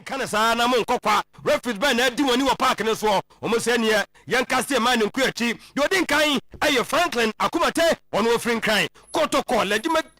Kana saa na mo nkokwa referee ban na di woni wo park ne so o mo se ne yankase man nku achi de odin kan aye Franklin Akumate ono ofrin kan kotoko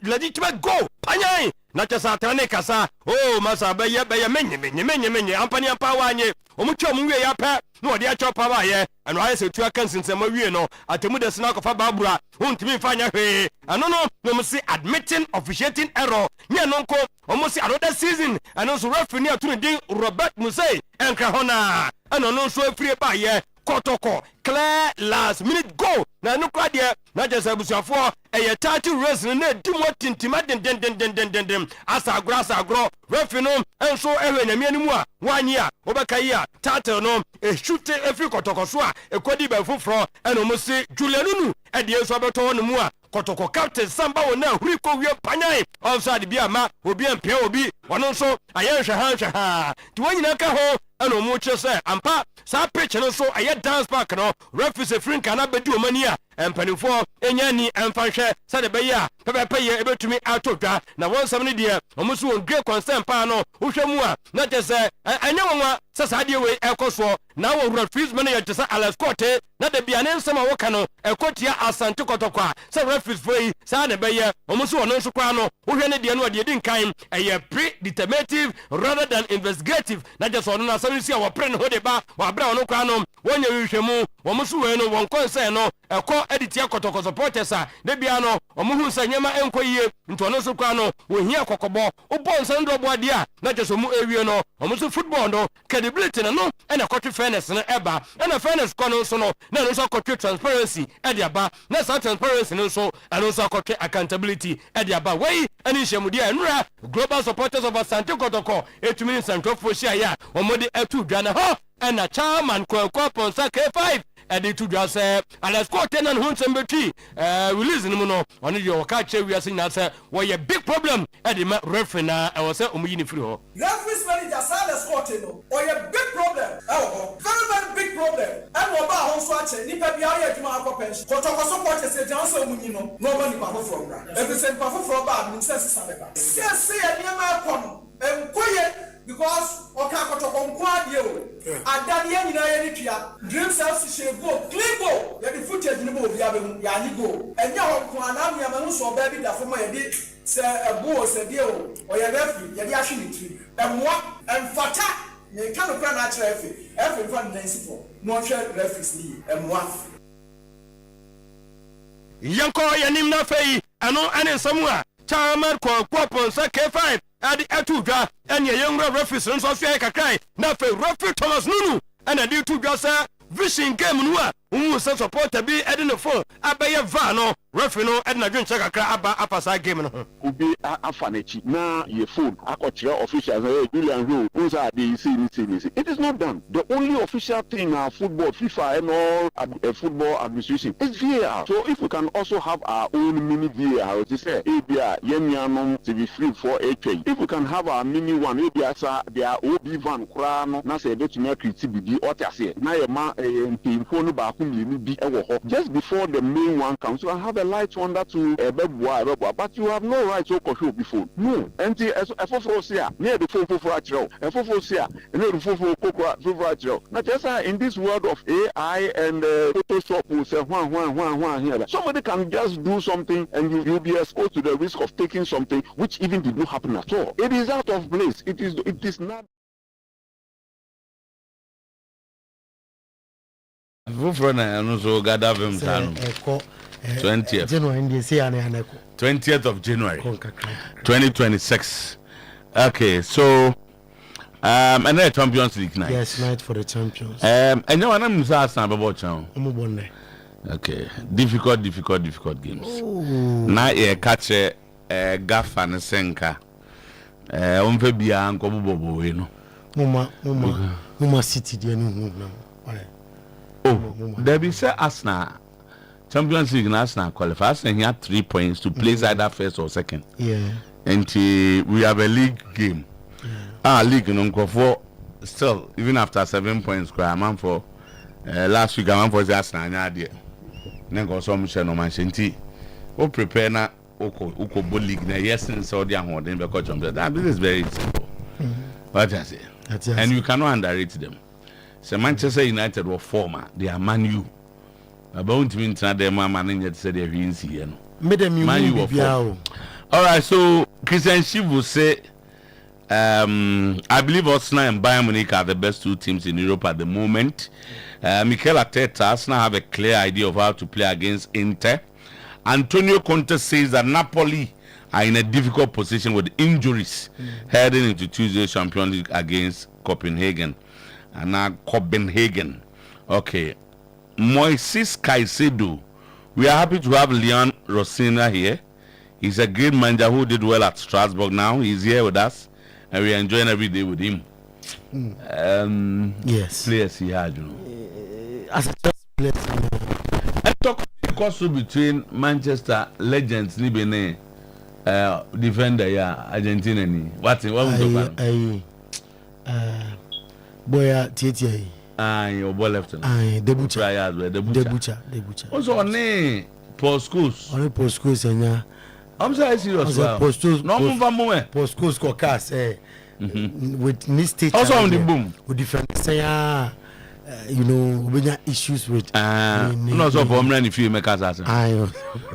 legitimate go panyan na chasa tane kasa oh masa beye menye ampani ampa wanye o mo twa mo wie ya pa na odi a chopa ba ye eno aye se tu aka nsensem wie no atemu de sina kofa babura huntimi fanya hwe ano no mo se admitting officiating error nye no nko o mo se another season ano so referee ni atunu din Robert Musei enka hona ano no so afrie ba ye kotoko clear last minute goal na no kwa de na jesa busuafo eye 30 race na dimo tintima den asagro referee no enso ehwe na mianimu a wanyi a obekai a title no shoot every kotoko so a ekodi ba fufro eno mo se Julianunu e de enso beto no mu a kotoko captain samba wona huri ko wie panyan offside bia ma obi empia obi wono so ayenhwe ha ti wanyina ka ho eno mo che se ampa sa pitch no so aye dance park no referee frinka na bedi omani a empanifo enyani emfanhwe sa de be ya pepe ye ebetumi atodwa na wonsam ne de omuso won great concern pa no wohwemu a na je se anya wonwa sa de we ekoso na wo referees manager je sa Alex Cote na de bia ne nsema wo ka no ekotia asante kotokwa sa referees foi sa de be ye omuso won nso kwa no wohwe ne de no de din kan eye predeterminative rather than investigative na je so no na sanisi a wo pre ne ho de ba wa bra no kwa no wonya hwehwemu omuso we no won concern no eko editia kotoko supporters a de bia no omuhu sanyema enkoyie ntono so kwa no wohia kokobo obo nsando boade a na je so mu ewie no omuso football no credibility no na kotu fairness no eba na fairness kono so no na no so kotu transparency e de aba na sa transparency no so no so kotu accountability e de aba wey ani hyemude enura global supporters of Asante Kotoko etumi nsantofo hia ya omode atu dwana ho na chairman kwa ponsa K5 edi to just Alex Cote na hunsem betwi release no no ono de o ka che wiase nya se wo ye big problem edi ma referee na e wo se omuyi ni free ho referee manager Alex Cote no o ye big problem very big problem and wo ba ho so ache ni pa bia ye adwuma akọ Kotoko support se jan so omunyi no no ba ni pa from bra every sen pa from ba mi se sisa beba se ye ni ma akọ no enkoye because oka Kotoko nko ade o adade ye nyina ye ni tua dream cells she go clean go ye the footage ni bo bia be mu ya ni go enya ho ko anam ya ma so ba bi da fo ma ye di se ebo se die o ye referee ye di ahwe ni tri emwa emfata ye ka no kra na akere efe fa nansi po no hwe referees ni emwa yanko yanim na fei ano ane samua chairman kwa ponsa K5 adi atudwa ene yengra referees nso afia kakrai na fe referee Thomas Nunu ana di tudwa sa vision game no a wu se supporter bi edi no phone abaye va no referee no edi na dwenche kakra aba apasa game no obi afanechi na ye phone akotire officials Julian Rowe unsa dey see. It is not done. The only official thing football FIFA and all football administration is VAR. So if we can also have our own mini VAR, which is ABR yemianom to be free for HA. If we can have our mini one ABR sa their OB van krano na say bet me create BD or say na ye ma phone ba just before the main one comes, you have a light one that to but you have no right to control before. No, and near the not just in this world of AI and Photoshop will say here. Somebody can just do something and you'll be exposed to the risk of taking something which even did not happen at all. It is out of place. It is not. Also gather them 20th of January 2026. Okay, so and then Champions League night. Yes, night for the champions. And no one I'm about now. Okay, difficult games. Now you catch a gaff and a senka. Bia and Kobo, you know. Mama City, dear. There be say Arsenal Champions League Arsenal qualifies and he had 3 points to place either first or second. Yeah. And we have a league game. League for still even after 7 points. I'm for last week. I'm for the Arsenal. Then go some channel man. Shinti. We prepare na Oko league na yes in Saudi Arabia because that this is very simple. What I say. And you cannot underrate them. So Manchester United were former, they are Man U. About me to them man said they're in here. Man U were former. All right, so Christian Shiv will say I believe Arsenal and Bayern Munich are the best two teams in Europe at the moment. Mikel Arteta, Arsenal have a clear idea of how to play against Inter. Antonio Conte says that Napoli are in a difficult position with injuries heading into Tuesday's Champions League against Copenhagen. And now Copenhagen. Okay. Moises Caicedo. We are happy to have Leon Rosina here. He's a great manager who did well at Strasbourg now. He's here with us. And we are enjoying every day with him. Yes. Players he had, you know. As a players. And talk between Manchester legends, Libene, defender, yeah, Argentina. What we talk about? Boya Tietia. Your ball left. The butcher. Also, on post schools. On post schools, and I'm sorry, serious. Post schools. No move a moment. Post schools, caucus, with mistake. Also on the boom. With different say, you know, we got issues with. No, so for me, if you make us answer.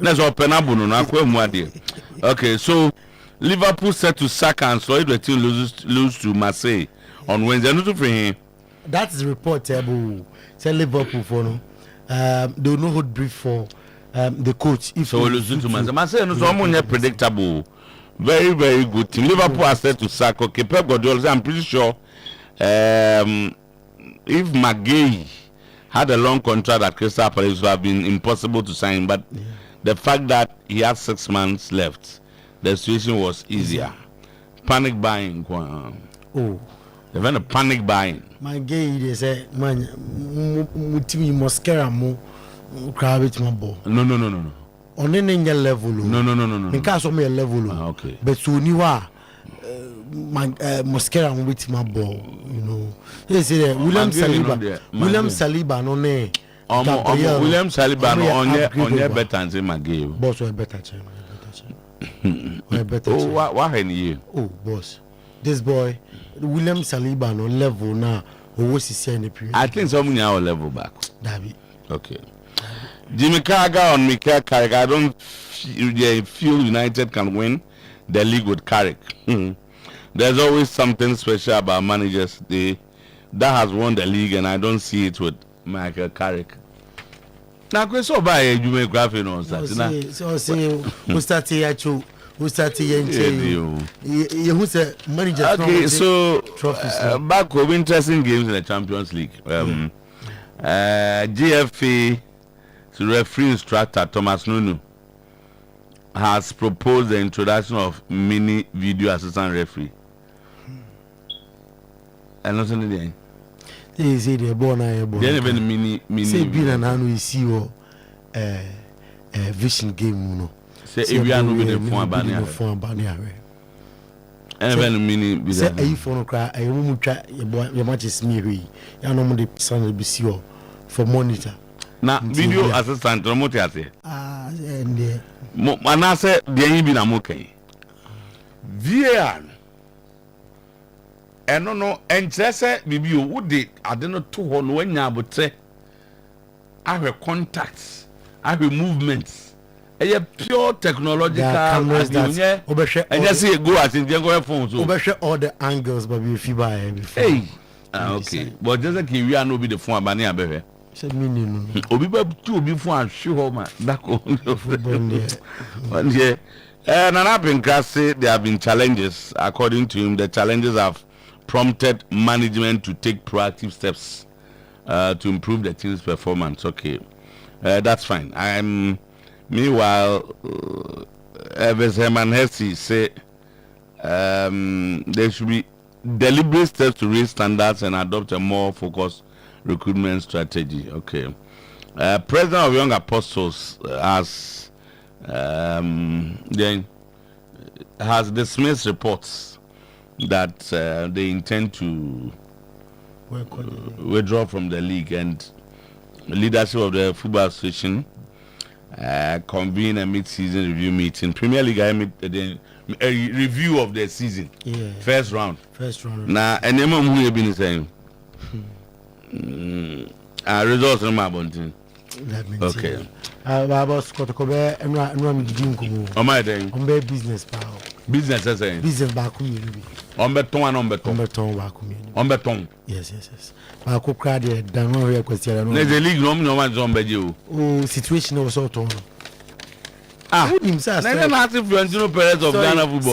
Let's open up on okay, so Liverpool set to sack and so the team lose to Marseille on Wednesday. Not for him. That's the report. Say Liverpool for no. They will not hold brief for the coach. If so we lose to Marseille. Marseille no so more predictable. Very, very good team. Liverpool are set to sack. Okay, Pep Guardiola. I'm pretty sure. If McGay had a long contract at Crystal Palace, it would have been impossible to sign. But the fact that he had 6 months left, the situation was easier. Panic buying. Oh, they've had a panic buying. McGay, they say, man, mutimi mascara mo crab it my ball. No. On any level. No. In case of me a level. Okay. But so you are. Mascara with my ball, you know. They say William Saliba no ne. William Saliba no on your better than McGay. Boss or better chance. Oh, what you? Oh, boss. This boy, William Saliba no level now. Who was he in the period? I think some our level back. David. Okay. Jimmy Carragher on Mikel Carrick. I don't feel United can win the league with Carrick. There's always something special about managers that has won the league, and I don't see it with Michael Carrick. Now, so by you make graphic on that. So say who started here? Who started here? Who said manager? Okay, so back with interesting games in the Champions League. GFA referee instructor Thomas Nunu has proposed the introduction of mini video assistant referee. And not only that. They say they're born. They even mini. Say being an annual see your vision game, no. Say if you are not with the phone banner. And even mini. Say a phone cry. I won't try your match is me. You know the son will be sure for monitor. Now video assistant remote ase. And manase dey bi na mokai. VAR. Eno no enkyese bibi o wode ade no to ho no wanya abotre. Ahwe contacts, ahwe movements. Eye pure technological adunye. Enye say go at go phone so. Obehwe all the angles but we feel by before. Hey. Okay. But just like we are no be the phone abane abehwe. Said meaning obi ba tu obi phone ahwe ho ma dako. One year Nana Pinka say there have been challenges. According to him, the challenges have prompted management to take proactive steps to improve the team's performance. Okay, that's fine. Meanwhile, Evans Herman Hesse say there should be deliberate steps to raise standards and adopt a more focused recruitment strategy. Okay, President of Young Apostles then has dismissed reports that they intend to withdraw from the league, and leadership of the football association convene a mid-season review meeting. Premier League a review of the season. Yeah. First round. Now, and then who have been saying results on my bunting. Okay. About Scott Kobe and Ram Jinko. On my day. On their business power. Business as a business back community. On beton. On beton back community. On beton. Yes. I could cry there. Don't know where question. There's a league no one's on Beju. Oh, situation was so torn. Himself. Florentino Perez of Ghana football.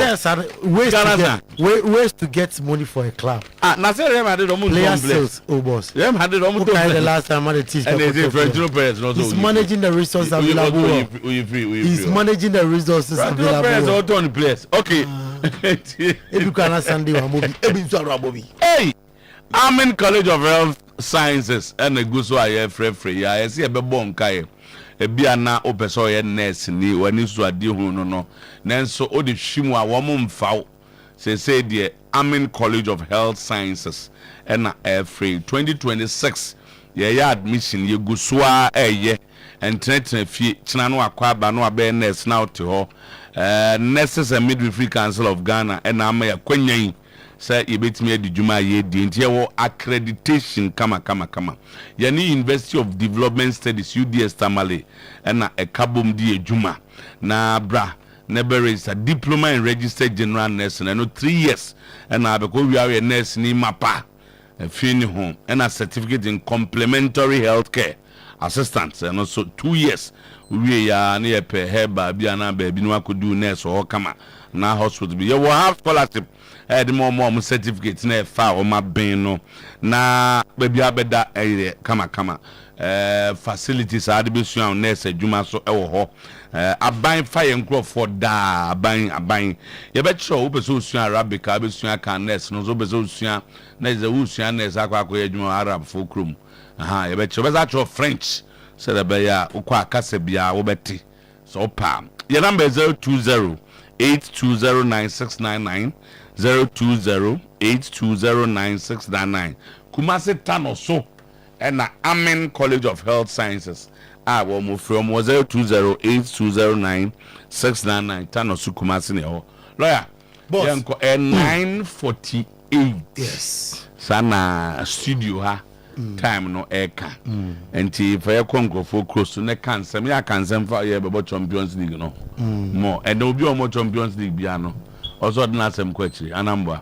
Ways to get money for a club. Player sales. Oh, boss. Them had it almost the last time I had teach. And they Florentino Perez. He's managing the resources available. He's managing the resources available. Florentino Perez. Okay. If you can understand the hey, I'm in College of Health Sciences and a good so I have free. I see a bebon kai. Ebia na opeso ye nurse ni wani so ade hu no nanso o de hwimu a wo mfa say de Amin College of Health Sciences na free 2026 ye admission ye gusua eye entreten fie kina no akwa ba no abe nurse na ote ho Nurses and Midwifery Council of Ghana na ama ya kwanyan say yebetimi adi djuma ye di nti ye accreditation kama yani University of Development Studies UDS Tamale na ekabom di ejuma na bra nebere is a diploma in registered general nursing and 3 years na abeko wiawe nurse ni mapa fini home and a certificate in complementary healthcare assistance and also 2 years we ya na pe heba bia na ba bi no akodu nurse ho kama na hospital bi you will have scholarship the more certificate na fa o ma ben no na baby abeda kama facilities ade be sua nurse adwuma so e wo ho aban fire nkro for da aban ye be cho wo pese sua arabic abe sua kan nurse no so be sua na ze wo sua nurse akwa adwuma arab for krom ye be cho be za cho french so da be ya ukwa akase bia wo beti so pa your number is 020-820-9699 020-820-9699 Kumasi Tano so and Amin College of Health Sciences will move from 020-820-9699 Tano so Kumasi ne lawyer boss 9:48 yes sana studio ha time no eka enti for your congo for close to ne cancer me cancer for your Champions League no more and there will be more Champions League bia no also didn't ask him question anambwa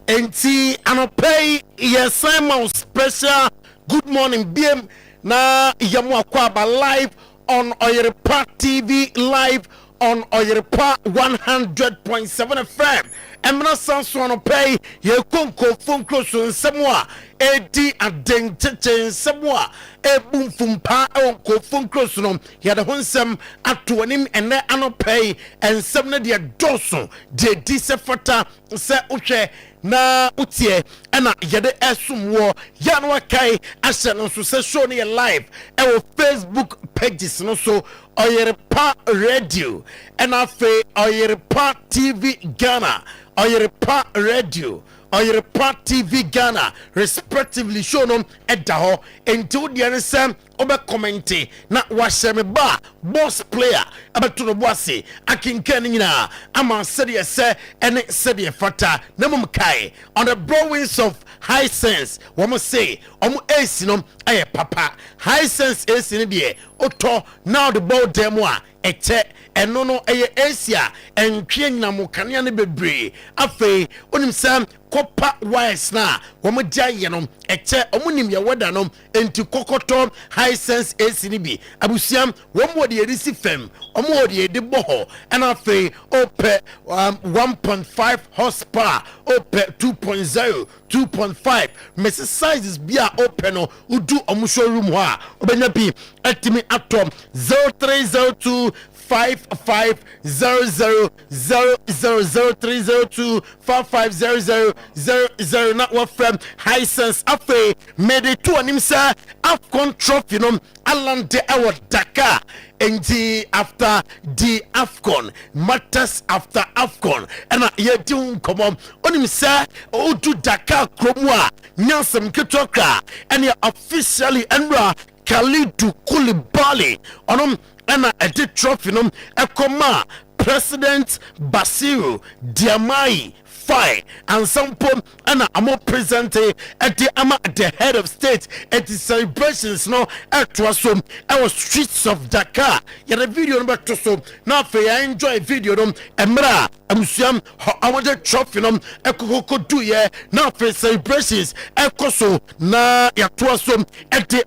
enti anopay yes Simon special good morning BM na yamu akwaba live on Oyerepa TV live on Oyerepa 100.7 FM. Emna Sanso anopay ye konko phone close in semwa edi adentete semwa ebum fumpa onko phone close no ye da honsem atonim ene anopay ensem na de doso de disefata se uhwe na utie ena yede esumwo ya no kai ase no so se show ne live e wo Facebook pages no so Oyerepa Radio ena fe Oyerepa TV Ghana Oyerepa Radio Oyerepa TV Ghana respectively show no edaho until the answer obe commenting na washeme ba boss player abeto no boase akinkan nyina ama said say ene said fata na mum kai on the broadwinds of high sense womo say omo AC no aye papa high sense AC ne de oto now the ball demo a eche eno no eye Asia entwe nyina mo kanea ne bebre afei onim sam kopa wise na womo jaye no eche omunim ye weda no enti kokoto high sense AC ni bi abusiam womo de erisi fem omo de edi boho and afei ope 1.5 horsepower ope 2.0 2.5 Mrs. sizes bia open no udu omo showroom ho a obenya bi atimi atom 0302 5500000302550000 not what from high sense afe made it to animsa Afcon trophy no alande our Dakar and after the Afcon matters after Afcon and ye do come on onimsa o to Dakar kromwa nyasem ketoka and officially enra Khalidu Koulibaly onom ana edi trophy nom ekoma President Basiru Diomaye Faye and some pom and amo present at the head of state at the celebrations no at wasum our streets of Dakar. Yet a video number to so now I enjoy video them emra amusiam I want to trophy them ekoko do ye now for celebrations ekoso na yatwasum at the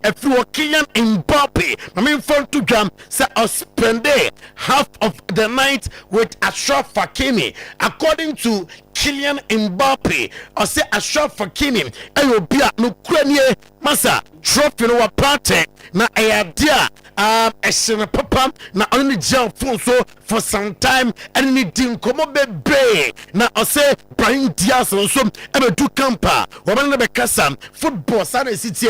Kylian Mbappe. I mean fun to jam say I spend half of the night with Achraf Hakimi according to Kylian Mbappe or say Achraf Hakimi ayo bia no kranie masa trophy no wapate na idea esene papa na only jail phone so for some time and ni din komo bebe na o say Brahim Diaz so ebe du campa wo be be kasa football sa na city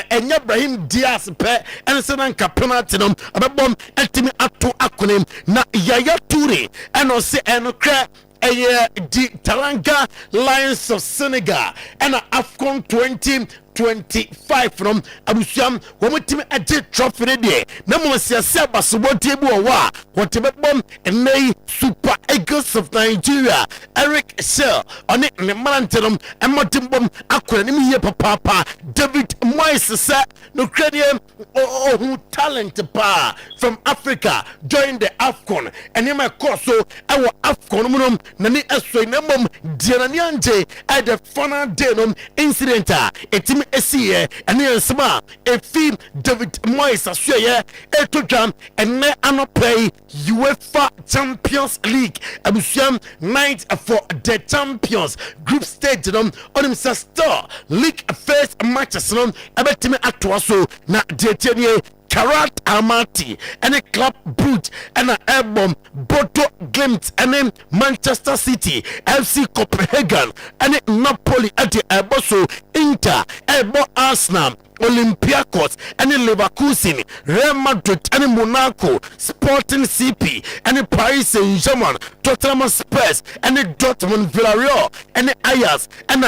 enya Brahim Diaz pe en se na nka penalty no abebom etimi ato akonem na Yaya Toure en o say enokra the Taranga Lions of Senegal and AFCON 2025 from Abusiam wometimi ade trophy there na mo siase abasobodi ebu owa whatever bomb and nay Super Eagles of Nigeria Eric Shell on it ne marantenom emotimbom akora ni ye papa David Moyes say no credium who talent pa from Africa join the AFCON and him course so our AFCON munum na ni eso na mom dianani anje at the final day no incident etimi esiye and yensma efi David Moyes asye etodam and ne anoplay UEFA Champions League abusiam night for the champions group stage on him star league first matches no ebetimi atoaso na detenie Karat Amati and a Club Brugge and a Airborne Bodo Glimt and then Manchester City FC Copenhagen and a Napoli at the Airboso Inter Airborne Arsenal Olympiacos and Leverkusen, Real Madrid and Monaco, Sporting CP and Paris Saint-Germain, Tottenham Spurs and Dortmund, Villarreal and Ajax and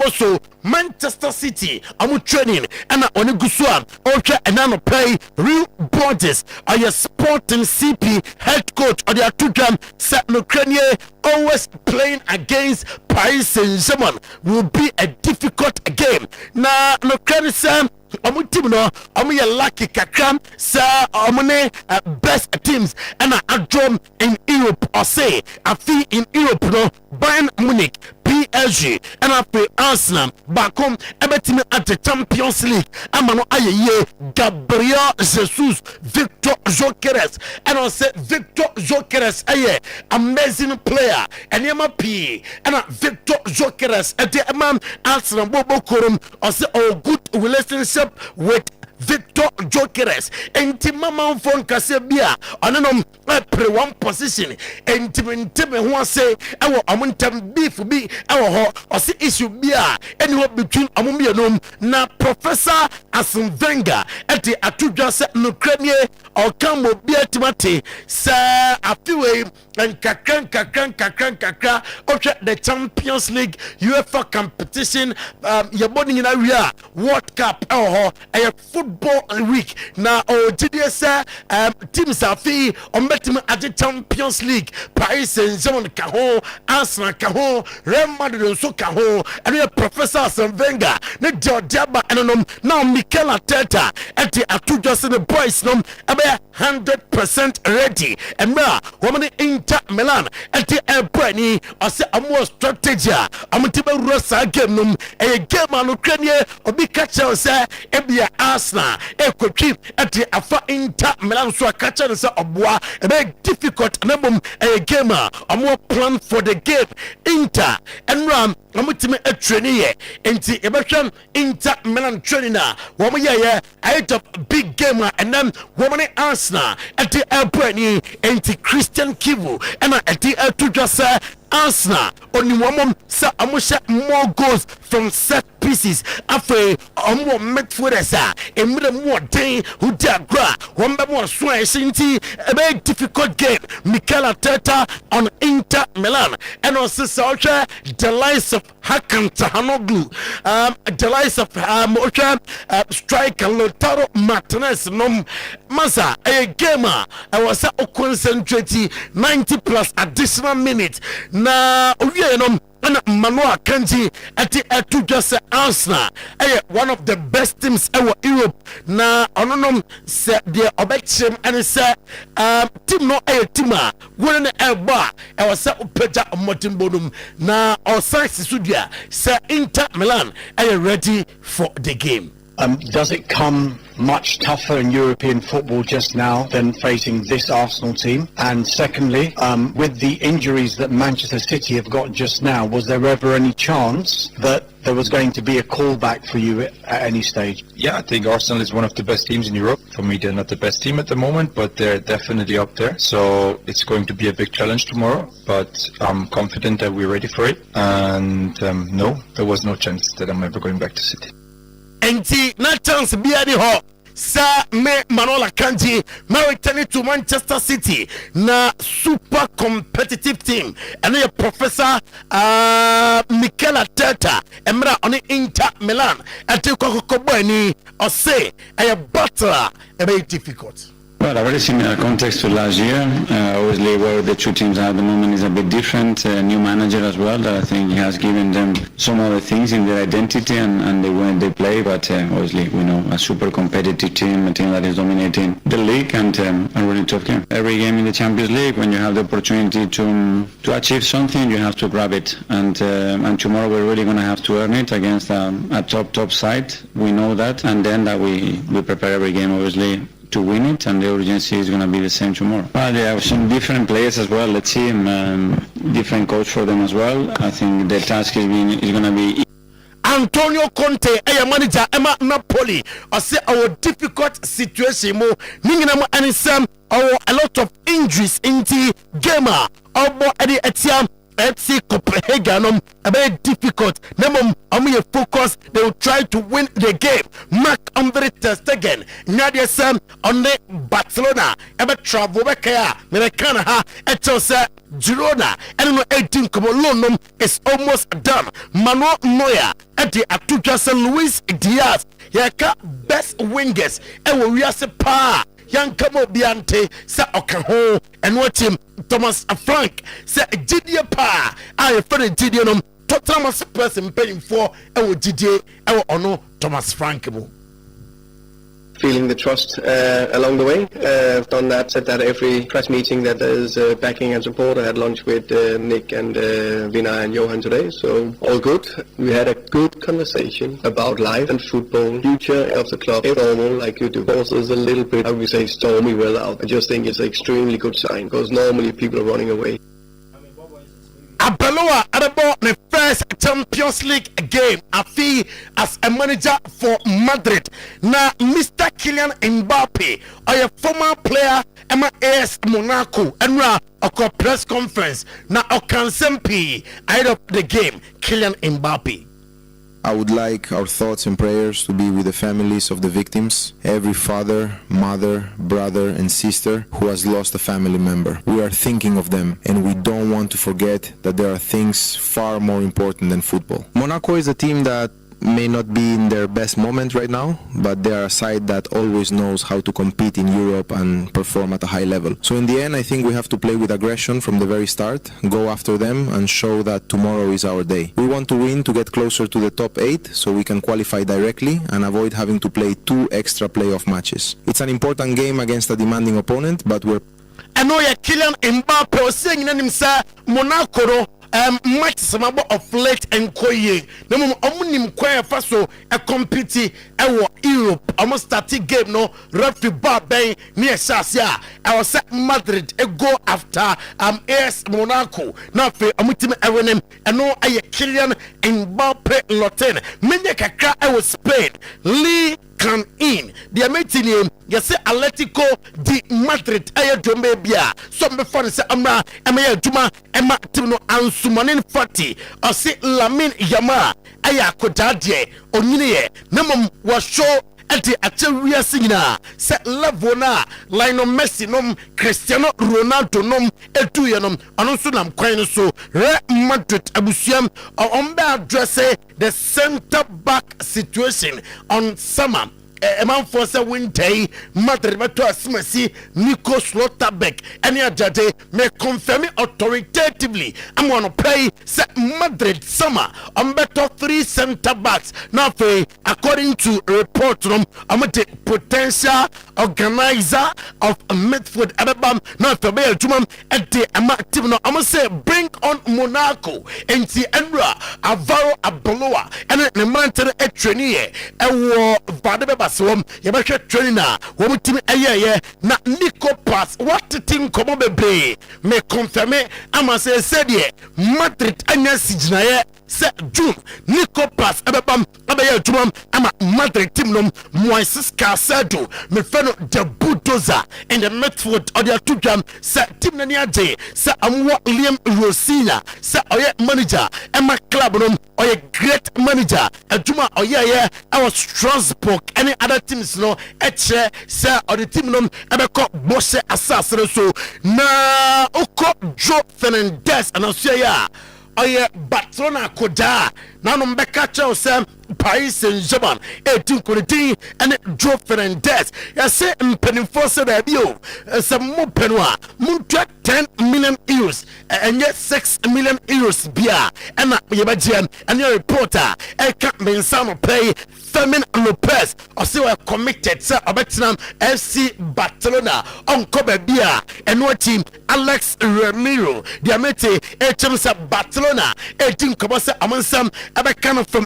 also Manchester City. I'm training and Onigusua, Ultra and play real bodies. Are your Sporting CP head coach or the Atugam set Ukraine always playing against Paris Saint-Germain will be a difficult game. Now, Ukraine omu team no omu ye lucky kakram sa omu ne best teams and adrom in Europe or say afi in Europe no Bayern Munich PSG and afi Arsenal back home ebetimi at the Champions League amano ayeye Gabriel Jesus Victor Gyökeres and I say Victor Gyökeres aye amazing player and yamapi and Victor Gyökeres at the man Arsenal bobo korum or say oh good relationship with Victor Gyökeres enti mama phone kase bia onenom pre one position enti nteme ho say ewo amontam beef bi ewo ho o se issue bia eni ho between amomienum na Professor Arsene Wenger eti atudwa se no kranie o kambo bia timate sa afiwe nkakra okay the Champions League UEFA competition yeboni na wia World Cup ewo ho football week na GDS teams afi ometim at the Champions League Paris Saint-Germain ka ho Arsenal ka ho Real Madrid so ka ho and Professor Arsene Wenger ne Diaba enom now Mikel Arteta at the atujose the boys no abe 100% ready and now woman Inter Milan at the airplane or say amo strategy amtibe rosa game no e game anu kranie obi catcher say ebia Arsenal ekwetwi ati afa Inter Milan so akacha no say oboa e be difficult na bom a game amo plan for the game Inter and ram amutime training ye enti ebetwam Inter Milan training na wo mo ye ahead of big game and then woman Arsenal at the airplane enti Christian Kivu and at the to just Arsenal only one sa amusha more goals from set piece pieces after more midfielders more day who diagra one more sway sinti a very difficult game. Mikel Arteta on Inter Milan and also the likes of Hakan Çalhanoğlu, the likes of striker Lautaro Martinez nom masa a gamer I was concentrating 90 plus additional minutes na and Manoa Kanji at the to just Arsenal, one of the best teams ever Europe. Na ononom se the objection and say team no a teamer winning a bar. I was Peja Motimbodum na or science studia say Inter Milan are ready for the game. Does it come much tougher in European football just now than facing this Arsenal team? And secondly, with the injuries that Manchester City have got just now, was there ever any chance that there was going to be a callback for you at any stage? Yeah, I think Arsenal is one of the best teams in Europe. For me, they're not the best team at the moment, but they're definitely up there. So it's going to be a big challenge tomorrow, but I'm confident that we're ready for it. And no, there was no chance that I'm ever going back to City. Enti na chance bia ni ho sa me Manola Kanji returning to Manchester City na super competitive team and your professor Mikel Arteta emra on Inter Milan ati kokoko ni or say a battle a very difficult. Well, a very similar context to last year. Obviously, where the two teams are at the moment is a bit different. A new manager as well, that I think has given them some other things in their identity and the way they play. But obviously, we know a super competitive team, a team that is dominating the league and a really tough game. Every game in the Champions League, when you have the opportunity to achieve something, you have to grab it. And tomorrow we're really going to have to earn it against a top side. We know that, and then that we prepare every game, obviously, to win it, and the urgency is going to be the same tomorrow. Well, they have some different players as well. Let's see, different coach for them as well. I think the task is going to be. Antonio Conte, a manager, Emma Napoli, or say our difficult situation. Mo, Ninginamo and some, a lot of injuries in the gamer, or Eddie Etienne. FC Copenhagen a very difficult. Nemom amuye focus. They will try to win the game. Marc-Andre ter Stegen. Nadia Sam on the Barcelona. Ever travel back here. Americana ha. Etose Girona. And no 18 Cobolonum is almost done. Manuel Neuer at the Atuja Luis Diaz. Yaka best wingers. And we are pa. Young Kamo Biante sa Okaho and watch him Thomas Frank sa Gideon Pa. I refer to Gideon Thomas person paying for our GD our honor Thomas Frank. Feeling the trust along the way. I've done that, said that every press meeting that there's backing and support. I had lunch with Nick and Vina and Johan today, so all good. We had a good conversation about life and football, future of the club, normal like you do. Also, there's a little bit, how we say, stormy weather out. I just think it's an extremely good sign, because normally people are running away. Abeloa Adabo the first Champions League game afi as a manager for Madrid. Now Mr. Kylian Mbappe, a former player AS Monaco, and a press conference. Now Okansempi ahead of the game, Kylian Mbappe. I would like our thoughts and prayers to be with the families of the victims, every father, mother, brother and sister who has lost a family member. We are thinking of them, and we don't want to forget that there are things far more important than football. Monaco is a team that may not be in their best moment right now, but they are a side that always knows how to compete in Europe and perform at a high level. So in the end, I think we have to play with aggression from the very start, go after them and show that tomorrow is our day. We want to win to get closer to the top 8 so we can qualify directly and avoid having to play 2 extra playoff matches. It's an important game against a demanding opponent, but we're... I know you're Kylian Mbappe was saying in himself, Monaco match some of late and Koye. No omunim kwaya faso a compete Europe. Almost starting game no referee bar bay near Shasia. I was at Madrid a go after AS Monaco. Now for amutim erenem and no Kylian Mbappe Loten. Menya kakra I was Spain. Lee can in the meeting yes Atletico di Madrid aye dwombe bia some before say amra emaya dwuma ema team no ansumanin 40 or say Lamine Yamal aye akoda de onyine ye namom was show enti achewia singina se level na Lionel Messi nom Cristiano Ronaldo nom etu ye nom ono so nam kwan no so Real Madrid abusuam on be address the center back situation on summer a man for say winter Madrid beto asimasi Nico Slotterbeck any ajade may confirm authoritatively I'm going to pay say Madrid summer on better 3 center backs now for according to report from the potential organizer of midfield Ababam now for be jumam at the team no I'm say bring on Monaco and the Enra Avaro Aboloa and the man to the trainee Vadebe Swam Yabasha trainer woman team aye na Nico pass what the team come bebre me confirm ama say said ye Madrid anya sijina se June Nico pass ababam abaya jumam ama Madrid team nom Moises Caicedo me feno de bulldozer in the midfield or the two jam se team na niaje se amwo Liam Rosina se oye manager ema club nom oye great manager ajuma oye our Strasbourg any other teams no eche se or the team nom ebeko bose asasere so na oko Joe Fernandez anasia ya oye Barcelona koda na no mbeka che se Paris Saint-Germain etinkuriti and Joe Fernandez ya say mpenifo se da bio se mo penwa muntua 10 million euros and yet 6 million euros bia and yebajian and your reporter e ka mensano pay Fermin Lopez or say we committed sir obetinam FC Barcelona on Kobe bia and what team Alex Ramiro diamete echemsa Barcelona etinkobo se amansam abekano from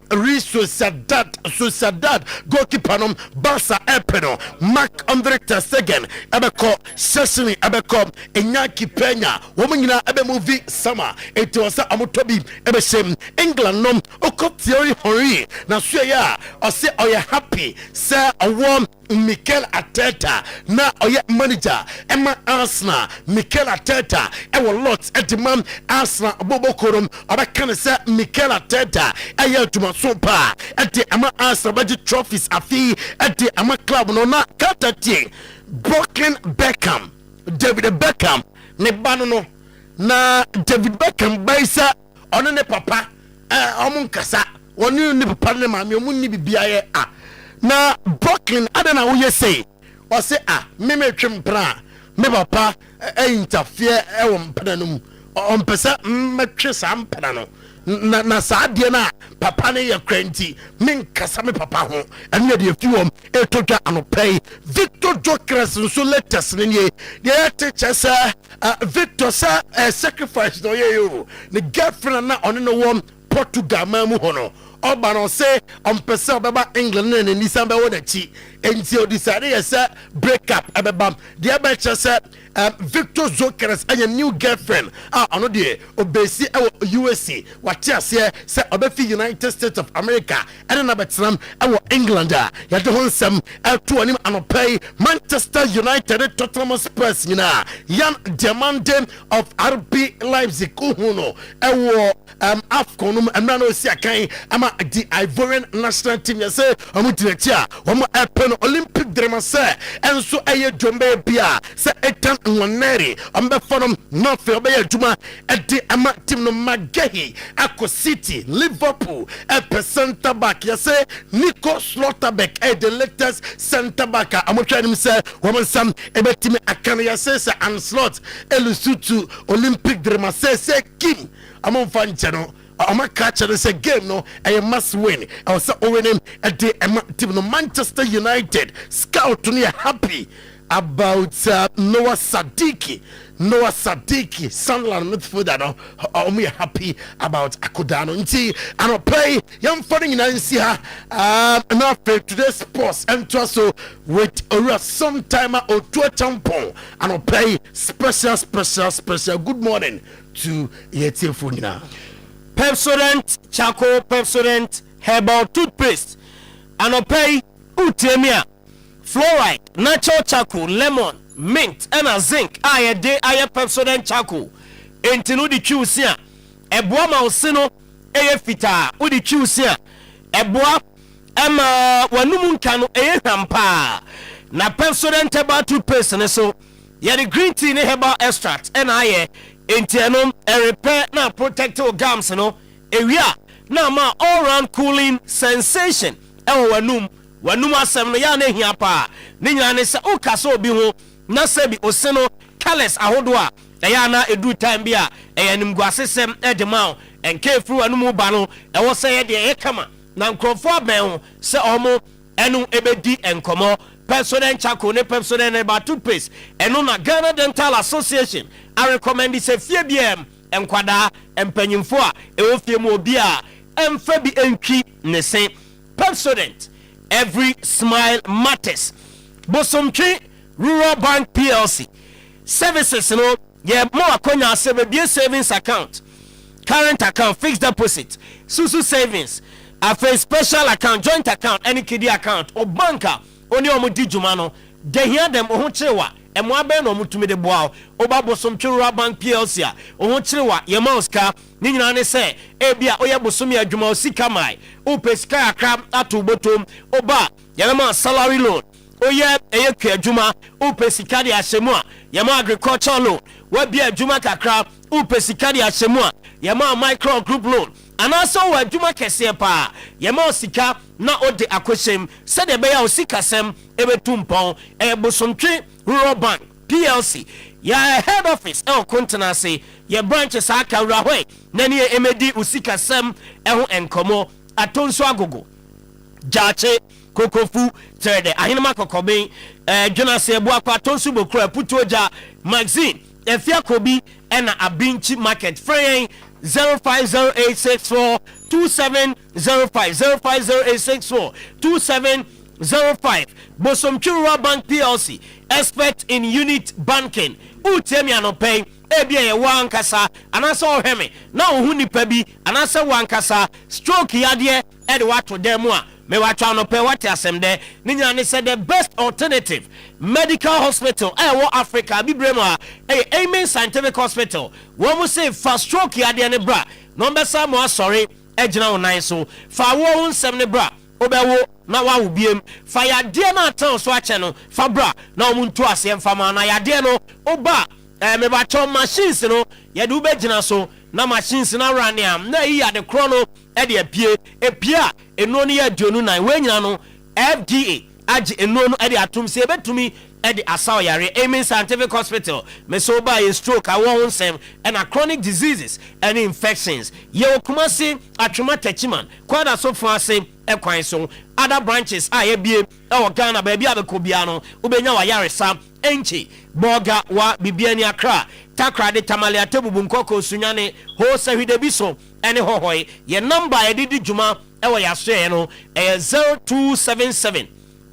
Sociedad goalkeeper nom Barca Epeno Marc-Andre ter Stegen ebeko Sesini ebeko Enyaki Penya woman nyina ebe movie summer it was amotobi ebe shem England nom okop Thierry Henry na so ya o say oye happy say awom Mikel Arteta na oye manager Emma Arsenal Mikel Arteta ewo lot edimam Arsenal bobokorom abaka say Mikel Arteta aye tuma so pa edi ama Arsenal budget trophies afi edi ama club no na katati Brooklyn Beckham David Beckham ne bano no na David Beckham baisa ono ne papa omun kasa woni ne papa ne ma me omun ni bibia a na Brooklyn adana wo ye say o say me twem pra me papa interfere wo mpana no on pesa metwe sa mpana no na saade na papa ne ye kranti men kasa me papa ho ene de afiwom etodwa anopay Victor Gyökeres nso latest ne ye de teacher Victor sa sacrifice no ye yo ne girlfriend na on no wom Portugal mamu hono oba no say on pesa baba England ne ni samba wo chi enti o decide yes break up ababam de abecha say Victor Gyökeres anya new girlfriend ono de obesi e USA watiase say obefi United States of America and na betram e England ya de honsam to anim anopay Manchester United Tottenham Spurs nyina Yan Diamande of RB Leipzig uhuno e AFCON amna no si akan ama the Ivorian national team ya say omu director omu pen Olympic drama say enso eye dwombe bia say etan nwaneri ambe forum no fe obe adwuma edi ama team no Magahi Ako City Liverpool a center back ya say Nico Slotterbeck the latest center back amotwa nim say woman sam ebetimi akan ya say Anslot elusutu Olympic drama say Kim amon fanchano ama catch say game no I must win I was winning at the team no Manchester United scout to happy about Noah Sadiki Sunderland midfielder no me happy about Akodano nti and play young funny in Nancy now today's sports and so with Sometymer Otuo-Acheampong and play special good morning to Yetefunina Pepsodent Charcoal Pepsodent Herbal Toothpaste and pay utemia fluoride natural charcoal lemon mint and zinc aye de aye Pepsodent charcoal enti no di twusia eboa ma osino eye fita udi twusia eboa ama wanum nka no eye hwampa na Pepsodent herbal toothpaste ne so ye the green tea ne herbal extract and aye enti enom repair na protect your gums no ewia na ma all round cooling sensation ewo wanum asem no ya na hia pa ne nyina ne se ukasa obi ho na se bi osino colors ahodo a eya na edu time bia eya nimguasesem edema enke fru anum ba no ewo se ye de kama na nkrofo aben ho se omo enu ebedi enkomo Pepsodent charcoal ne Pepsodent herbal toothpaste enu na Ghana Dental Association I recommend se fie biem enkwada empanyimfo a ewo fie mu obi a emfa bi entwi ne se Pepsodent every smile matters. Bosomtwe Rural Bank PLC services no ye mo akonya sebebie savings account, current account, fixed deposit, susu savings, a special account, joint account, any kidi account or banker oni omo di djuma no de hia dem oho chirewa emo aben no mutumi de boa oba Bosomtwe Rural Bank PLC a oho chirewa ye mauska ni nyina ne se ebia oye bosomi adwuma osika mai o pesika akra atu botom oba ye ma salary loan oye eye kwa adwuma o pesika de ahyemu a ye ma agriculture loan wa bia adwuma kakra o pesika de ahyemu a ye ma micro group loan anaso wa adwuma kese pa ye ma osika na ode akwesem se de be ya osika sem ebetumpon Bosomtwe Rural Bank PLC ya head office continency ya branches aka rahwe nani emedi usika sem enkomo atonso agogo jache kokofu tede ahinema kokobe Jonas Ebuwa kwa atonso bokura putoja magazine efia kobi ena abinchi market frame 050864 2705 2705 Bosomtwe Rural Bank PLC expert in unit banking utemi anopay ebia ye wankasa anasa ohweme na ohu nipa bi anasa wankasa stroke yade e de wato dem a me wato anopay wate asemde ninya ne said the best alternative medical hospital wo Africa bibrem a Amen Scientific Hospital wo mu say fast stroke yade ne bra number sam mo sorry ejina onan so fa wo nsem ne bra obewo na wa ubiem fa yade na atan so ache no fa bra na omuntu ase mfama na yade no oba me ba cho machines no yade ubegina so na machines na run am na yi yade chrono e de epia eno ne ya duonu nan we nyina no FDA agi eno no e de atum se betumi e de asaw yare Amen Scientific Hospital me so ba ye stroke a won nsem and chronic diseases and infections ye okumase atwoma tachiman kwada so fo ase ekwan so other branches ye bie e wo Ghana ba bia be ko bia no ubenya wa yare sam enchi boga wa bibiani akra takra de tamale atebubu nkoko sunyane ho sahide biso ene hohoi ye number ye didi juma e wo yaso no 0277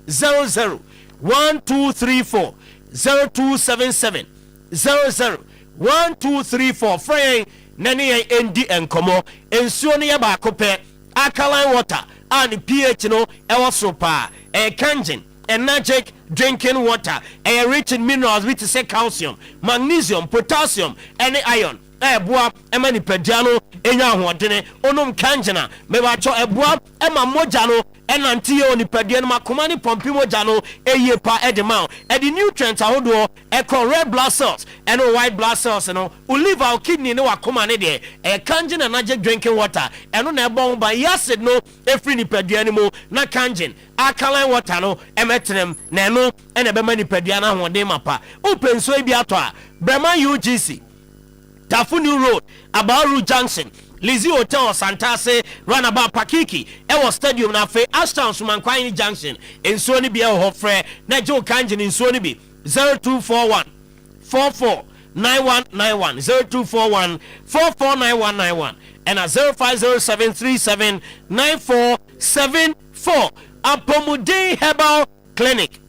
00 1234 0277 00 1234 free nani endi enkomo ensuo ne ba kope alkaline water and pH no e was pa kanjin magic drinking water rich in minerals which is calcium, magnesium, potassium and iron boa emani pediano enya hodene onom kanjina me ba cho eboa ema moja no enantie oni pediano makoma ni pompi moja no eye pa edema e the nutrients ahodo e ko red blood cells and white blood cells no liver kidney no wakoma ne de kanjina magic drinking water eno na ebon ba acid no efri ni pediano mo na kanjin alkaline water no emetrem na eno ene be mani pediano hodene mapa openso e bi ato a Brema UGC Tafuni Road, Abaru Junction, Lizzie Hotel, Santase, Runabout Pakiki, Ewa Stadium, na fe Ashtown, Sumankwani Junction, in Sony Bia Hofre, Najo Kanjin in Sony B, 0241 44 9191, 0241 449191, and a 050737 9474, Apomude Herbal Clinic,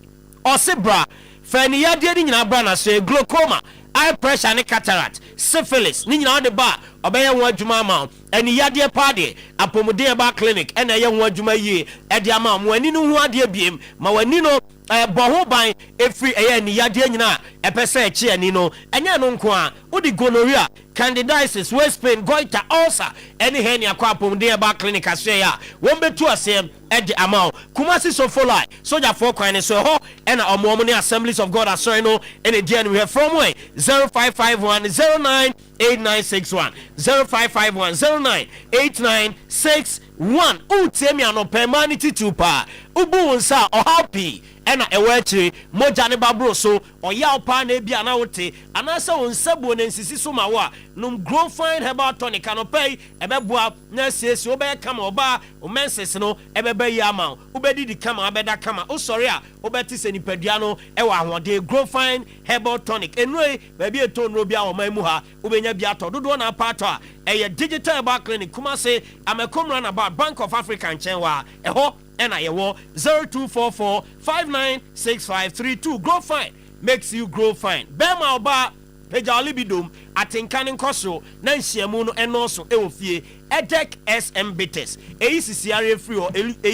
Osebra, Fania Deni Nabrana, say glaucoma. eye pressure ne cataract syphilis ni nyina de ba obeye ho adwuma ma eni yade pade apomuden ba clinic ena ye ho adwuma yie e de ama mo ani no ho ade biem ma wani no boho ban efri eye ni yade nyina epese echi ani no enya no nko a odi gonorrhea candidiasis waist pain goiter ulcer any hernia kwa apomuden ba clinic aswe ya won betu asem e de ama Kumasi Sofolai soja for kwan so ho ena omo ne Assemblies of God asori no ene dia we have from way 0551098961 0551098961 utemi ano permanity tupa ubu nsa o happy ena ewechi moja ne babro so oya opa na bia na wote anasa onsabu ne nsisi so ma wa num grow fine herbal tonic anopay ebeboa na siesi obey kama oba o menses no ebebe ya ma obedi di kama abeda kama o sorry a obeti se nipadua no ewa ahode grow fine herbal tonic enue ba bi eto no bia o man mu ha obenya bia to dodo na pato a eye digital herbal clinic Kumasi amekomra na about Bank of Africa nchenwa eho ena yewo 0244596532 grow fine makes you grow fine bema oba peja libidom atenkane nkoso na nhyiamu no enoso ewofie edek SM bites eisisiare free or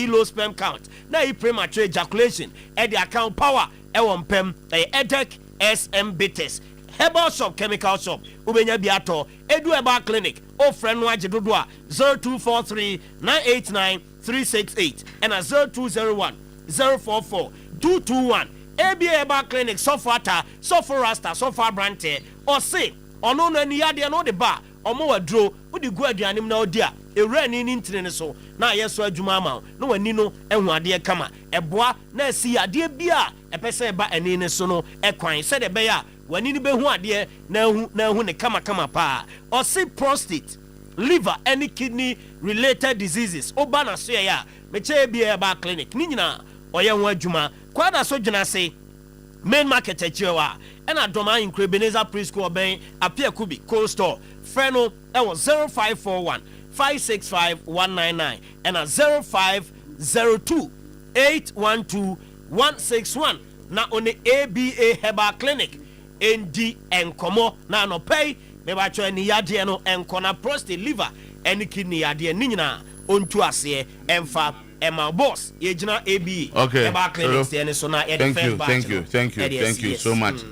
low sperm count na premature ejaculation the account power ewompem edek SM bites herbal shop chemical shop ubenya biato edu herbal clinic ofre no agedodo a 0243989368 and 0201044221 ABA herbal clinic sofata soforasta sofa brante or say ono no ni ade no de ba omo wadro udi gu aduanim na odi a ewura ni ntine so na yeso adwuma ama no wani no ehu ade kama eboa na asi ade bia epese ba ani ne so no ekwan se de be ya wani ni behu ade na ehu ne kama pa or say prostate liver any kidney related diseases oba na so ya meche bia ba clinic ni nyina oye ho adwuma kwada so dwena say main market achiwa ena doma in Ebenezer preschool ben apia kubi cold store freno ewo 0541 565199 ena 0502812161 na one ABA Herbal Clinic endi enkomo na no pay me ba cho ni yade no enkona prostate liver eni kidney yade ni nyina ontu ase emfa Emma boss yejina AB Herbal Clinic so na thank you so much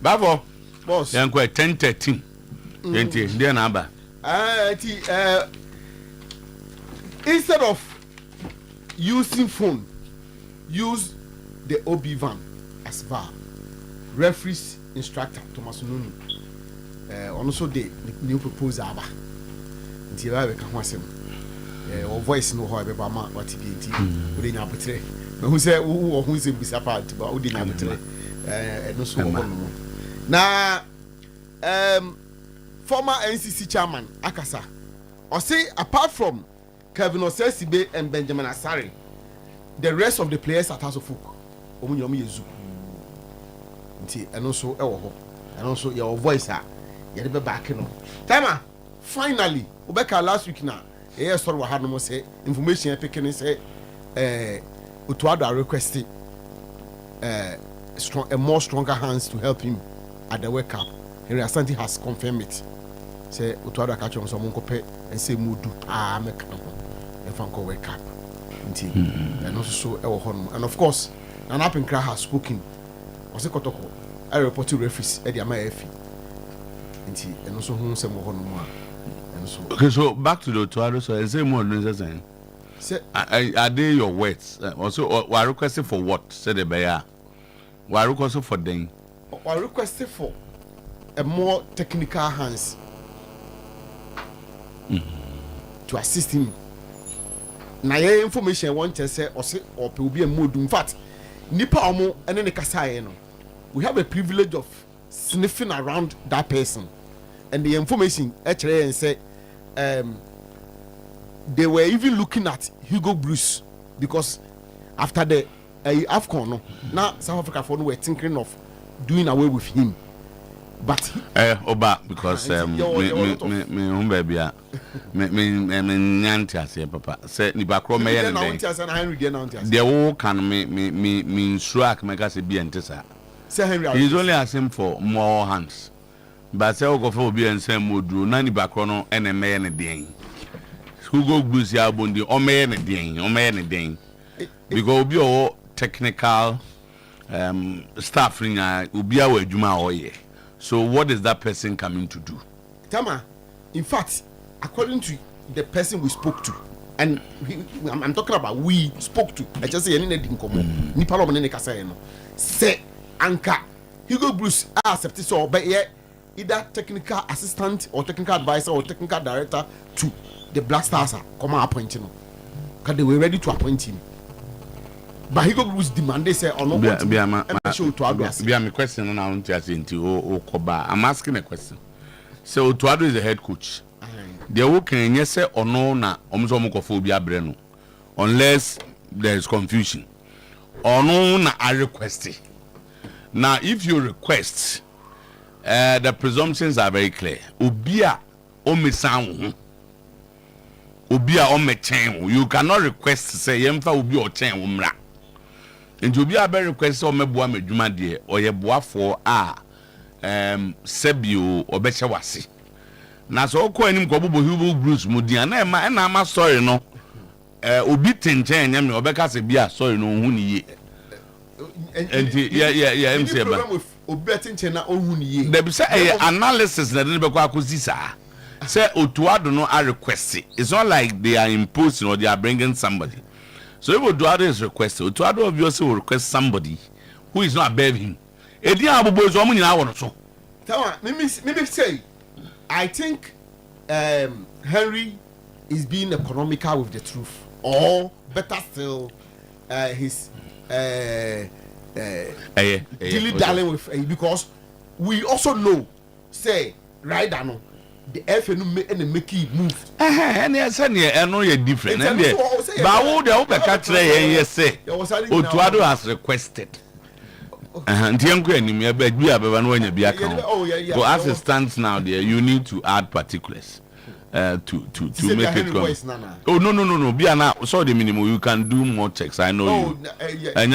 Babo boss yanko 1013 20 dia na aba instead of using phone use the OB van as VAR referees instructor Thomas Nunu also the new proposal aba nti ba be ka ho asem or voice no how ebe ma what be nti we dey nyabotre me hu say wo hu say bisa part ba we dey nyabotre no so wo no na former NCC chairman akasa or say apart from Kevin Osesibe and Benjamin Asari the rest of the players at House of Folk omunyom yezu nti eno so e wo ho eno so your voice a ye dey be back no timer finally obeka last week na yes sorry wa no say information picking say Otuo-Acheampong requested more stronger hands to help him at the World Cup. Henry Asante has confirmed it. Say Otuo-Acheampong catch on some pay and say mudu make the Franco World Cup. And also and of course Nana Pinkra has spoken. Ose Kotoko I report to referees at the Amaefi. And also who say more. Okay, so back to the Otuo-Acheampong. So I say more than saying. Are they your words? Also, we are requesting for what? Say the bear. We are requesting for them. We are requesting for a more technical hands to assist him. Now, your information want to say or say or will be a mood. In fact, nipa omo and then the kasai no. We have a privilege of sniffing around that person, and the information actually and say. They were even looking at Hugo Bruce because after the AFCON, now South Africa for were thinking of doing away with him. But Oba because me baby papa say ni bakro me yen the whole can me struck make us be entesa. He's only asking for more hands. But say go for obi ensem moduro na ni bakro no ene meye ne den. Hugo Blues ya bondi o meye ne den. Because obi o technical staff nya obi a wa adwuma oye. So what is that person coming to do? Tama, in fact, according to the person we spoke to, and I'm talking about we spoke to, I just say any didn't come. Ni palo mene kasa no. Say anka Hugo Bruce accepted so but either technical assistant or technical advisor or technical director to the Black Stars come appointing him. Because they were ready to appoint him. But Hugo Bruce demanded say or not. Be my question now into Okoba. I'm asking a question. So Otuado is the head coach. They can yes say or no na omusomokophobia breno. Unless there is confusion. Or no na I request it. Now if you request the presumptions are very clear. Obia omesan obia omechen. You cannot request say yemfa obi o chen umra. And you be a very request or meboa medwuma de or ye boa for sebio obeche wase. Na so ko anim ko bobo Hugo Bruce mudia na ma sorry no obi tenchen nyame obeka se bia sorry no hu ni ye. And yeah MC ba obi tenchen na hu ni ye. There be say analysis na dey be kwa akozisa. Say Otuado no a request. It's not like they are imposing or they are bringing somebody. So if Otuado is requested, Otuado obviously will request somebody who is not above him. Edi abobo is omo nyina wono so. Maybe say I think Henry is being economical with the truth, or better still, his dilly-dallying with because we also know, say right now, the FNU and the Mickey moved. And yes, and yeah, I know you're different. But who the over catch yes say Otuado has requested. And but as it stands now, there you need to add particulars to make it come. Oh no. Be now so the minimum you can do more checks. I know you. And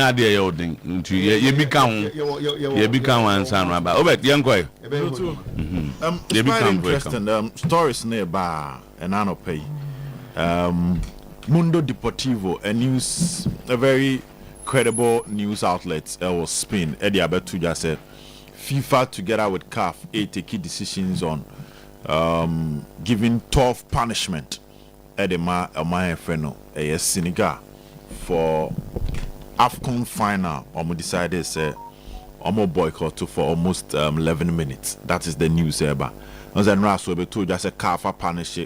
you become one son about. Oh, but young boy. It's quite interesting. Stories nearby and I don't pay. Mundo Deportivo, a very credible news outlets was Spain. Eddie Abetu just said FIFA together with CAF take key decisions on giving tough punishment at the Freno Senegal for AFCON final. Decided say boycott for almost 11 minutes. That is the news ever. And then Raso Abetu just said CAF punish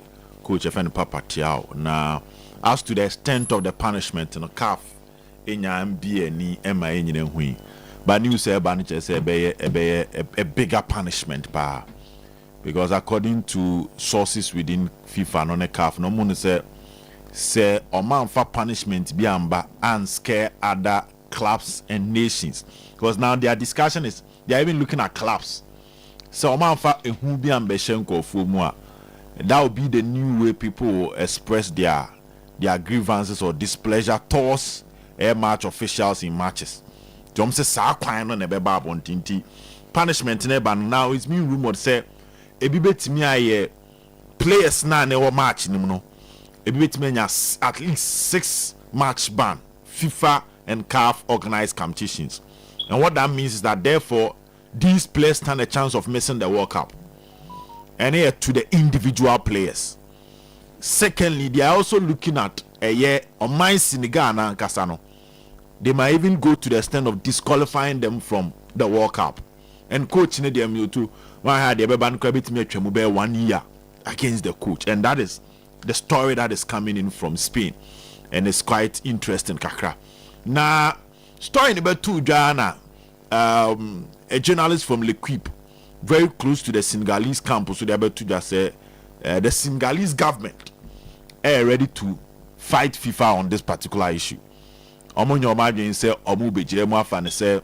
coach FN Papa Tiao. Now as to the extent of the punishment, CAF but news say a bigger punishment because according to sources within FIFA non CAF no one say man for punishment be and scare other clubs and nations because now their discussion is they are even looking at clubs so man for who be ambashenko for more that will be the new way people express their grievances or displeasure towards air match officials in matches. Jom say sa kwan no na be ba bontinti. Punishment neba now is being rumored say ebi betimi aye players na wo match nim no. Ebi betimi nya at least 6 match ban. FIFA and CAF organized competitions. And what that means is that therefore these players stand a chance of missing the World Cup. And here to the individual players. Secondly, they are also looking at a year on my Senegal na Kasano. They might even go to the extent of disqualifying them from the World Cup. And coach in them too. Why had the ban 1 year against the coach, and that is the story that is coming in from Spain, and it's quite interesting. Kakra. Now, story number 2, Jana, a journalist from L'Equipe, very close to the Senegalese campus, so they about to just say the Senegalese government are ready to fight FIFA on this particular issue. Omo nyomadwen say omo bejire mu afa ne say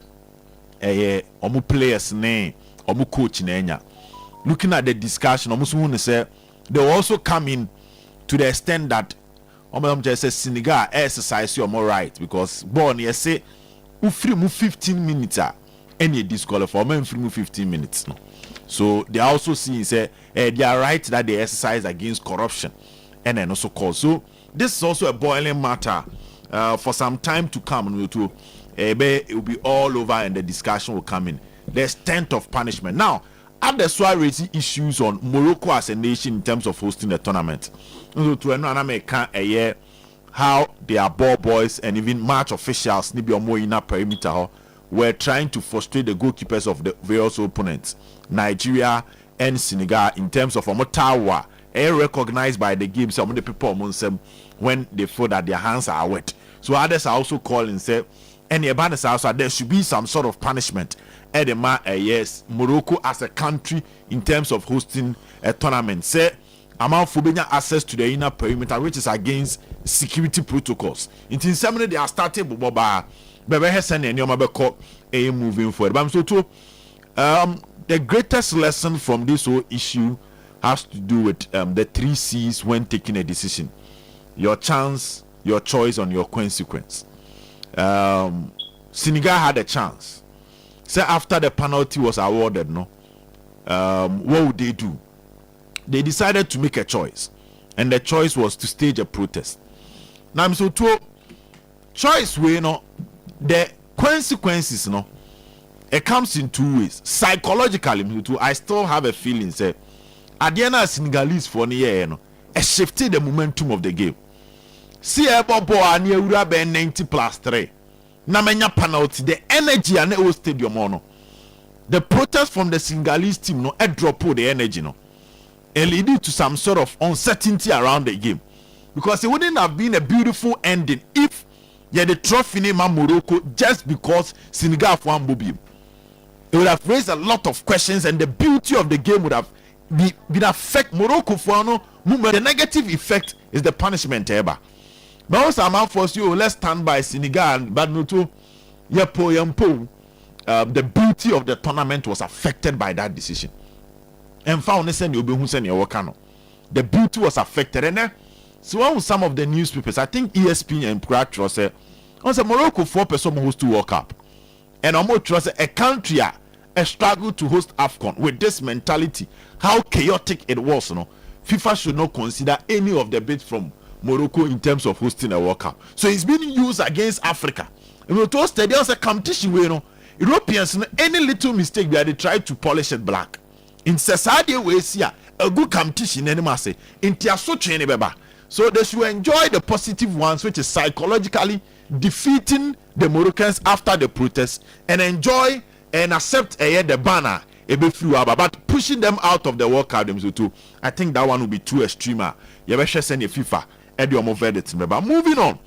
omo players ne omo coach na enya. Looking at the discussion omo so ne say they will also come in to the extent that omo just say Senegal exercise your right because born you say ufiri mu 15 minutes any disqualify omo ufiri mu 15 minutes no. So they are also seeing say they are right that they exercise against corruption and then also call. So this is also a boiling matter for some time to come. It will be all over and the discussion will come in. The extent of punishment. Now, others who are raising issues on Morocco as a nation in terms of hosting the tournament. So to a year, how their ball boys and even match officials perimeter were trying to frustrate the goalkeepers of the various opponents, Nigeria and Senegal, in terms of Omotawa, recognized by the game. Some of the people amongst them when they feel that their hands are wet. So others are also calling say, and there should be some sort of punishment. Yes, Morocco as a country in terms of hosting a tournament. Say, amount for being access to the inner perimeter, which is against security protocols. In some they are starting by moving forward. So too, the greatest lesson from this whole issue has to do with the 3 C's when taking a decision: your chance, your choice, and your consequence. Senegal had a chance. So after the penalty was awarded, what would they do? They decided to make a choice, and the choice was to stage a protest. Now, so to choice way, the consequences, it comes in 2 ways. Psychologically, I still have a feeling say, at the end of Senegalese for the year, it shifted the momentum of the game. See, a near 90+3. Namenya penalty, the energy and the stadium, the protest from the Senegalese team, it drop the energy, and leading to some sort of uncertainty around the game, because it wouldn't have been a beautiful ending if you had the trophy in Morocco just because Senegal won Bobim. It would have raised a lot of questions, and the beauty of the game would have been affect Morocco for the negative effect is the punishment ever. But also I'm force you, let's stand by Senegal, but no to the beauty of the tournament was affected by that decision. And found the beauty was affected. And then so on with some of the newspapers, I think ESPN and Pratro said, Morocco 4% host to World Cup. And almost trust a country a struggle to host AFCON with this mentality, how chaotic it was. FIFA should not consider any of the bids from Morocco in terms of hosting a World Cup. So it's being used against Africa. And we told there was a competition where Europeans, any little mistake they try to polish it black. In society we see a good competition anymore say in so they should enjoy the positive ones, which is psychologically defeating the Moroccans after the protest, and enjoy and accept the banner but pushing them out of the World Cup. I think that one will be too extreme. FIFA. But moving on,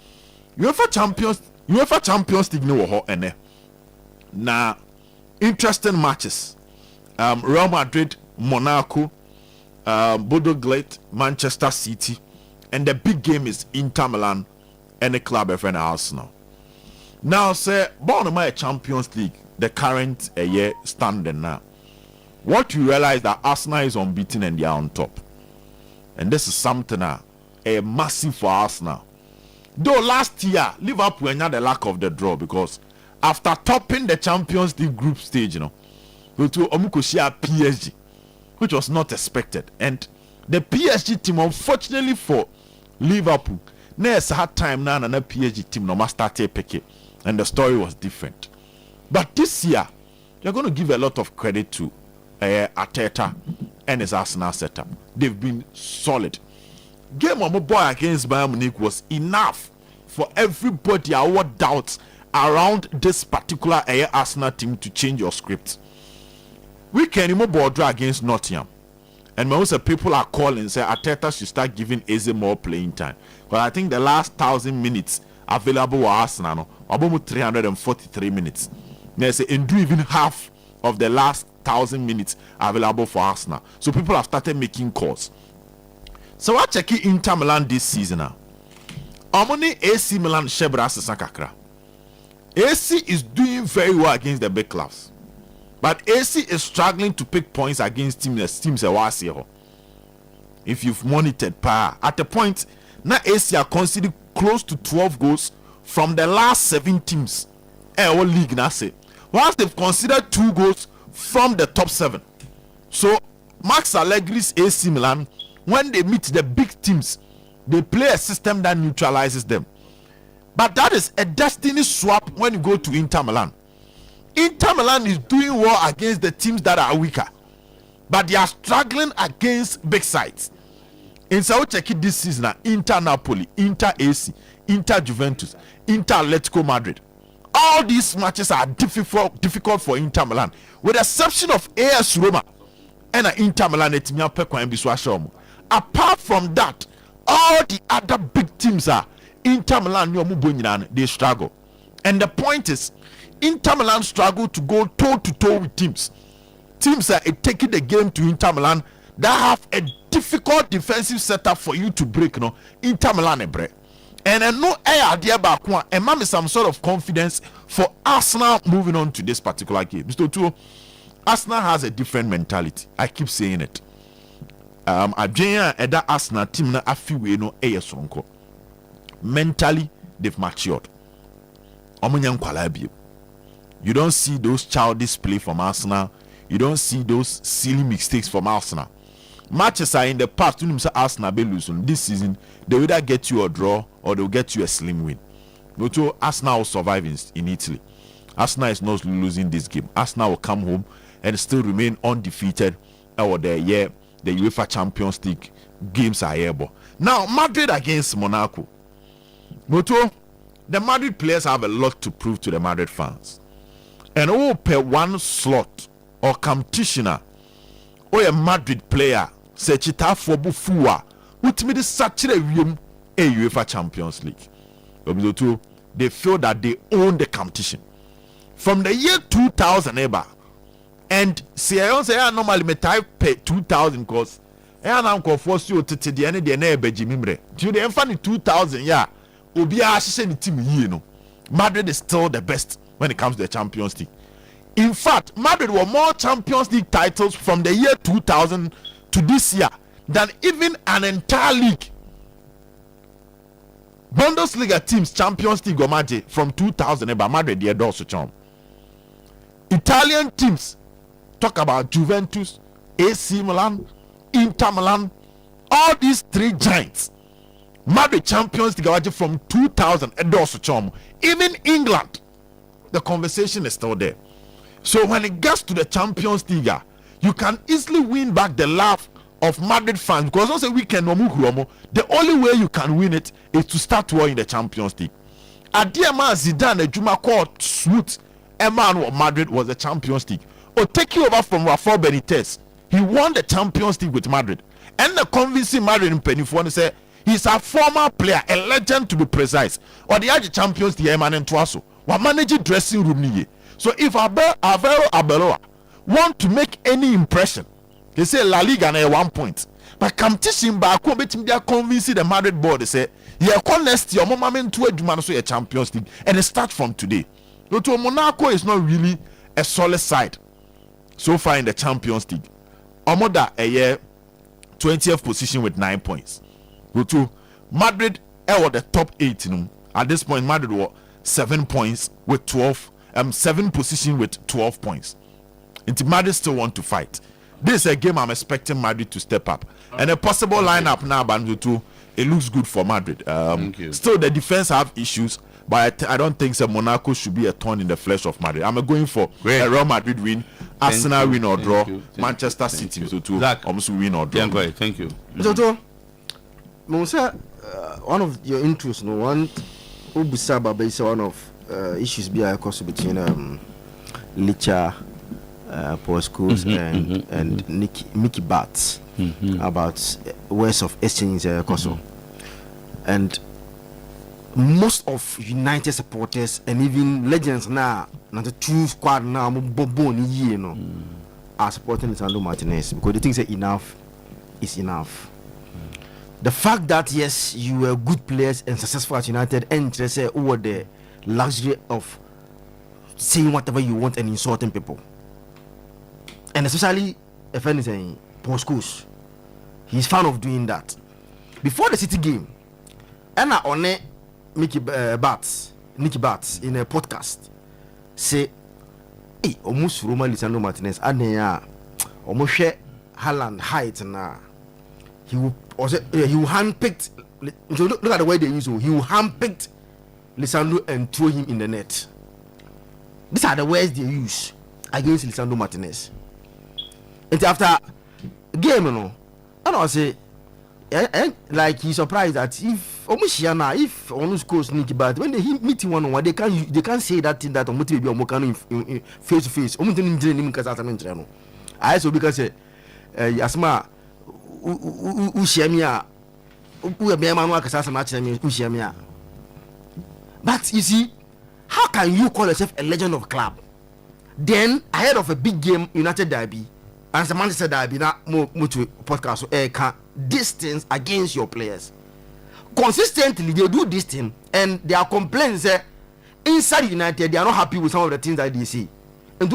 UEFA Champions League no ene. Na interesting matches. Real Madrid, Monaco, Bodo Glimt, Manchester City, and the big game is Inter Milan and the club friend Arsenal. Now, say, born my Champions League, the current year standing now. What you realize that Arsenal is unbeaten and they are on top, and this is something a massive for Arsenal. Though last year Liverpool had the lack of the draw, because after topping the Champions League group stage, to Omukoshia PSG, which was not expected, and the PSG team, unfortunately for Liverpool, next had time now and the PSG team no must start picking, and the story was different. But this year, you're going to give a lot of credit to Arteta and his Arsenal setup. They've been solid. Game of boy against Bayern Munich was enough for everybody our doubts around this particular Arsenal team to change your script. We can remove border against Nottingham, and most of people are calling say Arteta should start giving Eze more playing time, because I think the last 1,000 minutes available for Arsenal about 343 minutes. They say and do even half of the last 1,000 minutes available for Arsenal. So people have started making calls. So I check Inter Milan this season now. Omoni AC Milan Shebra Sakakra. AC is doing very well against the big clubs, but AC is struggling to pick points against teams. If you've monitored at the point now, AC are considered close to 12 goals from the last 7 teams. League now say once they've considered 2 goals from the top 7. So Max Allegri's AC Milan, when they meet the big teams, they play a system that neutralizes them. But that is a destiny swap when you go to Inter Milan. Inter Milan is doing well against the teams that are weaker, but they are struggling against big sides. In South Czech this season, Inter Napoli, Inter AC, Inter Juventus, Inter Atletico Madrid. All these matches are difficult for Inter Milan, with the exception of AS Roma and Inter Milan. Apart from that, all the other big teams are Inter Milan. They struggle, and the point is, Inter Milan struggle to go toe to toe with teams are taking the game to Inter Milan that have a difficult defensive setup for you to break. Inter Milan break. And I know idea back one and man some sort of confidence for Arsenal moving on to this particular game. Mr. Otuo, Arsenal has a different mentality. I keep saying it. That Arsenal team na afiwe no sonko. Mentally, they've matured. You don't see those childish play from Arsenal. You don't see those silly mistakes from Arsenal. Matches are in the past. When Arsenal be losing this season, they either get you a draw or they'll get you a slim win. But Arsenal will survive in Italy. Arsenal is not losing this game. Arsenal will come home and still remain undefeated. Or the UEFA Champions League games are able. Now Madrid against Monaco. But the Madrid players have a lot to prove to the Madrid fans. And all per one slot or competitioner or a Madrid player say chita for bufua which made such a UEFA Champions League. They feel that they own the competition from the year 2000 ever. And see, I don't say I normally may type pay 2000 because I am going force you to the end of the neighbor Jimimre. Do the infant 2000 Obi Ashen team Madrid is still the best when it comes to the Champions League. In fact, Madrid were more Champions League titles from the year 2000 to this year than even an entire league. Bundesliga teams Champions League Omaje from 2000 by Madrid the also charm. Italian teams talk about Juventus, AC Milan, Inter Milan, all these three giants. Madrid Champions League from 2000 and also charm. Even England, the conversation is still there. So when it gets to the Champions League, you can easily win back the love of Madrid fans because once a weekend the only way you can win it is to start well in the Champions League. Adiama Zidane Juma called Swoot Emmanuel Madrid was the Champions League. Or taking over from Rafael Benitez, he won the Champions League with Madrid. And the convincing Madrid in Penifone said he's a former player, a legend to be precise. Or the other Champions League Eman and Tuaso were managing dressing room niye. So if Alvaro Arbeloa want to make any impression, they say La Liga na 1 point. But competition back home, they are convincing the Madrid board. They say, "Yeah, next year, moment to a Champions League, and it starts from today." But Monaco is not really a solid side so far in the Champions League. Omoda a year 20th position with 9 points. But Madrid were the top 8. At this point, Madrid were 7 points with 12. 7 position with 12 points. And Madrid still want to fight. This is a game I'm expecting Madrid to step up. And a possible lineup now, Bandutu, it looks good for Madrid. Still, the defense have issues, but I don't think that Monaco should be a thorn in the flesh of Madrid. I'm going for a Real Madrid win, Arsenal win or draw, Manchester City almost win or draw. Thank you. So, one of your interests, one of issues be a course between Licha Paul Schools and Mickey Bats about ways of exchange and most of United supporters and even legends now, not the two squad now, are supporting Lisandro Martinez because they think that enough is enough. The fact that yes, you were good players and successful at United, and they say over the luxury of saying whatever you want and insulting people, and especially if anything, Paul Scholes, he's fan of doing that. Before the City game, and I on Nicky Bats in a podcast say, "Hey, almost Roma Lisandro Martinez, and almost Haaland height na he will handpicked. So look at the way they use him. He will handpicked Lisandro and throw him in the net. These are the words they use against Lisandro Martinez. And after game, and I say, like he's surprised that if almost scores Nicky, but when they meet him one-on-one, they can't say that thing that Omote be Omokano face to face. I also because Asma Ushemia but you see, how can you call yourself a legend of club? Then ahead of a big game, United derby, and the Manchester derby, now more to podcast can distance against your players. Consistently, they do this thing, and their complaints inside United, they are not happy with some of the things that they see. And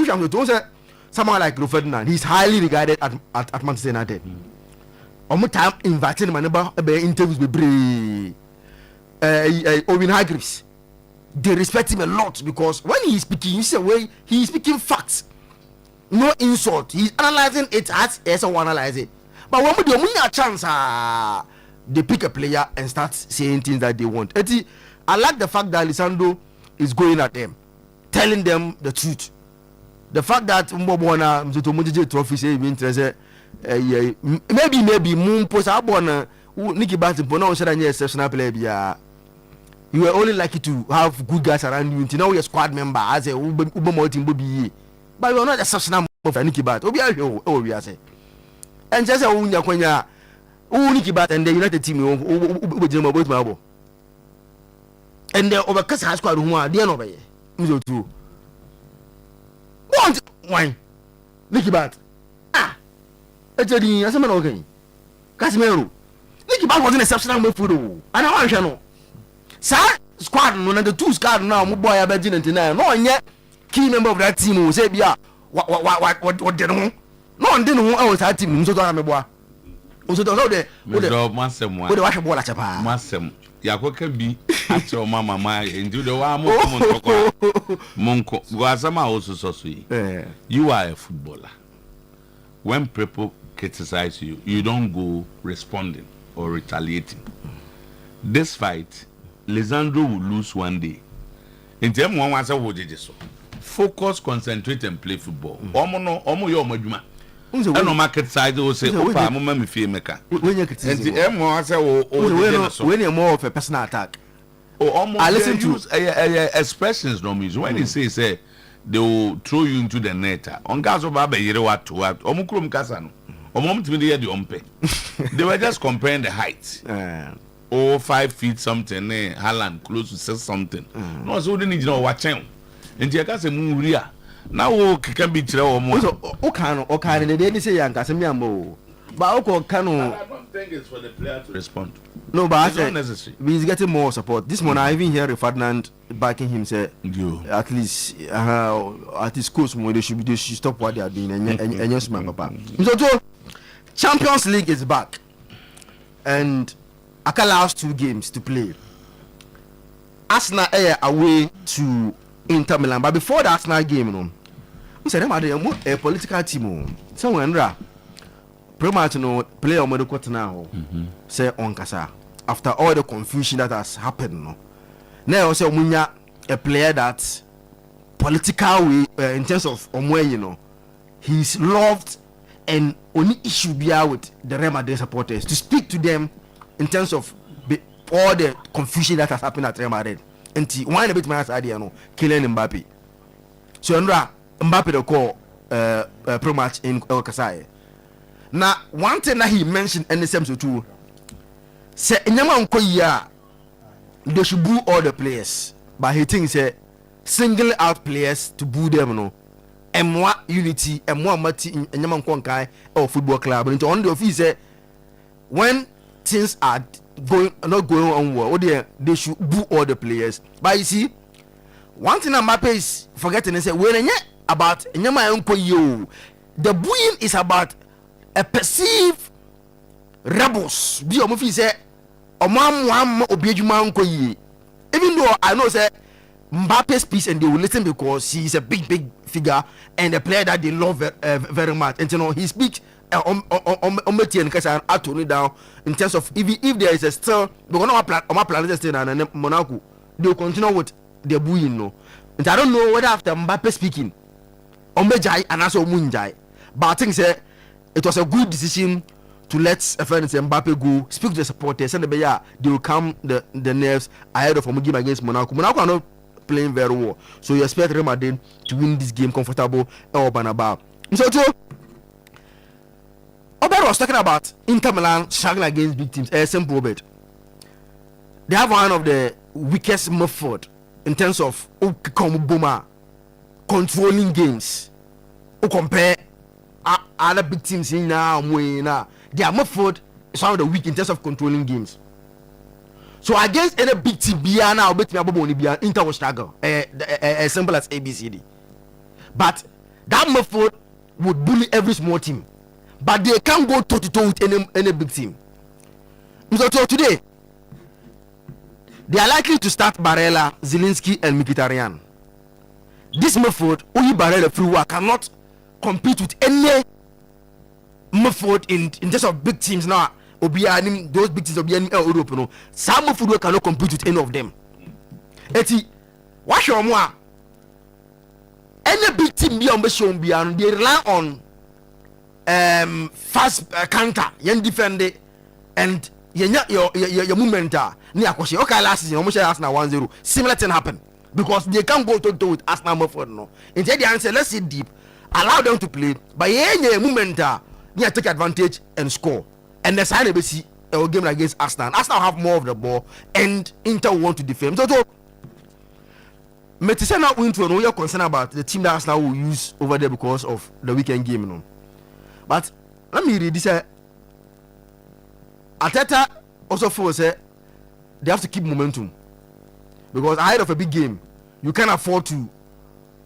someone like Ferdinand, he's highly regarded at Manchester United. Almost time inviting him and interviews with Owen Hargreaves. They respect him a lot because when he is speaking, you see way he is speaking facts, no insult. He's analyzing it as someone analyze it. But when we a chance, they pick a player and start saying things that they want. I like the fact that Lisandro is going at them, telling them the truth. The fact that Mbobona trophy say interested, maybe Moon post abona Nicky Batten Bono said an exceptional player. You were only lucky to have good guys around you until now you're a squad member as a Uber team Bobby. But you're not exceptional for Nicky Bat. We are say. And just a Unya Nicky Bat and the United team both Mabo. And the overcast has squad who are dear over here. Too. What wine? Nicky Bat. Actually, as a man okay. Casimiro. Nicky Bat was an exceptional food. And I want to know. Sir, squad no the two squad now mo boy abegin ntina no onye key member of that team who say bia what dey no ndin ho e that team so to na meboa so to dey o dey masem wa o dey wa hwe ball a chepa masem yakoka bi atre o mama ndu dey wa mo monko go asama o so you are a footballer. When people criticize you, you don't go responding or retaliating. This fight Lisandro will lose one day. In terms one wants to so. Focus, concentrate, and play football. Omo yo maduma. And no market side will say, "Opa, mama me feel maker." When you when you're more of a personal attack. I listen to expressions no means when he say they will throw you into the net. On gas of Baba Yerewa to what? Omukrum Kasano. They were just comparing the height. 5 feet something, Haaland close to 6 something. No, so they need to know what channel. And you can say Muria. Now can be true or more. Okay, they didn't say young Casamiambo. But I don't think it's for the player to respond. No, but it's not necessary. He's getting more support. This morning I even hear Ferdinand backing him say at least at his course they should stop what they are doing and yes my papa. So Champions League is back. And Aka last 2 games to play. Arsenal are away to Inter Milan. But before the Arsenal game, we said them are a political team. Somewhere PROMOTIONAL play on the court now. Say on Kasa. After all the confusion that has happened, now also Munya a player that political way in terms of Omwe, he's loved and only issue be out with the Real Madrid supporters to speak to them in terms of all the confusion that has happened at Real Madrid. And one a bit my idea, killing Mbappe. So Mbappe the call pro-match in El Kasai. Now one thing that he mentioned in the same too, say they should boo all the players, but he thinks single out players to boo them and more unity and more mati in Yaman Konkai or football club. And on the office when things are not going on well, they should boo all the players. But you see, one thing Mbappe is forgetting is when about the booing is about a perceived rebels. Be even though I know say Mbappe's piece and they will listen because he's a big figure and a player that they love very much. And you know, he speaks on because I tone it down in terms of if there is a still because on my planet still and Monaco they will continue with their booing no. And I don't know whether after Mbappe speaking Omejai and also Munjai, but I think it was a good decision to let a friend say Mbappe go speak to the supporters and they will calm the nerves ahead of a game against Monaco. Monaco are not playing very well, so you expect Real Madrid to win this game comfortable or Banaba. So Obed was talking about Inter Milan struggling against big teams. Simple Obed. They have one of the weakest midfield in terms of controlling games. Compare other big teams in now. Their midfield is one of the weak in terms of controlling games. So against any big team, now Inter will struggle. As simple as ABCD. But that midfield would bully every small team. But they can't go toe to toe with any big team. So today, they are likely to start Barella, Zielinski, and Mkhitaryan. This midfield, only Barella Friwa cannot compete with any midfield in terms of big teams now. Those big teams of the Europe, no. Some midfield cannot compete with any of them. Eti, watch your moi. Any big team they rely on fast counter, defend and your movement. Okay, last season almost Arsenal 1-0. Similar thing happened because they can't go to with Arsenal midfield no. Instead they answer, let's sit deep, allow them to play, but movement take advantage and score. And the side we see a game against Arsenal. Arsenal have more of the ball and Inter want to defend. So Metisena win to we are concerned about the team that Arsenal will use over there because of the weekend game. No? But let me read this. Arteta also feels they have to keep momentum because ahead of a big game, you can't afford to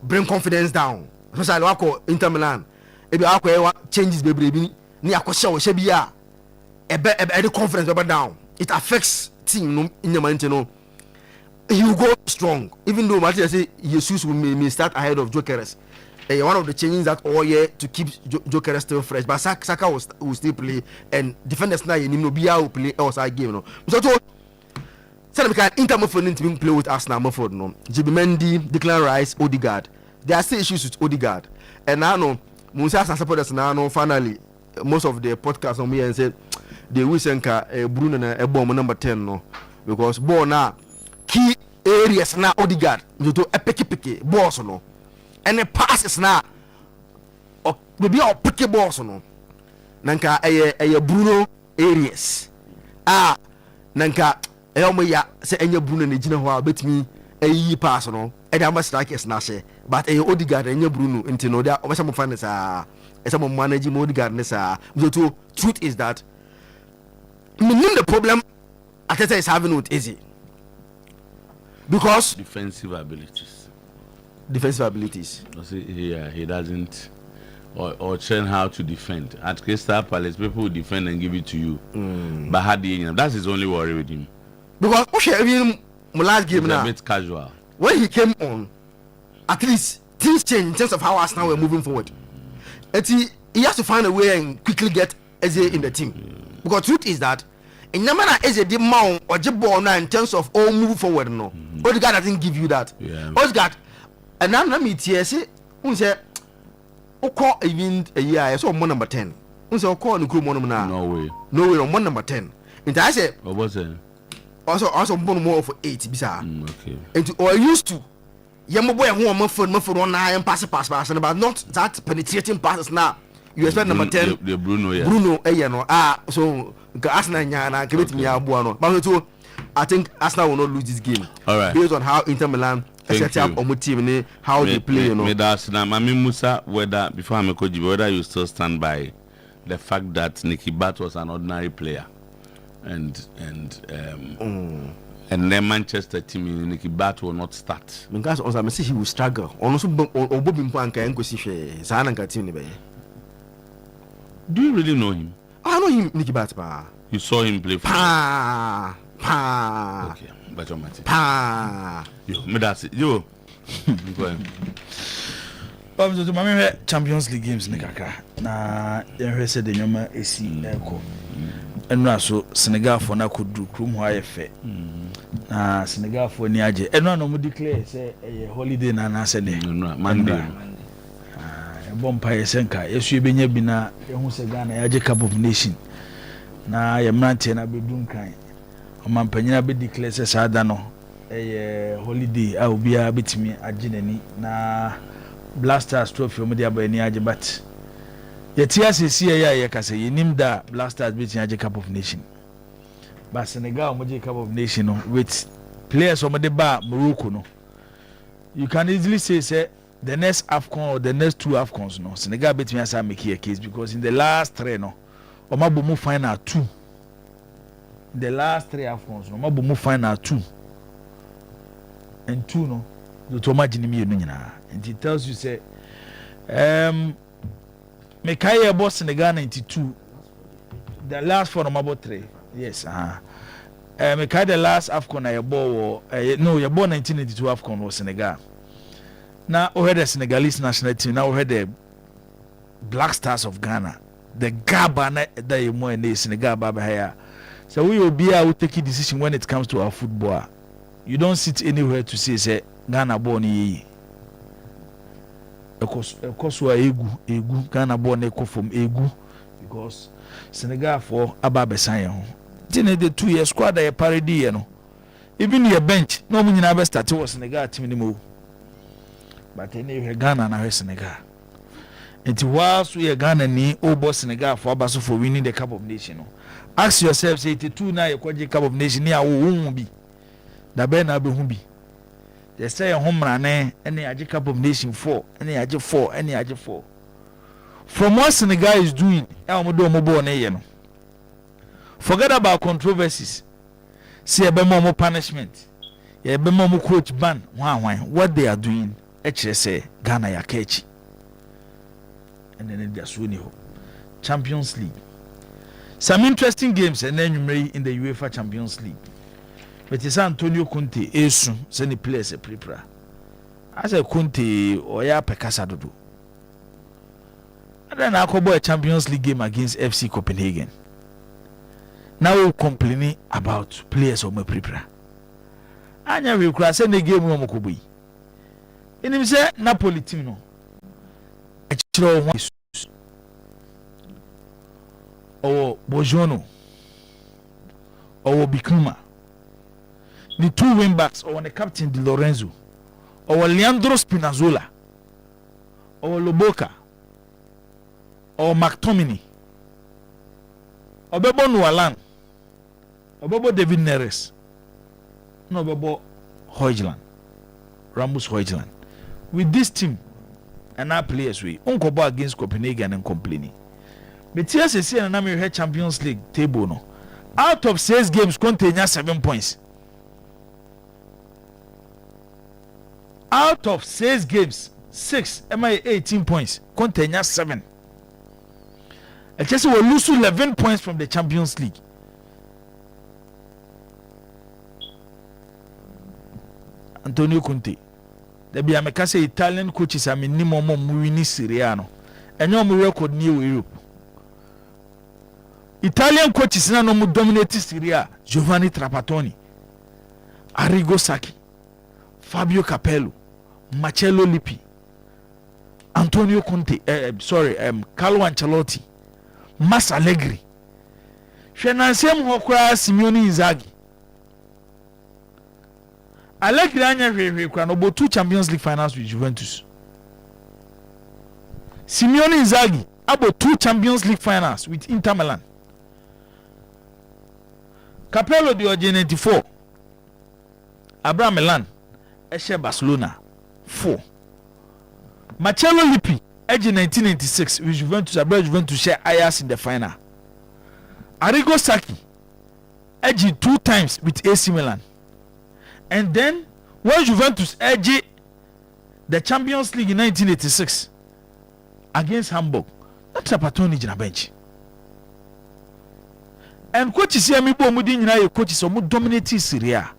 bring confidence down. Especially Inter Milan, if you changes baby, the confidence down. It affects team in the mind. You go strong, even though Martin say Jesus may start ahead of Jokeres. One of the changes that all year to keep Jokeres still fresh, but Saka will still play and defenders now will play outside game. No, so because Inter Milan play with Arsenal, no. Jibi Mendy, Declan Rice, Odegaard. There are still issues with Odegaard, and now no Musa supporters now finally most of the podcasts on me and said they will send Bruno and bomb number 10 no because ball now key areas now Odegaard to a picky balls no and the passes now or maybe our picky balls no nanka a Bruno areas nanka ya say enya Bruno ne gina ho bet me a pass no e da strikers na she but Odegaard enya Bruno into no there some fans some managing Odegaard nessa. So truth is that the problem Arteta is having with Easy because defensive abilities. He doesn't or train how to defend. At Crystal Palace, people will defend and give it to you. But that's his only worry with him. Because last game now, a bit casual. When he came on, at least things changed in terms of how Arsenal were moving forward. And he has to find a way and quickly get Eze in the team. Because truth is that in no matter Eze did mount or jibbo now in terms of all move forward no. Odegaard doesn't give you that. Odegaard and now let me tell you say call even a year I saw one number 10. Unse call the crew one now. No way on one number 10. And I said what was it? Also one more for 8 bisa. Okay. And or used to boy one for one and pass but not that penetrating passes now. You expect number 10 the Bruno so Arsenal na give it me abuano. But so I think Arsenal will not lose this game. All right. Based on how Inter Milan set up on team how they play, Musa, whether before I'm a coach, whether you still stand by the fact that Nicky Butt was an ordinary player and then Manchester team Nicky Butt will not start. Because also I say he will struggle. Also Bobby Mpanka and Kosishe Zananga team. Do you really know him? I know him, Nicky Butt. You saw him play for Okay. Pa. Yo, me that's it. Yo. So mama Champions League games ne kakra. Na ye said the nyoma esi eko. Enu so Senegal for na kodu krum ho ayefe. Na Senegal for ni age. Enu no mo declare say holiday na say de. Monday. Bompa yesenka yesu ebenya bi na ehu se Ghana yaje Cup of Nation. Na ye mrante na bedun kan. Omampanyina be declare say sada no holiday a obia betimi aginani na Blasters trophy omo dia ba ni age but yetia sesi ye ka say yenim da Blasters betimi age Cup of Nation. But Senegal omo je Cup of Nation no with players omo de ba Morocco no. You can easily say the next AFCON or the next 2 AFCONs no Senegal betimi asa make a case because in the last 3 no omo bo mu final 2. In the last 3 AFCONs no omo bo mu final 2. And 2 no the to imagine me no nyina. And it tells you say Mekaye boss Senegal 92 the last 4 no about 3 yes Mekaye the last AFCON na yebo no yebo 1982 AFCON was Senegal. Now we had the Senegalese national team, now we had the Black Stars of Ghana, the Gabana that you more in the Senegal baba here. So we will be able to take a decision when it comes to our football. You don't sit anywhere to say Ghana born because we are egu Ghana born eko from egu because Senegal for Ababe Sanyo. Then the 2 year squad they parody you know. Even your bench, no money never started was Senegal team anymore. But anyway, Ghana na Senegal. And whilst we are Ghana ni obo Senegal for Abaso for winning the Cup of Nations. Ask yourself, say 82 na you kwaje Cup of Nations ni awo bi. Da be na be hu bi. They say home run any aje Cup of Nations 4, any aje 4, any aje 4. From what Senegal is doing, omo na ye no. Forget about controversies. See be more punishment. Ye be more coach ban. What they are doing. Say Ghana ya kechi and then there's Suniho Champions League. Some interesting games and then you may in the UEFA Champions League. But it's Antonio Conte esu send players a prepare. As a Conte or ya Pekasa do. And then I could a Champions League game against FC Copenhagen. Now we complaining about players or my prepare. Anya we could send the game Mokobi. In him say Napoli team no. Echiro one or Bojono or Bikuma. The 2 wing backs or the captain Di Lorenzo or Leandro Spinazzola or Loboka or McTominay or Bebo Nualan or Bebo David Neres no Bebo Højlund Ramos Højlund. With this team and our players we unko against Copenhagen and complaining. But here say and we had Champions League table no. Out of 6 games contain 7 points. Out of 6 games, 6 MI 18 points contain 7. I just will lose 11 points from the Champions League. Antonio Conte. There be a say Italian coaches are minimum winning Serie A no. And no record new Europe. Italian coaches na no mu dominate Serie A. Giovanni Trapattoni, Arrigo Sacchi, Fabio Capello, Marcello Lippi, Antonio Conte, Carlo Ancelotti, Mas Allegri. Shenansem hokra Simeone Inzaghi. Allegri anya hwehwe kwa no 2 Champions League finals with Juventus. Simeone Inzaghi about 2 Champions League finals with Inter Milan. Capello di 94. Abraham Milan Eshe Barcelona 4. Marcello Lippi age 1996 with Juventus. Juventus share Ajax in the final. Arrigo Sacchi age 2 times with AC Milan. And then when Juventus edged the Champions League in 1986 against Hamburg, that's a Trapattoni in a bench. And coaches here, me bo mudi nyina ye coaches o mu dominate Serie A.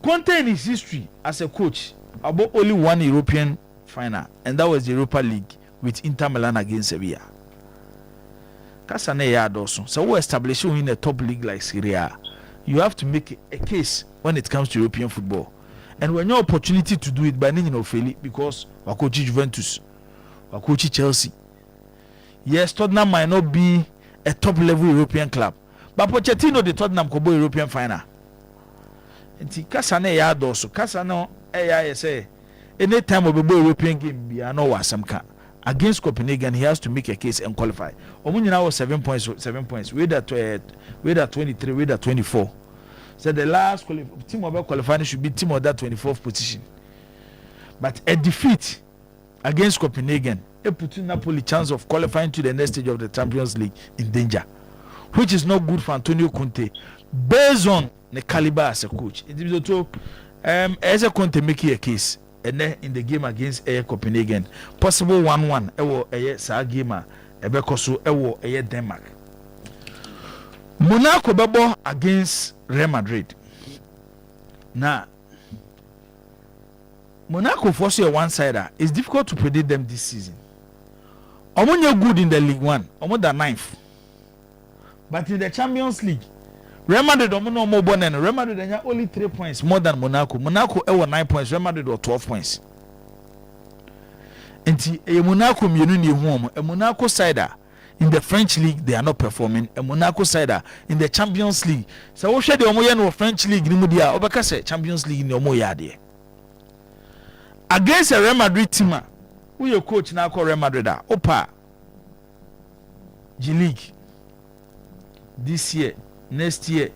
Conte in his history as a coach about only one European final, and that was the Europa League with Inter Milan against Sevilla. Kasane ya doso. So we establish in a top league like Serie A, you have to make a case when it comes to European football. And when your opportunity to do it by name of fail because wakochi Juventus, wakochi Chelsea. Yes, Tottenham might not be a top level European club, but Pochettino the Tottenham could be European final. Nti kasa na ya doso kasa no ya say any time of a European game be no wasamka against Copenhagen he has to make a case and qualify. Omunyina was 7 points we that 23 we that 24. So the last team of qualifying should be team of that 24th position. But a defeat against Copenhagen it put Napoli chance of qualifying to the next stage of the Champions League in danger, which is not good for Antonio Conte based on the caliber as a coach. It is also as a Conte making a case and then in the game against Copenhagen possible 1-1 ewo sa game ebekoso ewo Denmark. Monaco bebo against Real Madrid. Now Monaco for a one-sider. It's difficult to predict them this season. Omonye good in the League 1, omo the 9th. But in the Champions League, Real Madrid omo more born and Real Madrid have only 3 points more than Monaco. Monaco have 9 points, Real Madrid have 12 points. And Monaco mienu home, a Monaco sider in the French league they are not performing. A Monaco sider in the Champions League. So what should the omo no French league ni mudia obaka say Champions League ni omo yade. Against a Real Madrid team, who your coach now call Real Madrid Opa G League this year, next year,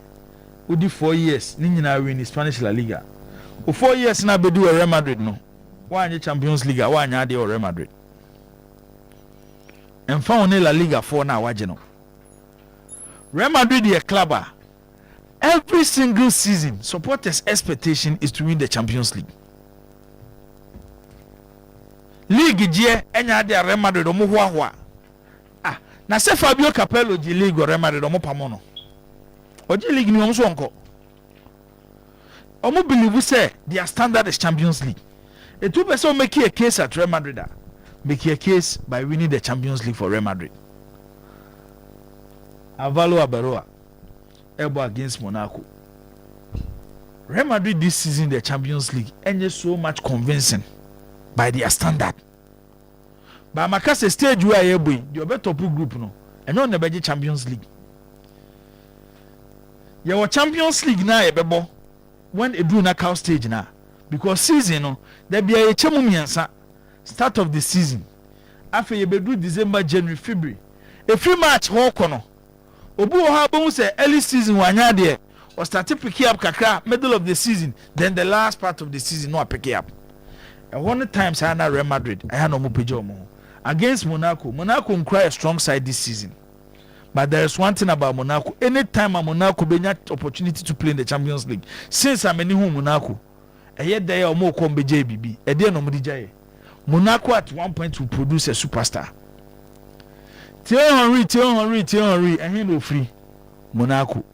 we do 4 years. Nina win the Spanish La Liga. 4 years now be do a Real Madrid no. Why the Champions League? Why the Real Madrid? And found La Liga 4 now. Why you know? Real Madrid is a club. Every single season, supporters' expectation is to win the Champions League. League je enya de Real Madrid omo hoahoa na se Fabio Capello di league Real Madrid omo pamono oji league ni omo so onko omo believe say their standard is Champions League. A two person make a case at Real Madrid make a case by winning the Champions League for Real Madrid. Avalo Abaroa ebo against Monaco. Real Madrid this season the Champions League and so much convincing by their standard. But Makase stage where you be the top group no and on the Champions League. Your Champions League now ebebo when e do knockout stage now because season no there be a chemumiansa start of the season. After you be do December, January, February. A free match ho kono. Obu ha bo say early season wanya there or start to pick up kakra middle of the season then the last part of the season no pick up. And one time I had Real Madrid, I had no more against Monaco. Monaco cry a strong side this season. But there is one thing about Monaco. Anytime a Monaco be not opportunity to play in the Champions League, since I'm in Monaco, and yet they are more come be JBB. A day no more Monaco at one point will produce a superstar. Thierry Henry, and he no free Monaco.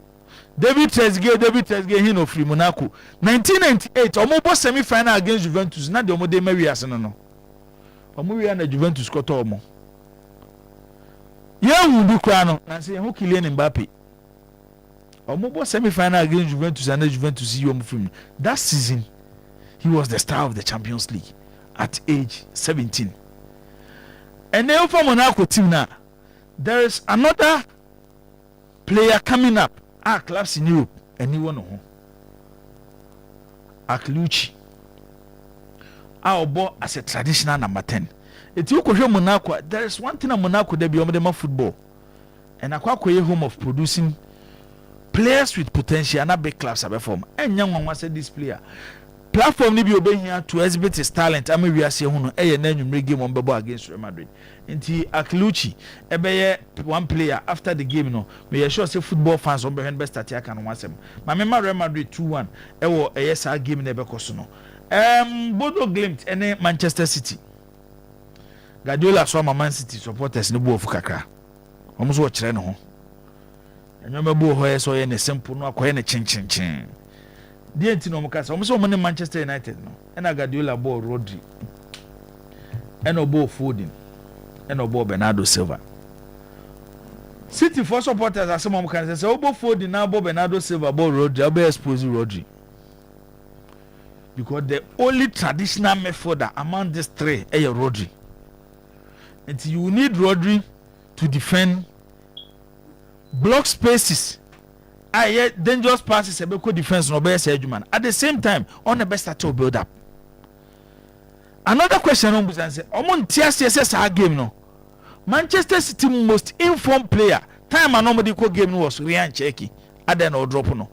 David Trezeguet, he no free Monaco. 1998, almost semi-final against Juventus. Not the Omode Mary no. Omo na Juventus koto omo. Yeah, we do crano. And say who Kylian Mbappe. Omo semi-final against Juventus and Juventus see you from that season. He was the star of the Champions League at age 17. And then for Monaco team now, there is another player coming up. Clubs in Europe, anyone know? Akluchi. Obo as a traditional number 10. If you go to Monaco, there is one thing in Monaco they be on football. And Akwa home of producing players with potential and a big clubs have form. And young one said this player. Platform ni be obey here to exhibit his talent. I mean we are seeing game on Bebo against Real Madrid. Inti Akluchi ebeye one player after the game no me sure say football fans on behind best attack and one sem. My member Real Madrid 2-1 ewo ESA game na be koso no. Bodo Glimt ene Manchester City. Guardiola so Man City supporters ne bo ofu kakra. Omo so kire ne ho. Enyo me bo ho yeso ye ne simple no akoye ne chinchin. the entino mukasa almost money Manchester United no and I Guardiola ball Rodri and Obo Foden and Obo Bernardo Silva. City for supporters as some can say Obo Foden now Bob Bernardo Silva ball Rodri I'll be exposing Rodri because the only traditional midfielder among these three is Rodri. And you need Rodri to defend block spaces. Dangerous passes a good defense no best man. At the same time, on the best to build up. Another question on say, "Omon TSS our game no. Manchester City most informed player. Time and nobody ko game was Ryan Cherki. Aden or drop no.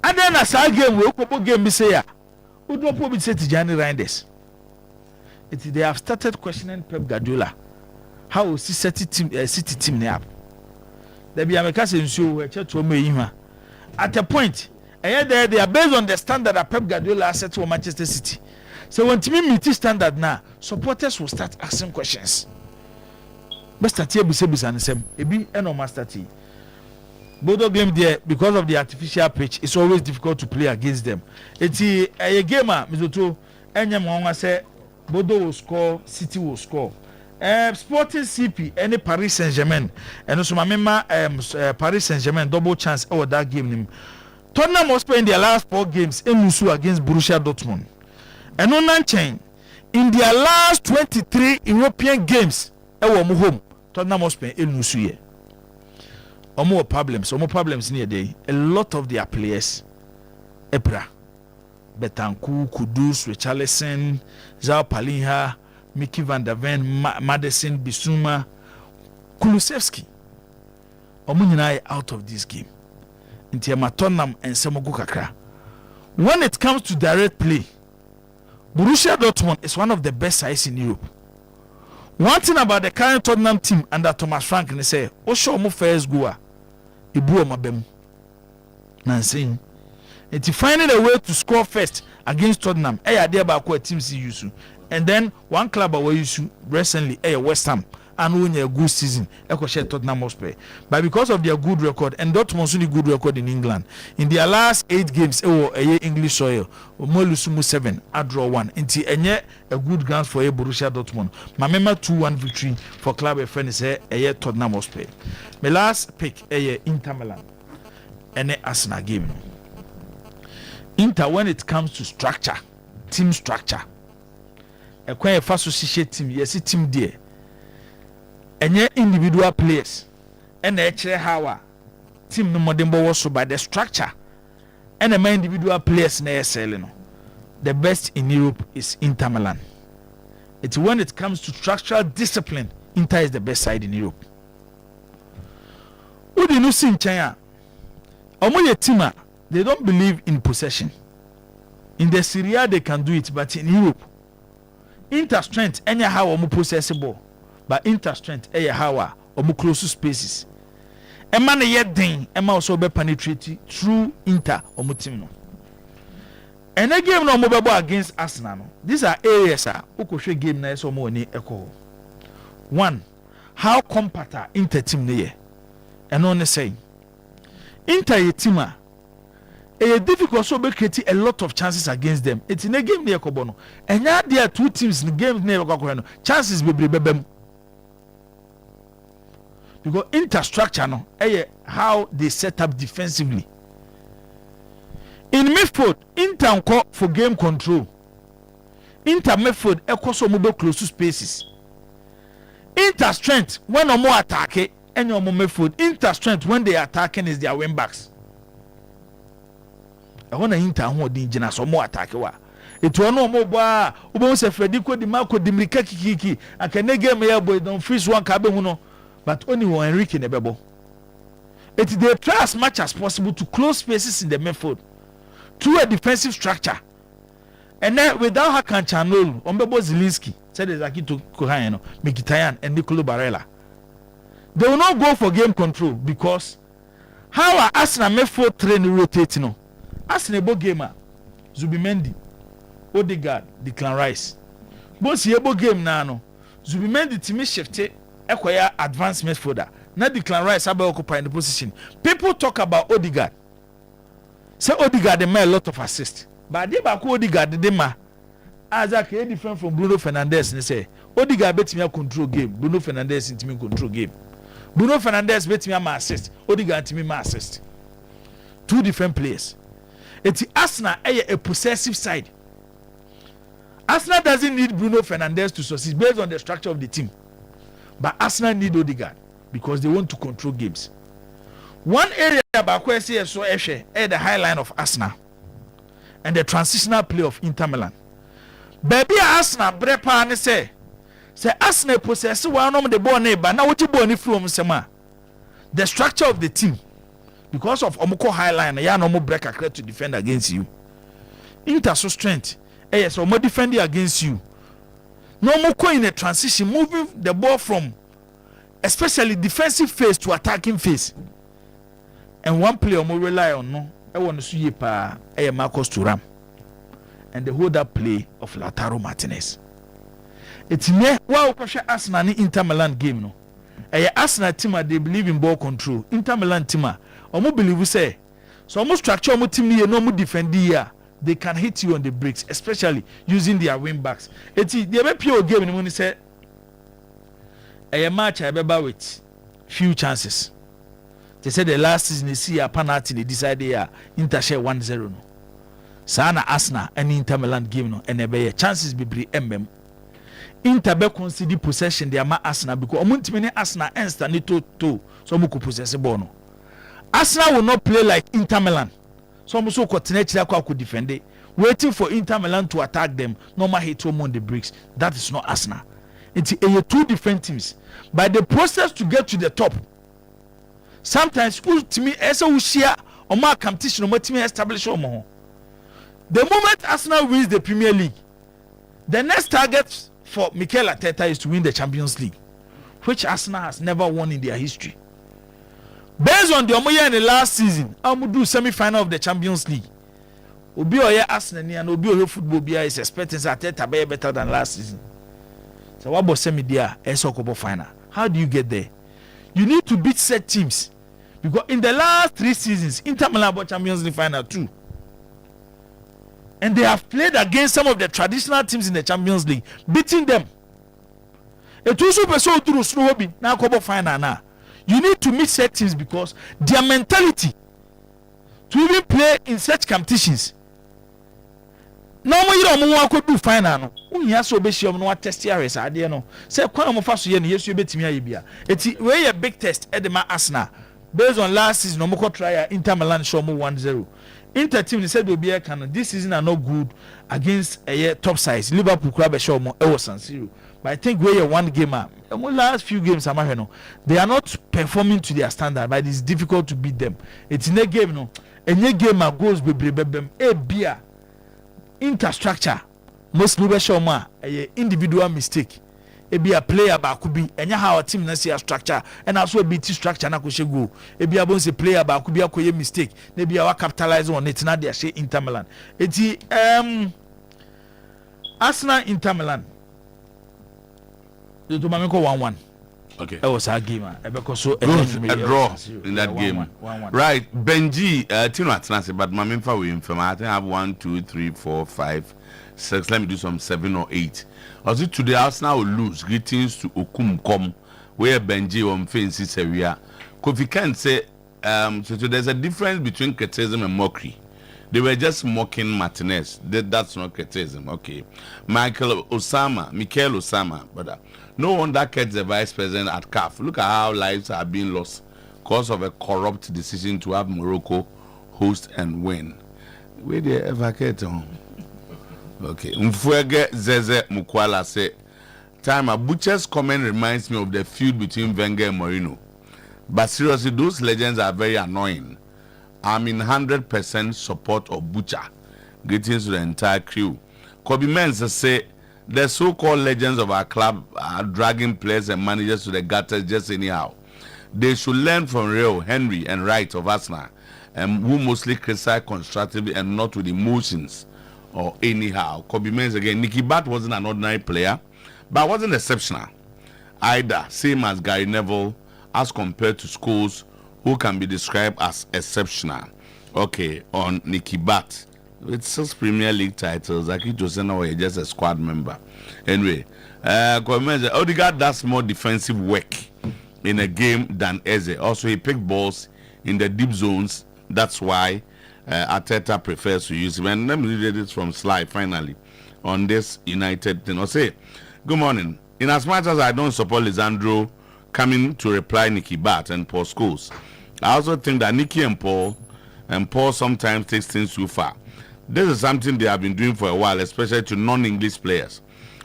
Aden as our game we ko game be say ya. We drop be say Tijani Reinders. They have started questioning Pep Guardiola. How will City team up? There be a case in show at a point, and they are based on the standard that Pep Guardiola set for Manchester City. So when team meet this standard now, supporters will start asking questions. Best start here, Busebus and Sem, Ebi and Master T. Bodo game there because of the artificial pitch. It's always difficult to play against them. It's a gamer, Mizoto, and Yamanga say Bodo will score, City will score. Sporting CP any Paris Saint-Germain and also my member Paris Saint-Germain double chance over that game. Tottenham was playing their last 4 games in Lusu against Borussia Dortmund. And on chain in their last 23 European games home Tottenham was playing in Lusu here. More problems near day. A lot of their players Ebra, Betancourt, Kudus, Richarlison, Zao Palinha, Mickey van der Ven, Madison, Bissouma, Kulusevski. Omunyina out of this game. Into Tottenham and Semogo Kakra. When it comes to direct play, Borussia Dortmund is one of the best sides in Europe. One thing about the current Tottenham team under Thomas Frank, they say, Osho mo first goer, Ibu Mabem. Nansing. It's finding a way to score first against Tottenham. Team see you. And then one club away you recently West Ham and win a good season. Tottenham Hotspur. But because of their good record and Dortmund's good record in England, in their last 8 games, English soil, Molusumu 7, I draw 1. Until a good ground for Borussia Dortmund. My member 2-1 victory for club friends Tottenham Hotspur. My last pick Inter Milan and Arsenal game. Inter when it comes to structure, team structure. A quite fast team, yes, team there. And yet individual players and the how team no more than was by the structure and the main individual players na selling. The best in Europe is Inter Milan. It's when it comes to structural discipline, Inter is the best side in Europe. Who do you see in China? Omoye team, they don't believe in possession. In the Syria they can do it, but in Europe, Inter strength anyhow omu possessible, but Inter strength how omu close spaces. Emma na yet den, Emma also be penetrate through Inter omu team no. And a game no omu against Arsenal no. These are areas ukoshe game na so omu ni eko. 1. How compact Inter team ne. And on say Inter ye team it's difficult so be create a lot of chances against them. It's in a game near Kobono. And now there are 2 teams in the game near Kobono. Chances be bebem. Because infrastructure no, how they set up defensively. In midfield, Inter call for game control. Inter midfield so move close to spaces. Inter strength when no more attack and no more midfield. Inter strength when they attacking is their wing backs. I want to Inter who dingy so more attack wa. It will no more ba. Ubo se Frediko di Marco di Mrika kiki. I can game here boy don't freeze one cabe huno. But only one Enrique Nebebo. It they try as much as possible to close spaces in the midfield through a defensive structure. And then without Hakan Chanol, Ombebo Zielinski, said Zakito Kohayano, Mkhitaryan, and Nicolo Barella. They will not go for game control because how are Arsenal midfield train rotating? No? Arsenal gamer, Zubimendi, Odegaard, Declan Rice. Both Yebo game now, no. Zubimendi team shifted, acquire advanced midfielder. Now Declan Rice have occupying the position. People talk about Odegaard. Say Odegaard made a lot of assists. But they back Odegaard did ma. As a different from Bruno Fernandes and say Odegaard bet me a control game. Bruno Fernandes into me control game. Bruno Fernandes bet me a assist. Odegaard to me my assist. Two different players. It's Arsenal a possessive side. Arsenal doesn't need Bruno Fernandes to succeed based on the structure of the team. But Arsenal need Odegaard because they want to control games. One area about where say so the high line of Arsenal and the transitional play of Inter Milan. Baby Arsenal brepa ne say Arsenal possess one of the ball neighbor now what you born from Sema. The structure of the team because of Omoko high line ya no more break a to defend against you. Inter so strength yes or more defending against you. No more in a transition moving the ball from especially defensive phase to attacking phase. And one player more rely on no. I want to see Marcus Thuram and the whole that play of Lautaro Martinez. It's near wow Arsenal ni Inter Milan game no. Arsenal team they believe in ball control. Inter Milan team omo believe we say so almost structure omo team ni no mo defend here. They can hit you on the breaks, especially using their wing backs. It's the pure game ni mo ni say a match I remember with few chances. They said the last season they see a penalty they decided here Inter share 1-0 no. Sana Arsenal and Inter Milan game no and be chances be bre Inter be concede possession their ma Arsenal because omuntimi Arsenal stand to so mo could possess ball no. Arsenal will not play like Inter Milan. So mo so continue to defend it, waiting for Inter Milan to attack them. Normal hit home on the bricks. That is not Arsenal. It's two different teams. By the process to get to the top. Sometimes ultimately as we share on my competition on team establish on more. The moment Arsenal wins the Premier League, the next target for Mikel Arteta is to win the Champions League, which Arsenal has never won in their history. Based on the Omoye in the last season, do semi-final of the Champions League. Obi Oye Arsenal and Obi Oye football BI is expecting Arteta be better than last season. So what about semi-dia Esoko final? How do you get there? You need to beat set teams because in the last 3 seasons, Inter Milan bought Champions League final too, and they have played against some of the traditional teams in the Champions League, beating them. It also be so through Slobi now Kobo final now. You need to meet set teams because their mentality to even play in such competitions. No more you don't want to do final no. Unya so be sure no test areas ade no. Say kwan mo fa so ye no yesu betimi ayebia. Eti we a big test at the Arsenal. Based on last season no mo try Inter Milan show mo 1-0. Inter team said will be a can this season are not good against a top size. Liverpool club show mo e was San Siro. But I think we are one gamer. Last few games they are not performing to their standard, but it's difficult to beat them. It's in a game no. Any game goes with a beer infrastructure. Most show individual mistake. It be a player but could be and how a team na see a structure and also a BT structure na go. It be a bonus player but could be a mistake. Maybe our capitalize on it. Not they say Inter Milan. It's Arsenal Inter Milan. The 1-1. Okay. That was our game. A draw in that game. 1-1. Right. Benji, Tino Atlantic, but my main for him from I think I have 1, 2, 3, 4, 5, 6. Let me do some 7 or 8. Also today Arsenal will lose. Greetings to Okumkom, where Benji on fences area. Kofi can say so there's a difference between criticism and mockery. They were just mocking Martinez. That's not criticism. Okay. Mikel Osama, brother. No wonder gets the vice president at CAF. Look at how lives are being lost because of a corrupt decision to have Morocco host and win. Where they ever get on? Okay. Mfuege Zeze Mukwala say, "Time Butcher's comment reminds me of the feud between Wenger and Mourinho. But seriously, those legends are very annoying. I'm in 100% support of Butcher. Greetings to the entire crew." Kobe Mensa say, "The so-called legends of our club are dragging players and managers to the gutters just anyhow. They should learn from Rio, Henry, and Wright of Arsenal, and who mostly criticize constructively and not with emotions or anyhow." Kobe Mensa again. Nicky Butt wasn't an ordinary player, but wasn't exceptional either. Same as Gary Neville, as compared to Scholes, who can be described as exceptional. Okay, on Nicky Bat. With 6 Premier League titles, Aki Josena was just a squad member. Anyway, Odegaard does more defensive work in a game than Eze. Also, he picked balls in the deep zones. That's why Arteta prefers to use him. And let me read this from Sly finally on this United thing. I'll say, good morning. In as much as I don't support Lisandro coming to reply Nicky Bat and Paul Scholes, I also think that Nicky and Paul sometimes takes things too far. This is something they have been doing for a while, especially to non-English players.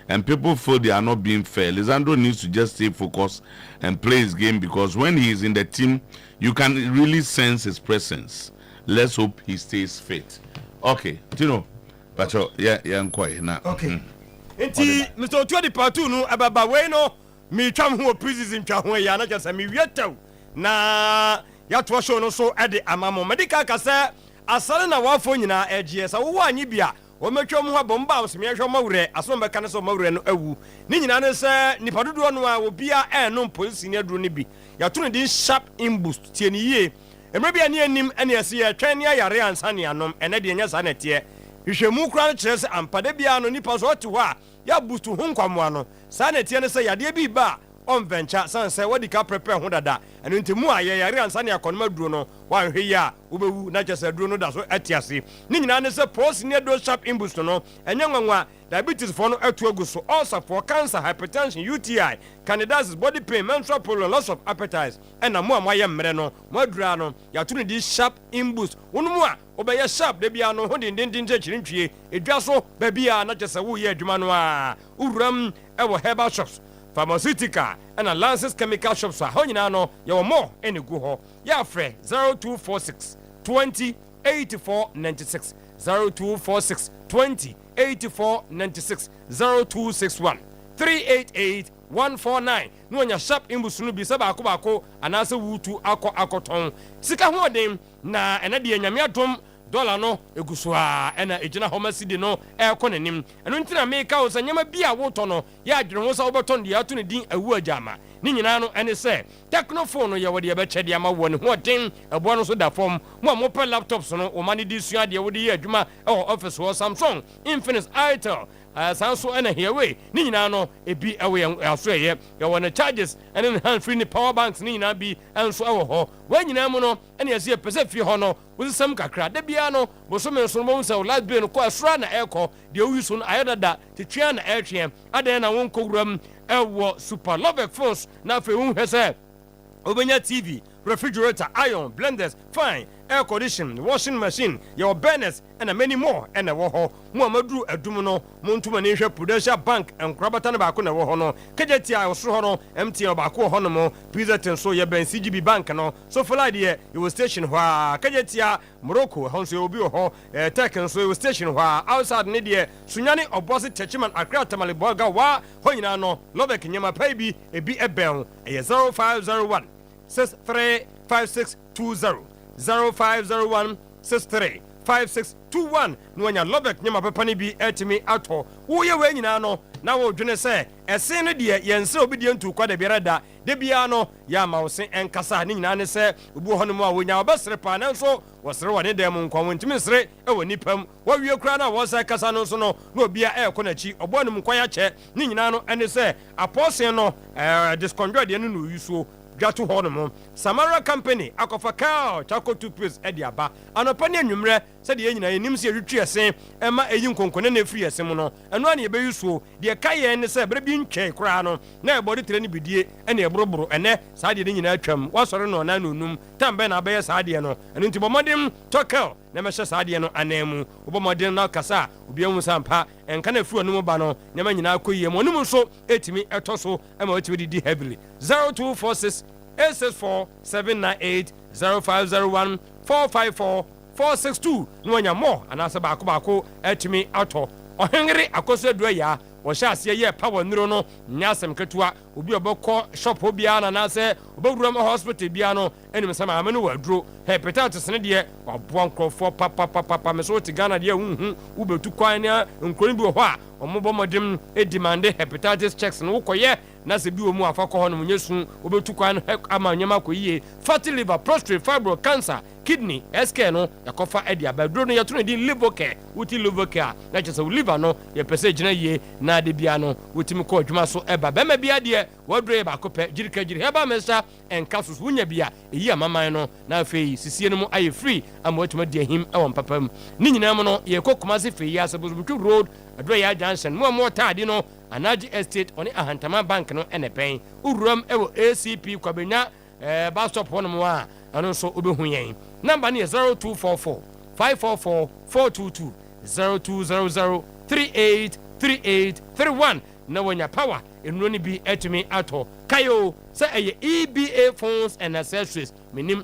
And people feel they are not being fair. Lisandro needs to just stay focused and play his game, because when he is in the team, you can really sense his presence. Let's hope he stays fit. Okay, Tino. But yeah, now. Okay. Enti Mr. Otuo-Acheampong no ababa we no me twam ho precision twa ho ya na just me wietaw na ya to show no so ede amamo medical kasa asare na wafo nyina egie sa wo anyi bia o metwam ho bomba o semye hwe mawure aso mbeka ne so mawure no awu ni nyina ne se nipa dodo no a obia no police ni aduro ne bi ya to ne din sharp in boost tie ni ye emre bia ne anim ene ase ya twan ne ayare ansa ne anom ene de nya sa na tie hwehwemu kura no kyerɛ sɛ ampada bia no nipa so ɔte hɔ a ya boost ho nkwamoa no saa na tie ne sɛ yade bi ba on venture san sɛ wadi ka prepare ho dada ɛno ntemu a yare ansa ne akɔnoma duro no wa hwɛ ya wobɛwu na kyerɛ sɛ duro no da so atiase ne nyina ne sɛ pros ne do sharp imboost no ɛnyɛ nwanwa diabetes for no atu agu so ulcer for cancer hypertension UTI candidiasis body pain menstrual problem loss of appetite ɛna mo a moayɛ mmerɛ no mo adura no yɛato ne di sharp imboost wono mu a obɛyɛ sharp da bia no ho dendenden kyerintwie edwa so ba bia na kyerɛ sɛ woyɛ adwuma no a uwuram ɛwɔ herbal shops pharmaceutical and Lances chemical shops a ho nyina no ye wo mo ene gu ho ya frɛ 0246 20 84 96 0246 20 84 96 0261 388 149 no nya sharp imbusunu bi se baako anase wutu akoton sika ho dem na ene de nyame adom dollar no eguso a ena ejina homa sidi no ekɔ nanim eno ntina meka wo sanyama bia wotɔ no ya adwene ho sa wobɛtɔ ne ato ne din awu agyama ni nyina no ene sɛ technophone no ye wode ye bɛkyɛ de ama wo ne ho den ebo no so da fom mo a mo pɛ laptops no o ma ne di sua de wode ye adwuma ɛwɔ office wo Samsung Infinix Itel sanso ena Huawei ni nyina no ebi ɛwɔ aso ɛyɛ ye wɔ ne charges ene hand free ne power banks ni nyina bi enso ɛwɔ hɔ wa nyina mu no ene yɛ se pɛsɛ fi hɔ no wo sam kakra da bia no bo so me so mo sɛ last bill no kɔ asura na ɛkɔ de owi so no ayɛdada tetwea na ɛtwea adan na won kowuram ɛwɔ super lovec phones na fe hu hwɛ sɛ obenya TV refrigerator iron blenders fine air condition washing machine your burners and many more and wo ho mo amaduru adum no mo ntuma ne hwɛ Prudential Bank and krabata na baako na wo ho no kejeti a osoro ho no MTN baako ho no mo Pizzatin so ye ben CGB Bank no so fly de you station ho a kejeti a Morocco ho so obi ho Tech so you station ho a outside ne de sunyane obosi Techiman Accra Tamale Boga wa ho nyina no Lovec nyama pai bi ebi eben e 0501 635620 0501 635621 no anya Lovec nyama papa ne bi etimi ato wo ye we nyina no na wo dwene se ese no de yense obi de ntu kwa de biara de bia no ya ma wo se enkasa ne nyina ne se obu ho no mu a wonya obesere pa na nso wosere wone dem nkwa wontimi sere ewo nipam wo wie kura na wo se kasa no nso no na obia ekonachi obo no nkwa ya che ne nyina no ene se apostle no disconjoy de no no yusuo Jatu Honomo, Samara Company, Akofakao, Chaco 2 Pills, Ediaba, and upon the number said the engine, Nimsi Retria saying, Emma Ayun Concone free as Semono, and one ye be useful, the Kaya and the Sabrin K. Crano, now body training bidia, and a brobro, and there, sided in Atram, was or no nanum, Tamben Abaya Sadiano, and into Bomadim, Tokel, Nemesis Sadiano, and Nemu, Obamadin Nalcasa, Ubium Sampa, and can a few numabano, Nemana Kuya, Monumoso, etimi, etoso, and what we did heavily. 0246 864 798 0501 454 462 no anya more anasa baako etimi ato ohengere akoso adua ya wo sha ase ye power nuro no nyasem ketua obi obekọ shop obia na na se obewura ma hospital bia no enim sama amene waduro hepatitis ne de wabon krofo papa me so ti Ghana de hu ubetu kwan na nkoni bi ho a omobomodem edimande hepatitis checks no koye na se bi wo mu afa ko ho no munyesu obetu kwan ama nyema ko yie fatty liver prostate fibro cancer kidney SK no yakofa edi abaduro no yeto no di liver care wuti liver care na chese liver no ye pese gina yie na de bia no wutimi ko adwuma so eba be ma bia de wodure ba ko pe girika giri heba mesa enkasus wunya bia eyi amaman no na afei sisie no mu aye free ama watuma de him e won papam ni nyina mo no ye kokoma se fe ya sabutu road adure ya junction mo taade no Anaji Estate on Ahantama Bank no enepen uruam ewo ACP kwabenya bus stop hono mo a ano so obehu yen number ne 0244 544 422 0200 383831 na wonya power enuro ni bi etumi ato kayo say eye EBA phones and accessories minim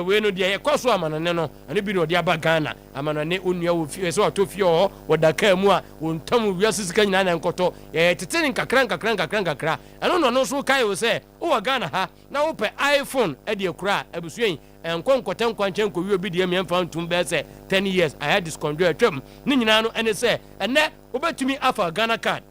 we no dia ye kwaso amanane no ani bi no dia ba Ghana amanane onua wo fie so atofie ho wodaka mu a wontam wiase sika nyina na nkoto tetene nkakra ano no so kayo say wo Ghana ha na wo pe iPhone e de kura abusuen enkonkote nkwanche nko wi obi de miemfa ntum be say 10 years I had this control atwam ni nyina no ene say ene obetumi afa Ghana card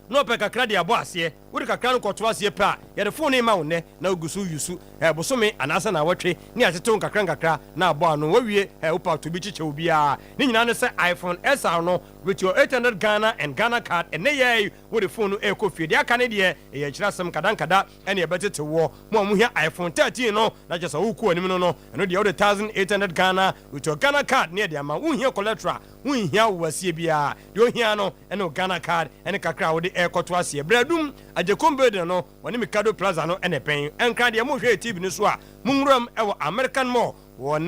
no pe kakra de abo ase wo de kakra no koto ase pe a ye de phone ma wo ne na ogusu yusu bosome anasa na wotwe ni ateto kakra na abo ano wawie wo pa to bi chiche obi a ni nyina no say iPhone SR no with your 800 Ghana and Ghana card and ye wo de phone no e ko fie de aka ne de ye kira sem kada ene ye betete wo mo hia iPhone 13 no na just wo ku anim no eno de 1800 Ghana with your Ghana card ne de ama wo hia collateral wo hia wo asie bia de wo hia no ene Ghana card ene kakra wo de e koto asie bradum ajekombe de no woni Mikado Plaza no ene pen enkra de mo hwe TV ni so a munram e wo American Mall won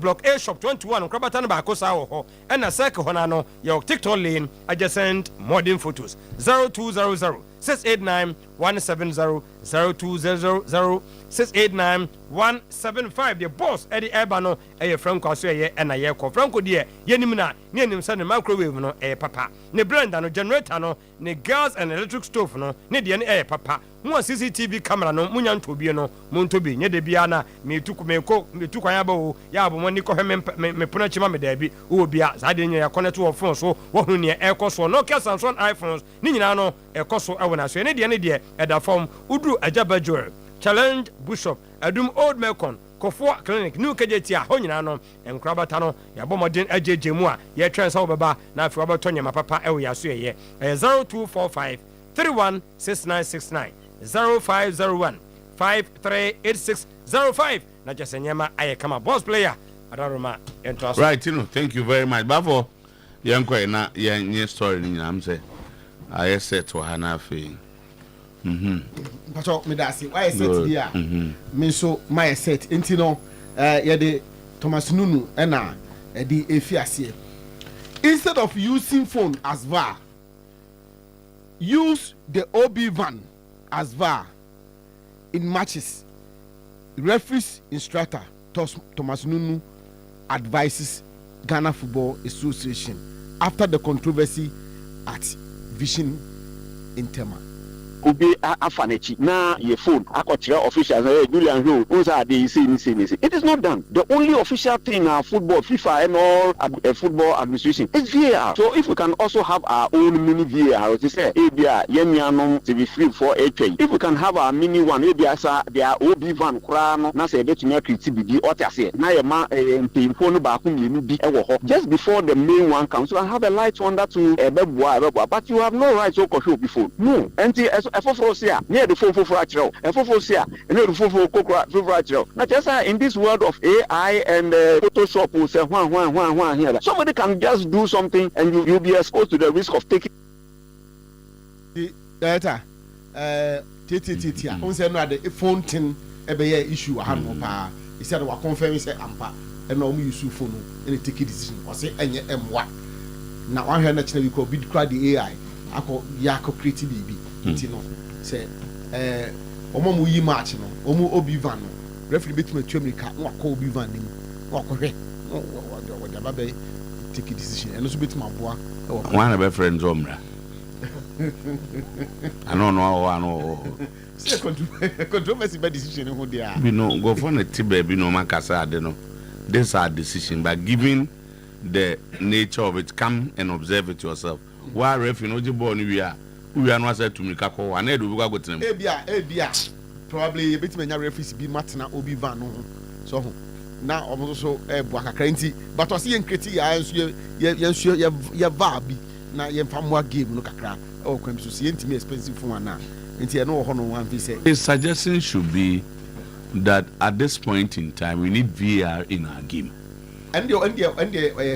block A shop 21 krabata no ba ko sa wo ho ena circle ho na no your TikTok lane adjacent modern photos 0200 689 170 0200 689 175 the boss Eddie Ebano e Franco aso ye na ye ko Franco de yenim na ne enim sa ne microwave no papa ne blender no generator no ne gas and electric stove no ne de ne papa mo CCTV camera no munya ntobie no mo ntobi nye de bia na metu kwan aba o ya abo mo ni ko me pona chima me da bi o bia za de nya ya connect wo phone so wo hu ne ekoso no ke Samsung iPhones ni nyina no ekoso e wona so ne de eda form udru ajabajor challenge Bishop adum old Melcon Kofo clinic new kejeti a ho nyina no enkrabata no ya bomodin agegemu a ye twen sa obeba na afi obato nyama papa e wo ya so ye 0245 316969 0501 538605 na just nyama aye kama boss player adaroma ento right thank you very much bafo yankwa na ye story ni nyam say aye set wa na afi Pacho me da say why set here me so my set enti no ye de Thomas Nunu na the efiase instead of using phone as VAR use the OB van as VAR in matches. Referees instructor Thomas Nunu advises Ghana Football Association after the controversy at Vision Intema. Ubi afanechi na your phone akochira officials Julian Rowe unsa dey say it is not done. The only official thing football FIFA and all football administration is VAR. So if we can also have our own mini VAR, to say ebia yemianom to be free for HA. If we can have our mini one ebia sa their OB van kra no na say betumi akriti bibi otiase na ye ma mpimfo no ba ko mienu bi ewo ho just before the main one comes so I have a light on that to ebeboa but you have no right to control before no enti Efofosia, near the Fofo Efofosia, and near the Fofo Kokra. Now, just in this world of AI and Photoshop, will say one here. Somebody can just do something and you'll be exposed to the risk of taking. The data, TTT, on say no, the phone thing, a issue, I have no power. He said, what confirm is ampa, and no use phone, and take a decision, or say, and yet, what? Now, I heard naturally called bid cry the AI. I call Yako creative baby. No say omo mu yi match no omo obi van no referee betime twamrika no akọ obi van nim no akọhwe no what aba be take a decision and so betime aboa one be friends omra I don't know I know say controversy by decision who there we know go for na tibe bi no makasa ade no this are decision but given the nature of it come and observe it yourself why referee no je ball no we are we are not said to me kako and do go to them ebia probably a bit many referees be matna obi van no so now also boa kakra nti but o see enketi ya vabi na ye famwa game no kakra o kwam so see ntimi expensive phone na nti e no ho no one say his suggestion should be that at this point in time we need VR in our game. And the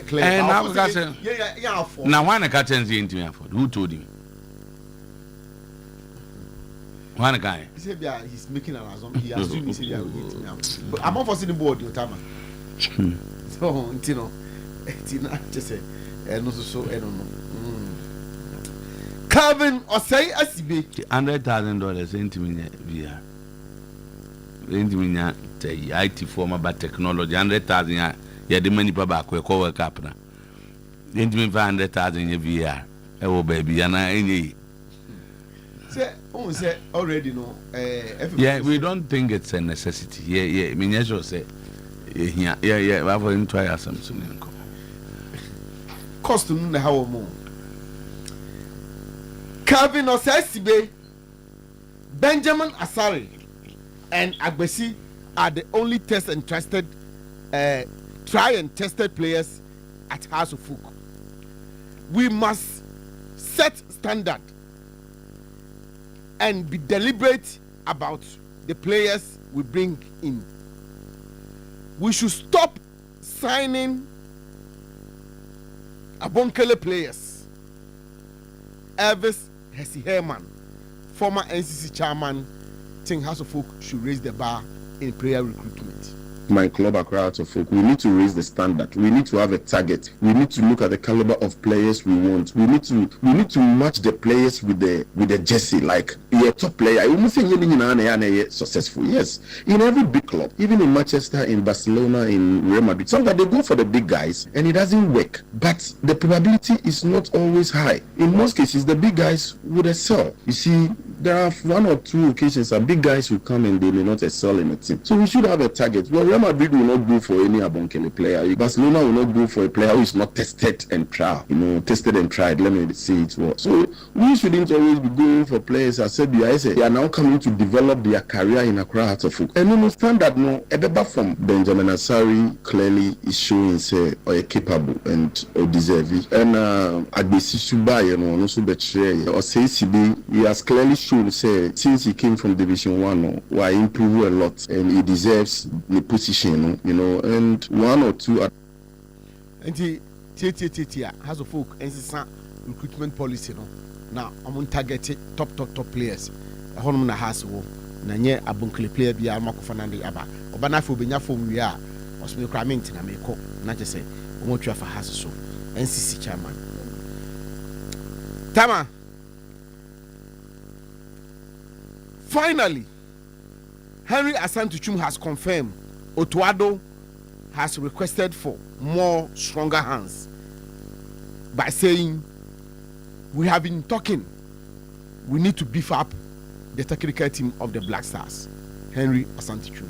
clear. And now why the captain's into me? Who told him? One guy. He said he's making an assumption. He assumed he said he will eat now. But I'm not forcing the board, your time. So, Tino, just say, and also so I don't know. Calvin or say SB $100,000 into me VR. Into me IT former but technology 100,000. Yeah, the money back we cover cap now. Into me 500,000 VR. Oh baby, and I say already no. Yeah, we don't think it's a necessity. Yeah. I mean, as you say, yeah. We have to try something. Cost no how more. Calvin Osesibe, Benjamin Asari, and Agbesi are the only test and trusted, try and tested players at House of Folk. We must set standard and be deliberate about the players we bring in. We should stop signing Abonkele players. Elvis Hesi Herman, former NCC chairman, think House of Folk should raise the bar in player recruitment. My club Accra House of Folk, we need to raise the standard. We need to have a target. We need to look at the caliber of players we want. We need to match the players with the jersey. Like you're a top player, you must say successful. Yes, in every big club, even in Manchester, in Barcelona, in Real Madrid, sometimes they go for the big guys and it doesn't work. But the probability is not always high. In most cases, the big guys would excel. You see, there are 1 or 2 occasions that big guys will come and they may not excel in a team. So we should have a target. Well, Real Madrid will not go for any Abonkele player. Barcelona will not go for a player who is not tested and tried. Tested and tried. Let me say it well. So we shouldn't always be going for players. I said, they are now coming to develop their career in Accra Hearts of Folk. And understand that Ebeba from Benjamin Asari clearly is showing say are capable and deserving. And Agbesi Suba, also betray or say he has clearly shown say since he came from Division 1, why improve a lot and he deserves the position, and 1 or 2 are. And House of Folk and recruitment policy now I'm on target top players. A home na house na nye Abonkele player bi Amako Fernande aba obana fo benya fom wi a osme krament na meko na je say omotwa fa house so NCC chairman Tama. Finally, Henry Asantuchum has confirmed Otuado has requested for more stronger hands by saying we have been talking, we need to beef up the technical team of the Black Stars. Henry Asantuchum.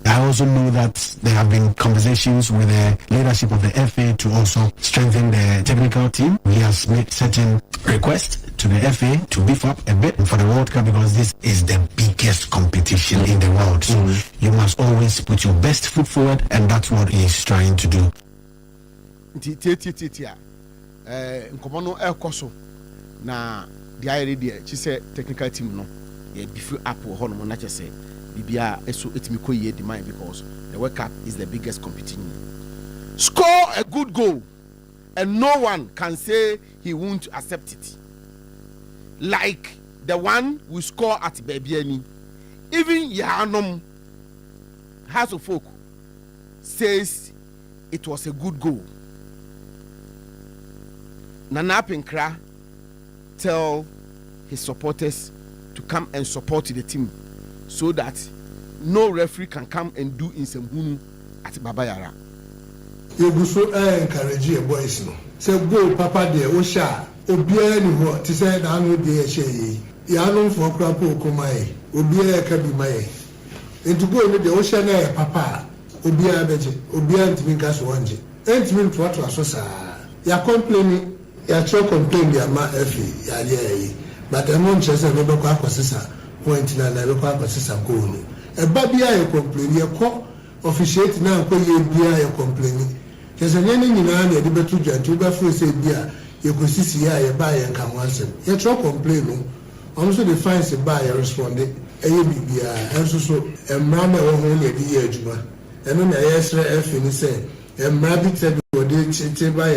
I also know that there have been conversations with the leadership of the FA to also strengthen the technical team. He has made certain requests to the FA to beef up a bit for the World Cup because this is the biggest competition in the world. So you must always put your best foot forward, and that's what he is trying to do. Nkomono ekoso na the idea she said technical team no yeah beef up hono na che say bibia eso etimi ko ye demand because the World Cup is the biggest competition. Score a good goal and no one can say he won't accept it. Like the one we score at Bebiani. Even Yanom House of Folk says it was a good goal. Nana Pinkra tell his supporters to come and support the team so that no referee can come and do Nsembunu at Babayara. You go so encourage your boys no. Say go papa there Osha obiara ni ho ti say na no dey ehye yi. Ya no for krapo komai obiara ka bi mai. Enti go no dey Osha na papa obiara beje obiara ntimi nka so wanje. Entimi to aso sa. Ya complain ya cho complain ya ma efi ya ye. but I'm not just a member of Aquasisa point in a level of Aquasisa goal. A baby I complain, a court officiate now, a complaining. There's an enemy in army, the better to be said, dear, you could see a buy and come once. Yet, your complaining. Also, the fines a buyer responded, and so, a man only a year, Juma. And then I asked her if you say, and maybe said, what did she buy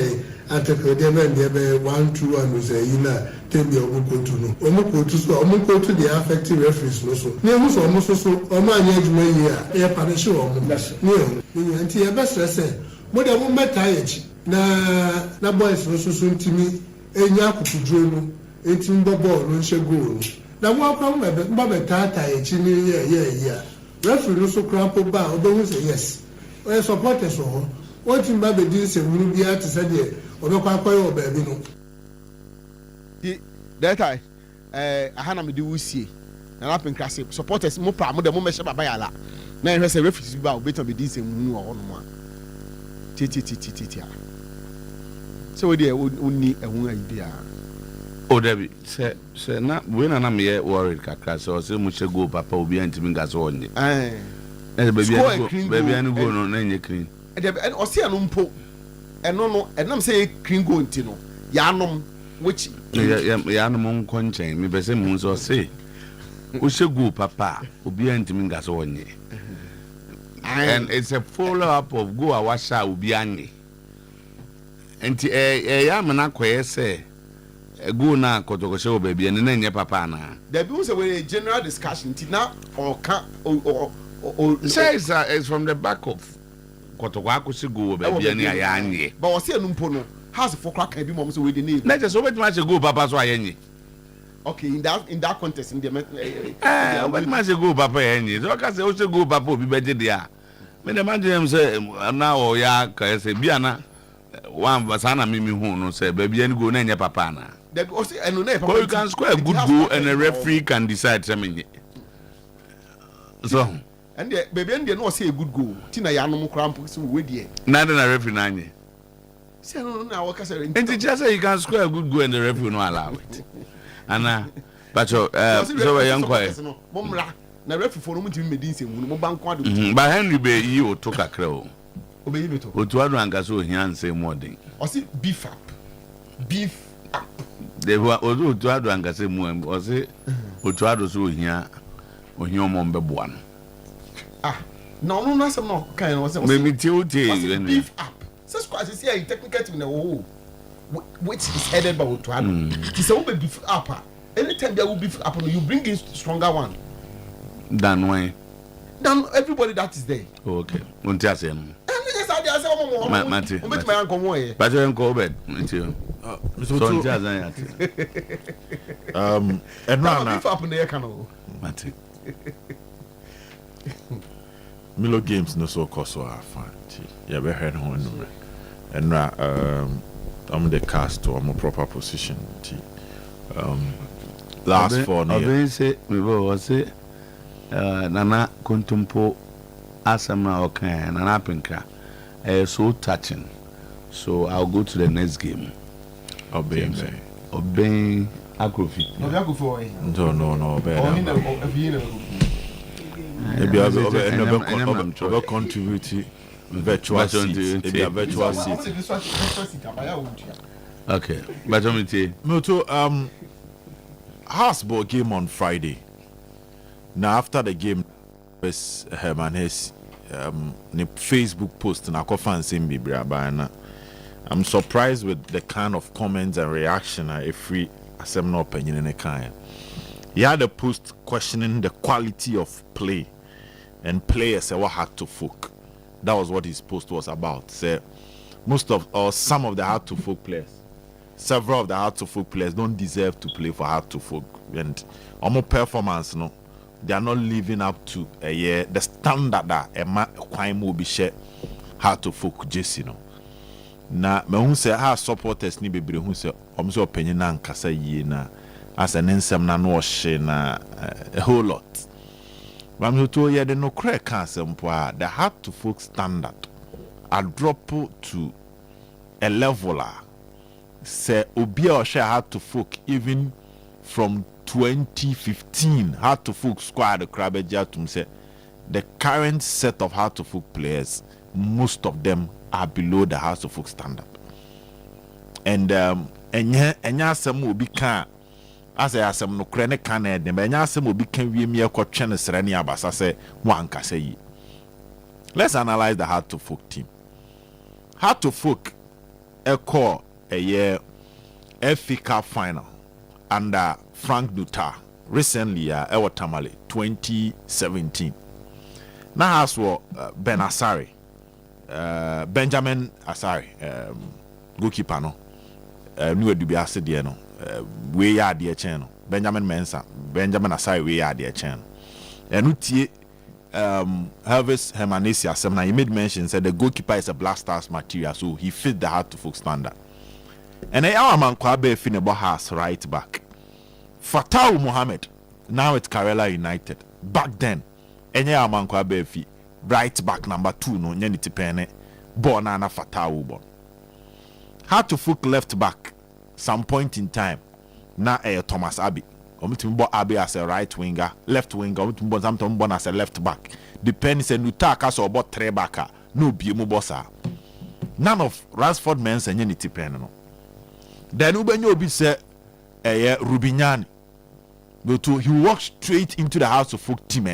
at a codem and 1, 2, and was a year, tell me Omuko to know. Omuko to the affected reference, no so. Near was almost so, or my age may year, a punish or no, until your best say, what I won't met age. Na boys no so soon to me, enya kutujuno, etim bobo no she goal. Na mo akwa mbe tata echi ni yeah. Referee no so crampo ba, obo say yes. We supporters so. What in baby din say we be at say there, obo kwa yo baby no. That time ahana me di wusie. Na lapin class supporters mo pra mo de mo meshe baba yala. Na ehwe say referee ba obeto be din say mu no ho no ma. Titi. So we there only a one idea. Oh, Debbie, say na when na me worried kakra so say mu che go papa obi antimi gas on. Baby anu go no na nye clean. And o see anu mpo. No enam say clean go nti no. Ya anom which ya anom nkonchen me be say mu so say. O she go papa obi antimi gas on. And it's a follow up of go awasha obi anye. Enti ya mena koye say go na kotokoshe obaby and na nye papa na. There be a general discussion now or says it's from the back of kotokwa go obaby and ya anye. But we see enumpo no house for crack can be mom so we the name. Na just so much go papa so anye. Okay, in that context in the what much go papa anye. So ka say o go papa obi beje dia. Me the man dem say na o ya ka say biana one basana mimi hu no say baby any go na nya papa na. There be also and no papa. You can score a good goal and a referee can decide something. So and the baby and no say a good goal. Tina ya no cramp so we there. Na the referee na nya. Say no na work say. And the just say you can score a good goal and the referee no allow it. And but so we young quiet. Na referee for no mutimi medin say mu no banko ado. But Henry be yi o to kakra o. Obeyi beto. Otuo-Acheampong so hian say more thing. O see beef up. They were Otuo-Acheampong say more o say Otuo-Acheampong so hian omo mbeboa no. No na some no kind o say. Me tie beef up. So squad say a technical team na o which is headed by Otuo-Acheampong. It say we beef up. Anytime there will beef up you bring in stronger one. Than why? Than everybody that is there. Oh, okay. Won't you say no? Mate. But you go bed. Until and now beef up in the canal. Mate. Milo games no so cost so fun. Yeah, we heard one number. And now I'm the cast to a proper position. Last 4 years. Say we was say Nana Kontumpo Asama okay Nana Pinka. So touching. So I'll go to the next game. Obeying Akrofi. No. Maybe I'll contribute virtual seats. Maybe a virtual seat. Okay. But let me tell you. Moto Hasbro game on Friday. Now after the game, Herman has the Facebook post and I can find I'm surprised with the kind of comments and reaction if we have no opinion in a kind. He had a post questioning the quality of play and players what had to folk. That was what his post was about. Say most of or some of the hard to folk players, several of the hard to folk players don't deserve to play for hard to folk, and almost performance no. They are not living up to the standard that a crime will be shared hard to folk Jesse no. Na me hu say ha supporters ni bebre hu say omso opinion na nkasa yie na as an ensem na no hye na a whole lot. But me to ye the no crack asem po a the hard to folk standard a drop to a level say obi a hye hard to folk even from 2015 Heart to Folk squad Krabeja to say the current set of Heart to Folk players, most of them are below the Heart to Folk standard. And enya some will be can as I some no crane can them enya some will be can we mere question sereni abasa say one can say. Let's analyze the Heart to Folk team. Heart to Folk call a year FA Cup final under Frank Dutar recently Ewa Tamale 2017. Now as for Ben Asari, Benjamin Asari, goalkeeper no, new Dubiase de no, we are the channel. Benjamin Mensah, Benjamin Asari we are the channel. And Utie Elvis Hermanesi Asemna, he made mention said the goalkeeper is a Black Stars material, so he fit the Heart to Folk standard. And our man Kwabe Finebo has right back. Fatau Mohammed, now it's Karela United. Back then, our man Kwabe Fi, right back number 2, no Nyeniti Pene, born Anna Fatau born. Heart to Folk left back, some point in time, now Thomas Abbey. Omutimbo Abbey as a right winger, left winger, Omutimbo Zamton as a left back. Depends on Nutaka so about 3 backer, no Biumubosa. None of Ransford men's and Nyeniti Pene. No. Then Ubenyo be said Rubinyani. He walked straight into the House of Folk team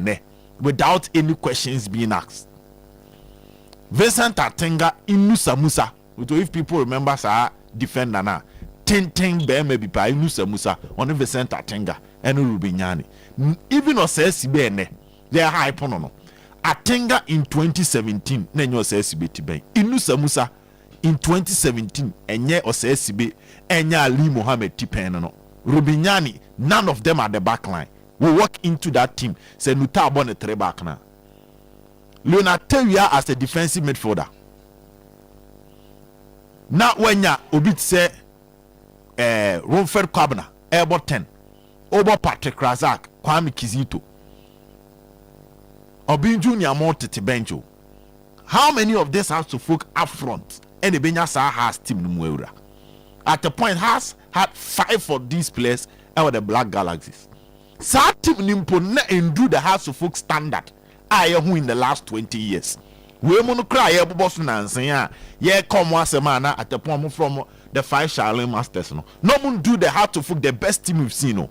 without any questions being asked. Vincent Atenga Inusa Musa. If people remember sa defender na Tintin be maybe by Inusa Musa on Vincent Atenga and Rubinyani. Even Osesibe they are high ponono. Atenga in 2017 nenyo Osesibe tibe. Inusa Musa in 2017 enye Osesibe Enya Ali Mohammed Tipeno no. Rubinyani, none of them are the back line. We walk into that team. Say Nuta born a 3 back now. Leonard Teria as a defensive midfielder. Now when ya Obit say Romford Kwabna, Airborne 10, Obo Patrick Razak, Kwame Kizito. Obin Junior Monte Benjo. How many of this has to folk up front? And the Benya Sa has team Numuera. At the point has had 5 of these players over the Black Galaxies. Sa team nimpo na endu the House of Folk standard. Who in the last 20 years. We mono cry boss nansen ye come once a man at the point from the 5 Charlene Masters no. No mun do the Heart of Folk the best team we've seen no.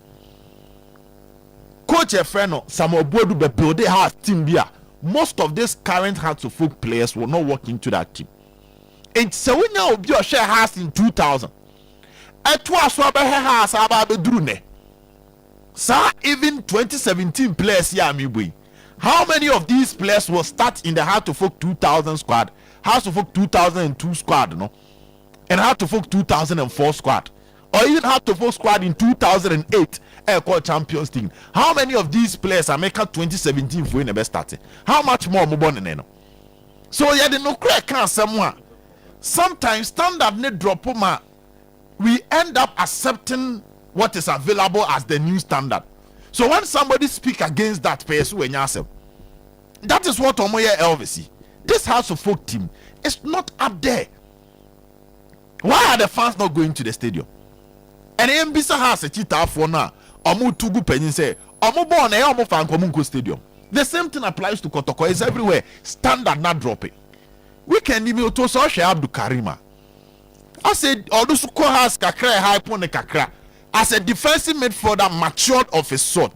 Coach Efreno Samuel Bodu be build a house team bia. Most of these current Heart of Folk players will not walk into that team. It's so we now be share house in 2000. Etwa so be house aba be drune. Sir, even 2017 players here me boy. How many of these players will start in the Heart of Folk 2000 squad, House of Folk 2002 squad, no, and Heart of Folk 2004 squad, or even Heart of Folk squad in 2008 called Champions League? How many of these players are making 2017 for in the best starting? How much more mobile than so yeah, the no crack can someone. Sometimes standard net drop we end up accepting what is available as the new standard. So when somebody speak against that person, that is what Omoye Elvis. This House of Folk team is not up there. Why are the fans not going to the stadium? And Mbisa has a cheetah for now. Omu Tugu Penin say, Omu born a Omu fan Komunko Stadium. The same thing applies to Kotoko. It's everywhere. Standard not dropping. We can even to Sosha Abdul Karima. I said, Odusuko has kakra high pone kakra. As a defensive midfielder matured of his sort,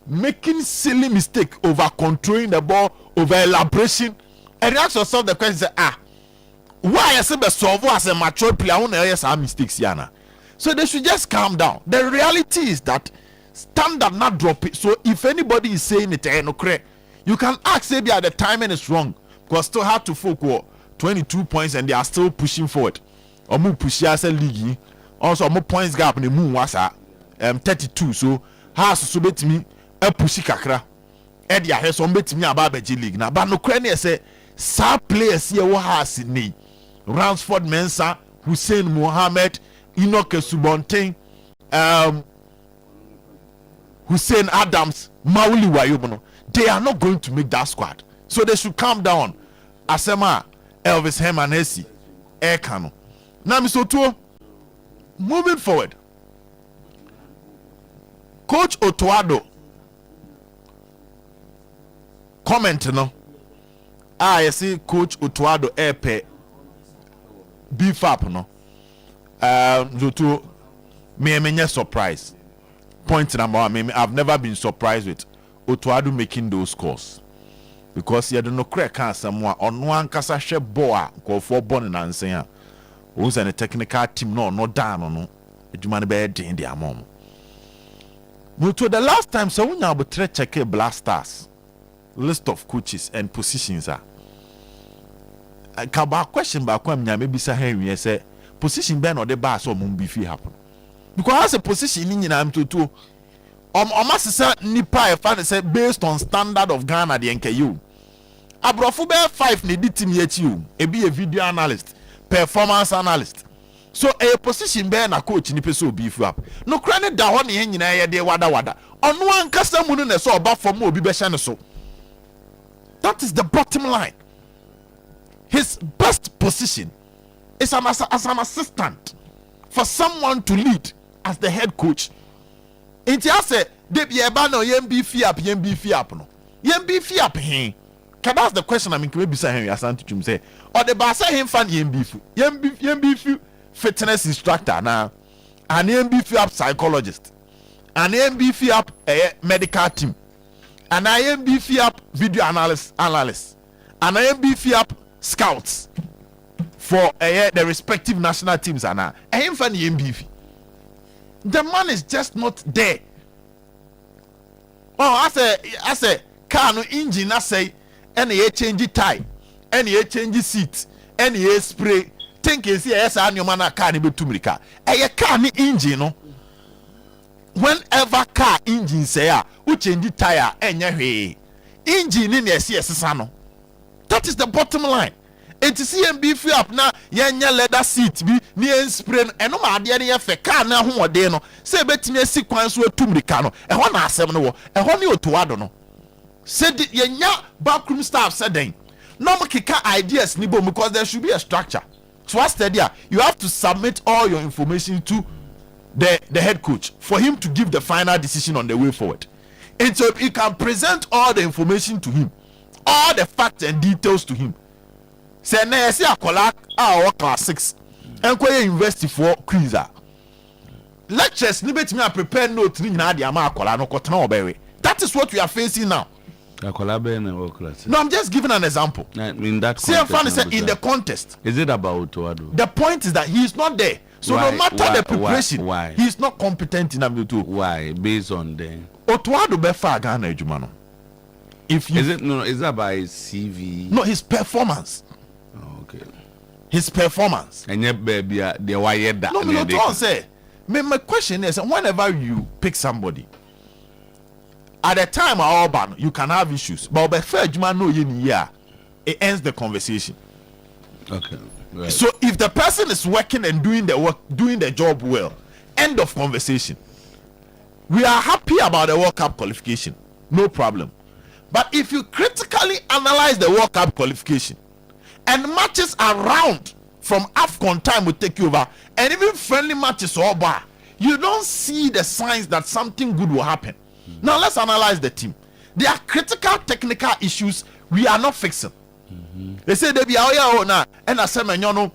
making silly mistake over controlling the ball, over elaboration, and you ask yourself the question: why I say the solve as a mature player? I want to some mistakes, Yana. So they should just calm down. The reality is that standard not drop it. So if anybody is saying it, you can ask maybe at the timing is wrong because still have to focus 22 points and they are still pushing forward. Or move push league. Also, more points gap in the moon was 32. So, has so bet me a pussy kakra. Eddie has some bet me about the league now. But no cranny say, sa players here what has in me. Ransford Mensah, Hussein Mohammed, Enoch Subontain, Hussein Adams, Mauli Wayobono. They are not going to make that squad. So they should calm down. Asema, Elvis Hermanesi, Ekano. Now, Mr. Otuo, moving forward, Coach Otuo-Ado comment no. I see Coach Otuo-Ado epe beef up no. To me surprise. Point number one, I've never been surprised with Otuo-Ado making those calls. Because you don't know crack someone on one kasa she boa call for born and saying who's a technical team no down no edumane be den dia mom. To the last time so we now check a Blasters list of coaches and positions are. Kaba question ba kwa nya maybe say Henry say position ben or the bar so mum be fi happen. Because as a position in nyina to Omasisa nipa e fa say based on standard of Ghana the NKU. Abrofo be 5 ne di team yechi e be a video analyst, performance analyst. So a position be na coach ni peso beef up. No kra ne da ho ne nyina ye de wada. Ono ankasa mu no ne so oba from obi be hye ne so. That is the bottom line. His best position is as an assistant for someone to lead as the head coach. Inti ase de bi eba no yembi fi up no. Yembi fi up he. That's the question I mean can be say Henry Asante Twum say or the ba say him fan yembi fi fitness instructor now an yembi fi up psychologist an yembi fi up medical team an yembi fi up video analyst an yembi fi up scouts for the respective national teams and him fan yembi fi. The man is just not there. Oh, I say car no engine I say any change tire, any change seat, any spray. Think you see yes and your man a car ni be tumrika. A car ni engine no. Whenever car engine say who change tire enye engine in yes no. That is the bottom line. It is CMB free up na yenya leather seat bi ni spray eno ma ade ne ye car na ho ode no say betimi asi kwan so atumrika no e ho na asem no wo e ho ne Otuo-Ado no said yenya backroom staff said then no kika ideas ni bom because there should be a structure. So as there you have to submit all your information to the head coach for him to give the final decision on the way forward. And so he can present all the information to him, all the facts and details to him. Say na say akola our class 6 and kwa university for quiz. Lectures ni betimi prepare note ni nyina de ama akola no kotena obewe. That is what we are facing now. No, I'm just giving an example. In that context, in the contest. Is it about Otuo-Ado? The point is that he is not there. So no matter the preparation, why? He is not competent in Amidu. Why? Based on the Otuo-Ado be far Ghana Ejumano. If you is that by his CV? No, his performance. Oh, okay. His performance. And yet, baby, the why that. No, me don't say. My question is, whenever you pick somebody. At the time of Urban, you can have issues, but by fair Juma no year, it ends the conversation. Okay. Right. So if the person is working and doing the work, doing the job well, end of conversation. We are happy about the World Cup qualification, no problem. But if you critically analyze the World Cup qualification and matches around from AFCON time will take you over, and even friendly matches or bar, you don't see the signs that something good will happen. Now let's analyze the team. There are critical technical issues we are not fixing. They say they be out now and a semenyono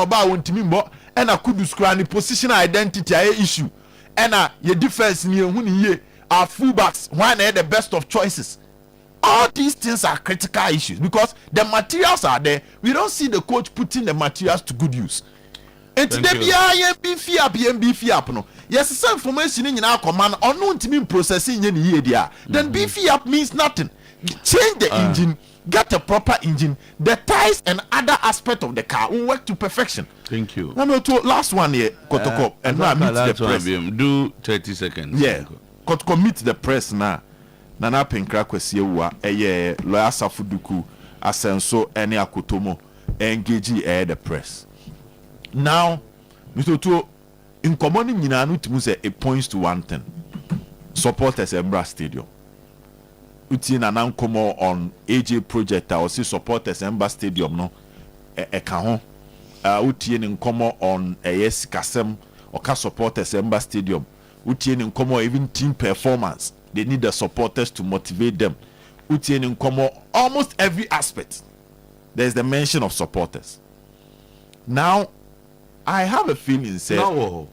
ba wontimi mbo and a kudusukra ni position identity issue and your defense ni ehun ye our fullbacks one the best of choices. All these things are critical issues because the materials are there. We don't see the coach putting the materials to good use. And today be BF up no. Yes, some information in our command or no team processing any year there. Then BF up means nothing. Change the engine, get a proper engine, the tires and other aspect of the car will work to perfection. Thank you. Now to last one here, Kotoko, and now meet the press. Do 30 seconds. Yeah, Kotoko meet the press now. Nana Penkra kwesiewa lawyer Safuduku Asenso ene Akotomo engage the press. Now, Mr. Otuo, in common nyina no timu say it points to one thing. Supporters Embra Stadium. Uti na nan komo on AJ project or see supporters Embra Stadium no ka ho. Uti ni komo on yes kasem or ka supporters Embra Stadium Utieni nkomo, even team performance. They need the supporters to motivate them. Utieni nkomo, almost every aspect. There's the mention of supporters. Now, I have a feeling, say, no.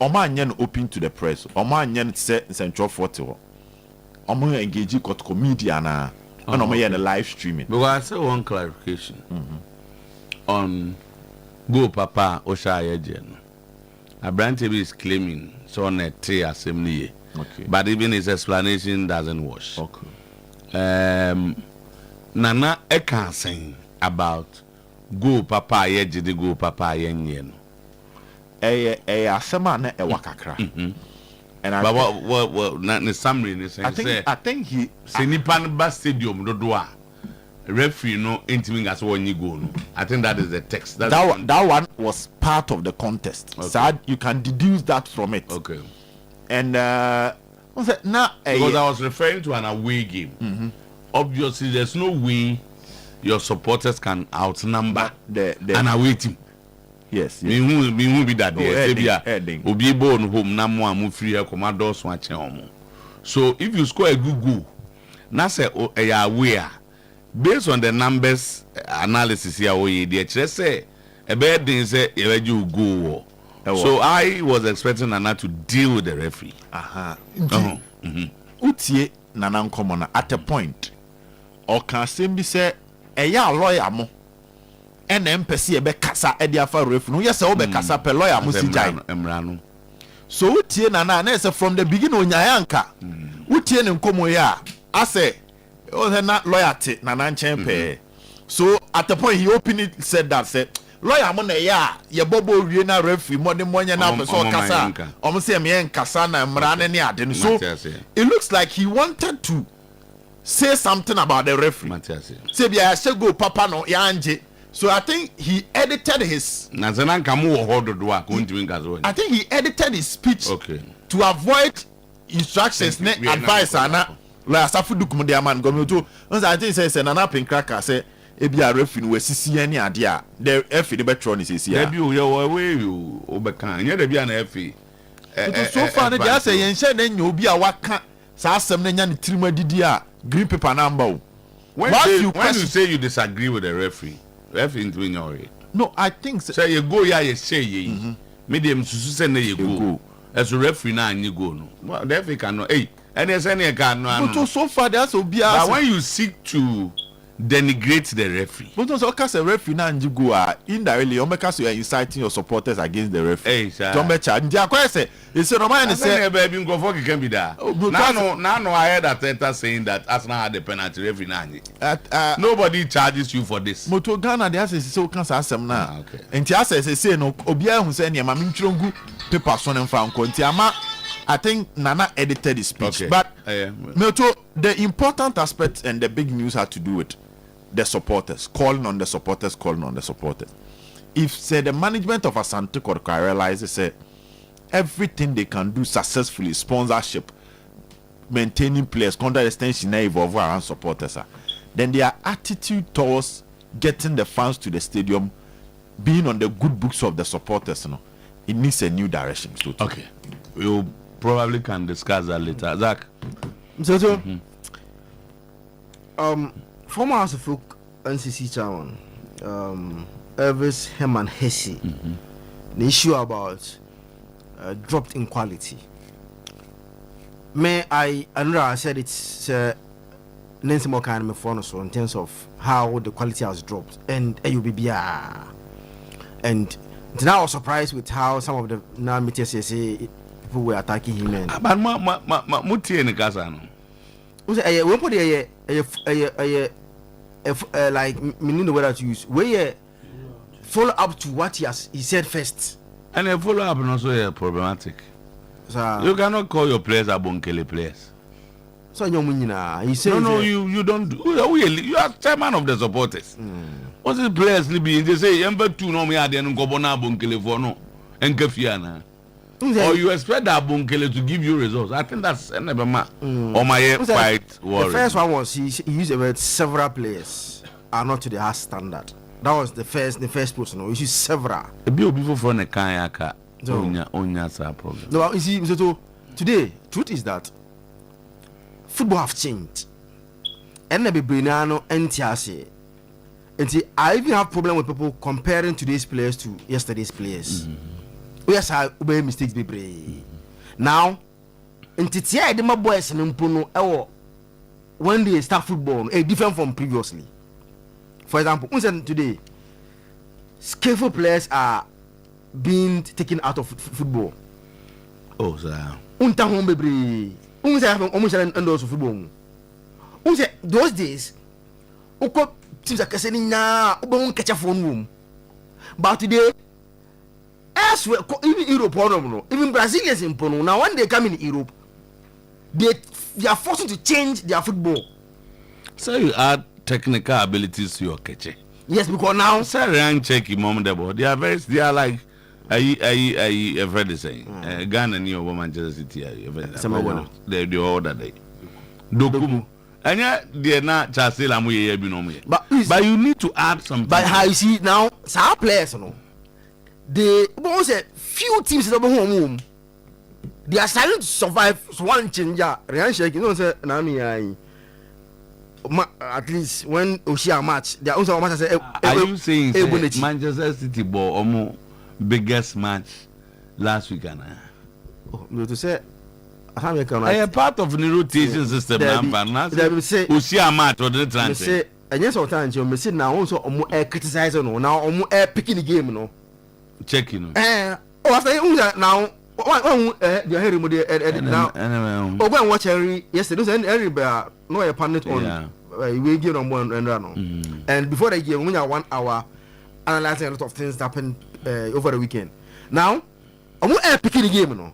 Oman open to the press. Oman say Central 40. Oman engage with media and Oman live streaming. But I say one clarification on Go Papa Otuo-Acheampong. Abrante is claiming so on a 3 assembly. Okay. But even his explanation doesn't wash. Okay. Nana Ekan saying about Go Papa Acheampong, Go Papa Acheampong. Asema na wakakra. And but what not the summary is saying. I think he Senipan Bas Stadium Dodoa. Referee no intiming as one you go. I think that is the text. That one was part of the contest. Okay. So you can deduce that from it. Okay. And because I was referring to an away game. Obviously, there's no way your supporters can outnumber an away team. Yes. Me who be that day. Obi born home na mo amu free e commandos one chen. So if you score a good goal, na say away based on the numbers analysis here we dey say a bad thing say you go. So I was expecting Nana to deal with the referee. Utie Nana nkomo at a point. Or can simply say lawyer mo. And empesi ebe kasa e dia fa referee. No yes obe kasa pe lawyer mo si jai. Emrano. So utie Nana na say from the beginning onyayanka. Utie ne nkomo ya ase na loyalty Nana nchen. So at the point he openly said that say lawyer mo na ya ye bobo wie na referee mo de mo nya na person kasa omo say me en kasa na mra ne ade no. So it looks like he wanted to say something about the referee. Say bia say go papa no ya anje. So I think he edited his I think he edited his speech to avoid instructions ne advice ana la safudu kum de man go me to. I think say Nana Pinkraka say ebia referee we sisi ani ade a the FA the betro ni sisi a. Debi o we obekan. Nya debi na FA. So far they just say yen share na nya obi a waka sa asem na nya ne tirima didi a green paper number o. When you say you disagree with the referee into your head. No, I think so. Say you go ya you say ye. Medium susu say na you go. As a referee na you go no. Well, the FA cannot. Hey, and there's any can no. But so far there's obi. But when you seek to denigrate the referee. But also cause a referee na you go indirectly you make us you are inciting your supporters against the referee. Hey, sir. Don't bet ndi akwa say you say no man say baby go for can be there. Now I heard that saying that Arsenal had the penalty referee na. Nobody charges you for this. Moto Ghana they say so can asem na. Okay. Enti say no obia hu say ne ma mentrongu paper so ne mfa nko enti ama I think Nana edited his speech. Okay. But Moto, the important aspect and the big news had to do with the supporters, calling on the supporters. If say the management of Asante Kotoko realizes say everything they can do successfully, sponsorship, maintaining players, contract extension, evolve around supporters, then their attitude towards getting the fans to the stadium, being on the good books of the supporters, it needs a new direction. Okay, we'll probably can discuss that later. Zach, so former House of Folk NCC chairman, Elvis Herman Hesse, the issue about dropped in quality. I know I said it's Nancy more kind of so in terms of how the quality has dropped and AUBBR. And now I was surprised with how some of the non-MTSA people were attacking him. But Muti in the Kazano. We put like meaning the word to use. Where follow up to what he said first. And a follow up also problematic. You cannot call your players Abonkele players. So he says no, you don't do. You are chairman of the supporters. What's the players be? They say number 2 no me ade no gobona Abonkele for no enkafiana. Or you expect that Abonkele to give you results. I think that's never ma. Or my quite worried. The first one was he used the word several players are not to the high standard. That was the first person. No, you used several. A bit of people from the Kayaka. Onya sa problem. No, you see, so today, truth is that football have changed. And the Brinano and Tiase. And I even have problem with people comparing today's players to yesterday's players. Yes, I obey mistakes be brave. Now, in Titia, the my boys in Mpuno, when they start football, different from previously. For example, today, skillful players are being taken out of football. Oh, sir. Unta home bebre. Almost endorse football. Those days, uko teams are saying na ubon catch a phone room. But today, elsewhere, even Europe, even Brazilians in Pono. Now, when they come in Europe, they are forced to change their football. So you add technical abilities to your catching. Yes, because now, sir, rank check mom the they are like. I've read the saying. Ghana new Manchester City. The other day. Dokumu. And yet, they're not just still but you need to add something. But how you see now, some players, they almost a few teams in the home. They are starting to survive one change. Say, at least when Oshia match, they are also match. Are you saying Manchester City ball biggest match last week? To say, I am part of the rotation system. Who see a match or the transfer? And yes, sometimes you may see now also criticizing now picking the game. No, checking. After now, the Harry now. When watch yesterday, no a pundit on we give them one and run. And before they give me 1 hour analyzing a lot of things that happened over the weekend. Now, I'm picking the game,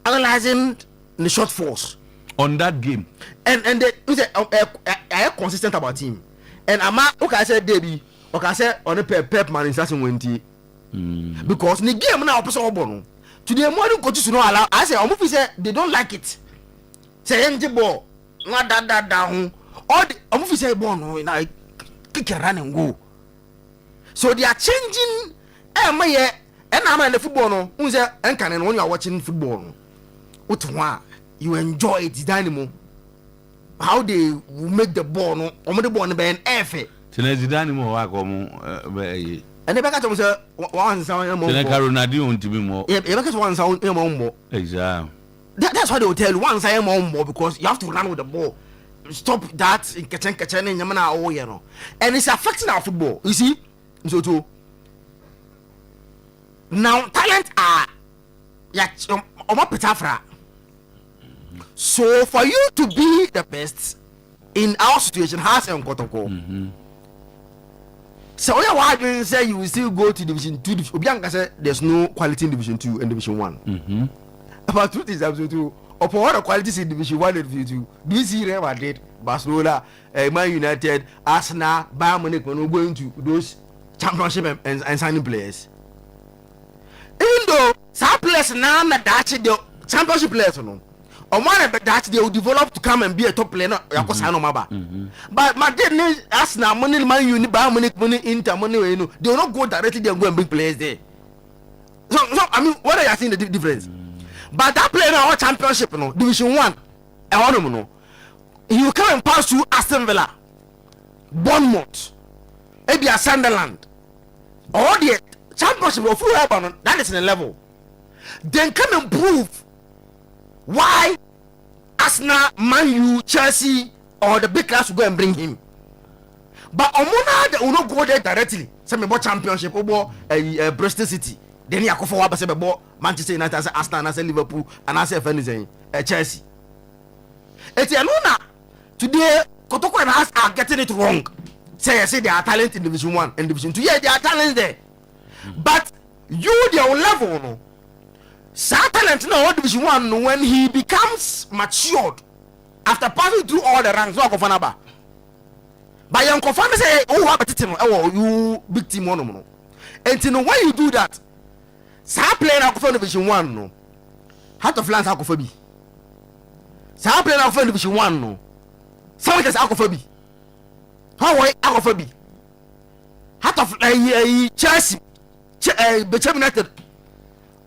analyzing the short force on that game, and they I consistent about team. And I'm okay. I said Debbie, okay. I said on a pep man in starting windy because the game now person obono today morning coaches no allow. I say I'm say they don't like it. Say empty ball, not that down. All the I'm say ball no, I kick and run and go. So they are changing. And I'm in the football. No, when you are watching football, you enjoy it, dynamo. How they make the ball, no, or the ball be an effort. Today's dynamo, and the back at us one sound more. Yeah, because one sound more. Exactly. That's why they will tell you once I am on more because you have to run with the ball. Stop that in Kachan and Yamana, oh, you know. And it's affecting our football. You see, so too. Now talent are so for you to be the best in our situation has a protocol. So why do you say you will still go to Division 2? Obianka said there's no quality in Division 2 and Division 1. About truth is absolutely upon all the qualities in Division 1 and Division 2. Do you see Real Madrid, Barcelona, Man United, Arsenal, Bayern Munich when we're going to those championship and signing players? Even though some players now that the championship players no, or one that they will develop to come and be a top player. But Madrid, Arsenal, money, Man United, Bayern Munich, money, Inter, money, they will not go directly there and go and bring players there. So I mean, what are you seeing the difference? But that player now championship, no, Division 1, no, he will come and pass through Aston Villa, Bournemouth, maybe a Sunderland, or the championship of full urban, that is in a level. Then come and prove why Arsenal, Man U, Chelsea, or the big class will go and bring him. But Omona they will not go there directly. Some about championship over Bristol City. Then you go for what about Manchester United, as Arsenal, as Liverpool, and as Chelsea. It's Anona today. Kotoko and us are getting it wrong. Say they are talent in Division 1 and Division 2. Yeah, they are talents there. But you their level no. Talent no Division 1 when he becomes matured after passing through all the ranks, no Kofanaba. But young Kofana say, oh, what a team, oh, you big team one no. And you know when you do that, some player out of Division 1 no. Heart of Lands Akophobi. Some player out of Division 1 no. Some just Akophobi. How why Akophobi? Heart of Chelsea. United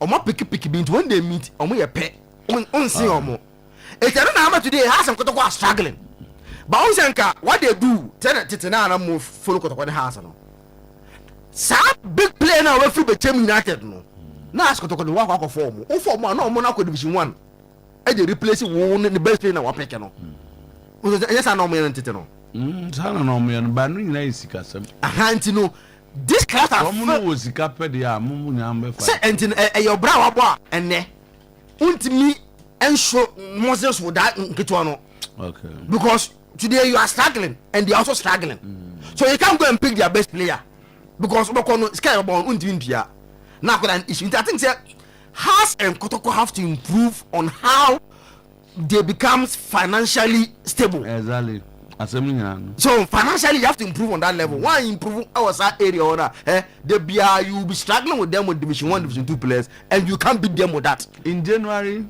omo picky be when they meet omo ye pay on see omo it na today has some kotoko struggling but on senka what they do tete na move follow kotoko the house no sa big player na we free be team United no na ask kotoko the work of form o form na omo na ko division 1 e dey replace one the best player na wa pick no yes na omo tete no sana na omo no ba no nyina isikasem ahanti no this class are omo no sika pede ya mumu nyambe fa say enti your bra wa bo enne untimi ensure Moses with that nketwa no okay because today you are struggling and they are also struggling so you can't go and pick their best player because no sky born untimi ntua na ko an issue I think say Has and Kotoko have to improve on how they become financially stable. Exactly. So financially you have to improve on that level. Why improve our area or that? You'll be struggling with them with Division 1, Division 2 players, and you can't beat them with that. In January,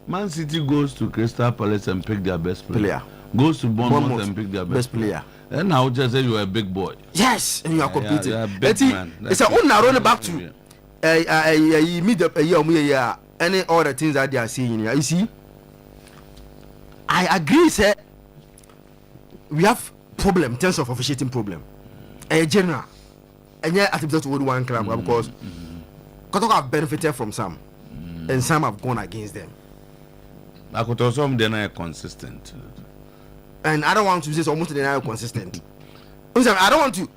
Man City goes to Crystal Palace and pick their best player. Goes to Bournemouth and pick their best player. And now just say you are a big boy. Yes, and you are competing. You are a big man. It's a own rolling back to meet up a year, any other things that they are seeing here. You see, I agree, sir. We have problem in terms of officiating problem. General, and yet attributed to one club because Kotoko have benefited from some, and some have gone against them. I could also they are consistent, and I don't want to say almost they are consistent. I don't want to.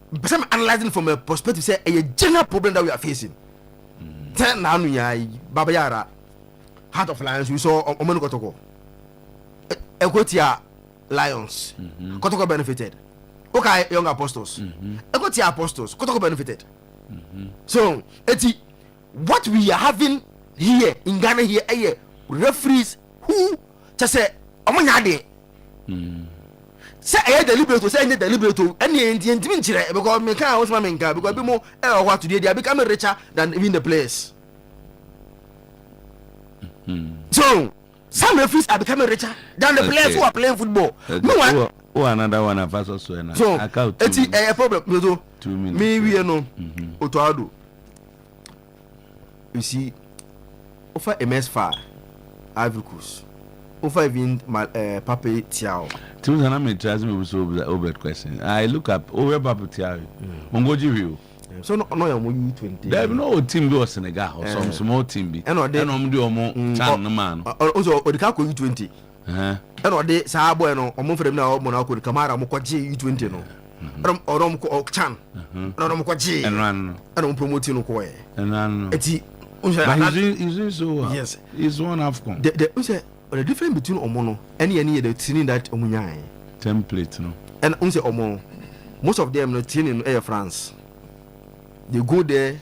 But I'm analyzing from a perspective, say a general problem that we are facing. Then now, Baba Yara, Heart of Lions, we saw Omenu Kotoko, Ekotia Lions, Kotoko benefited. Okay, Young Apostles, Ekotia Apostles, Kotoko benefited. So, Eti, what we are having here in Ghana here, referees who just say, Omanyade. Say I deliberate, say deliberate, any intimidating because me can't was my main car because be more what today they are becoming richer than even the players. So some referees are becoming richer than the players who are playing football. No one. Oh, another one of us also. So it's a problem. 2 minutes. Me we know Otuo-Acheampong. You see, offer MS5 Ivory Coast. Over even Pape Tiao. Timothy, me tries me with over question. I look up over Pape Tiao. Mongoji view. So no U20. There no team be Senegal or some small team be. And they no do more chan no man. Also Odika U20. And or they Sabo no omo for them now mo na ko Kamara mo kwaje U20 no. Orom ko chan. Orom kwaje. And ran. And promoting no ko e. And ran. Eti he's so well. Yes. He's one Afcon. The difference between Omono and any the training that Omunyai template no and unse Omo most of them no training in Air France. They go there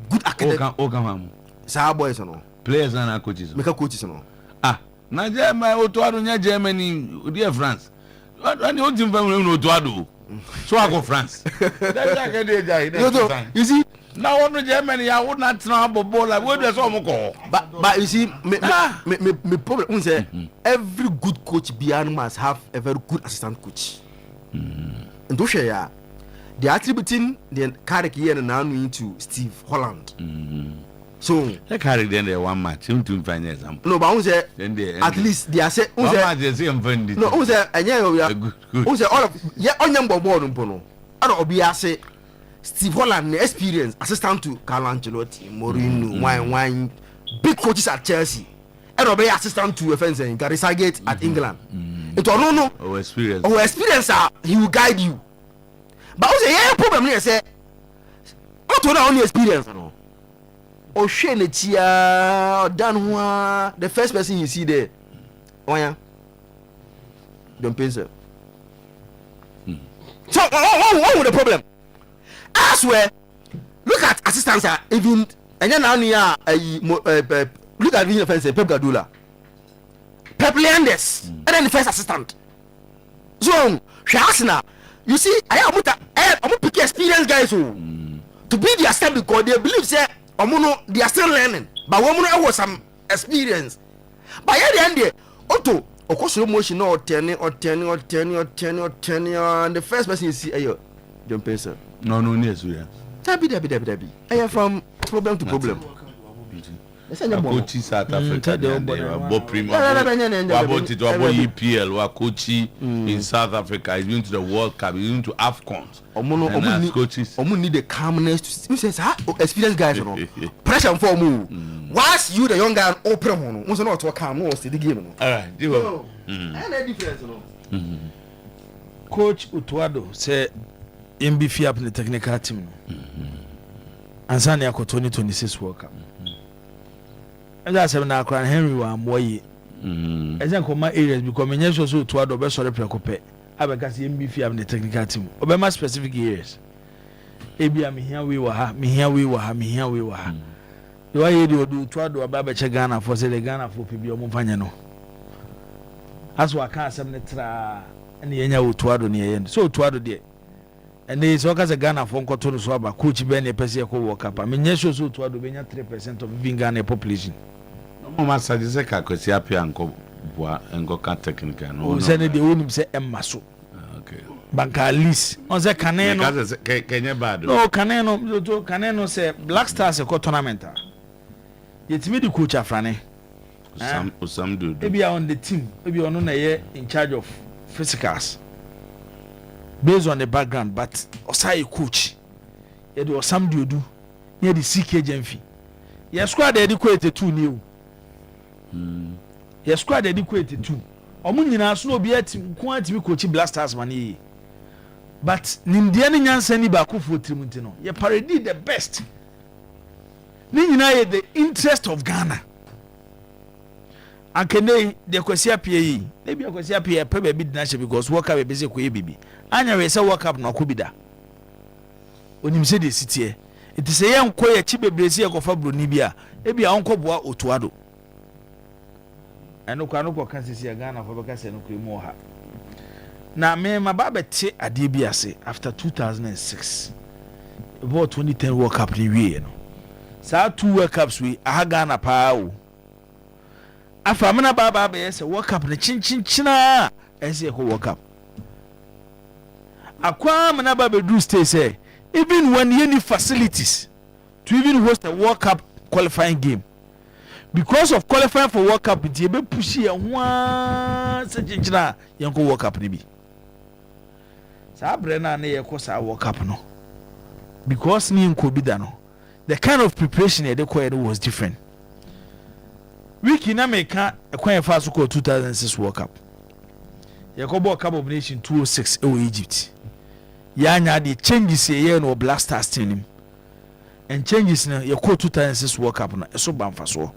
good academy. Sa boys no players and coaches. Make coaches no. Na Otuo-Acheampong Germany dear France. When you team family Otuo-Acheampong. So I go France. You see now on Germany I would not travel ball like where there's all but you see me problem say every good coach beyond must have a very good assistant coach. And to share they are attributing the Carrick here and now to Steve Holland. So they carry then they one match to find example. No, but say at least they are say no say all of yeah onyam bobo no I don't be say Steve Holland experience assistant to Carlo Ancelotti, Mourinho, wine big coaches at Chelsea. And be assistant to offense in Gary Southgate at England. It no experience he will guide you. But also yeah problem here say not only experience no. O shene tia dan the first person you see there. Oya. Don't pay sir. So what was the problem? As well, look at assistants even and then now look at the offense Pep Guardiola, Pep Leanders, and then the first assistant. So Shasna, you see, I'm pick experienced guys who to be their step because they believe say they are still learning, but woman was some experience. But at the end there, Otto, of course, emotion or 10 and the first person you see, don't pay sir. No, yes, we are. Debbie. I am from problem to problem. Coach South Africa. Bob Primo. EPL. Coach in South Africa. He's been to the World Cup. He's been to AFCON. Coaches. Need the calmness to say, experienced guys. Pressure for move. Once you the young guy open one, was not to calm. Was the game. All right. Coach Otuo-Acheampong say MBF up in the technical team. And Sunday 2026 World Cup. And that's now crying Henry Wamboye. As I come my areas because many so Otuo-Acheampong be sorry preoccupy. I because MBF up in the technical team. Obama specific areas. Ebi me here we were, me here we were. You are do Otuo-Acheampong about Ghana for say the Ghana for people mufanya no. That's why I can't say netra. And the Otuo-Acheampong near end. So Otuo-Acheampong there. And there is all kinds of Ghana from Kotono Swaba, Coach Ben a Persia World Cup. I mean, yes, so Otuo-Acheampong being 3% of even Ghana population. No master is a Kakosiapia and go technical. No, send the only say Maso. Okay. Banka list. On the Caneno. Kenya bad. No, Caneno say Black Stars a tournament. It's me the coach Afrane. Some do. Maybe on the team, maybe on a year in charge of physicals. Based on the background, but Osai coach, it was some do near the CK Genfi. Your squad adequate to new. Your squad adequate to. Omunina so be at quantity coach Blasters money. But Nindian Yansani Baku for Trimutino. Your parody the best. Nina the interest of Ghana. And can they Kwasia PAE? Maybe a Kwasia PAE probably bid national because work up a busy baby. Anya we say work up no kubida. When him say the city, it is a young quiet cheap Brazil of Fabrunibia, maybe a uncle boy Otuo-Acheampong. I know Kanoko can see a Ghana for because I know more. Now, me, my baby say a DBS after 2006. About 2010 World Cup review. So 2 World Cups we Ghana power. After Mana Baba say World Cup the china as a World Cup. Akwa Mana Baba do stay say even when you need facilities to even host a World Cup qualifying game. Because of qualifying for World Cup, it's a bit pushy and one such a young World Cup maybe. Sabrina ne yakosa World Cup no. Because ni nkobida the kind of preparation they required was different. Wiki na meka ekwan fa so 2006 World Cup. Yakobo Cup of Nations 2006 in Egypt. Yanya the changes here no Black Stars team. And changes na yako 2006 World Cup na so bamfa so.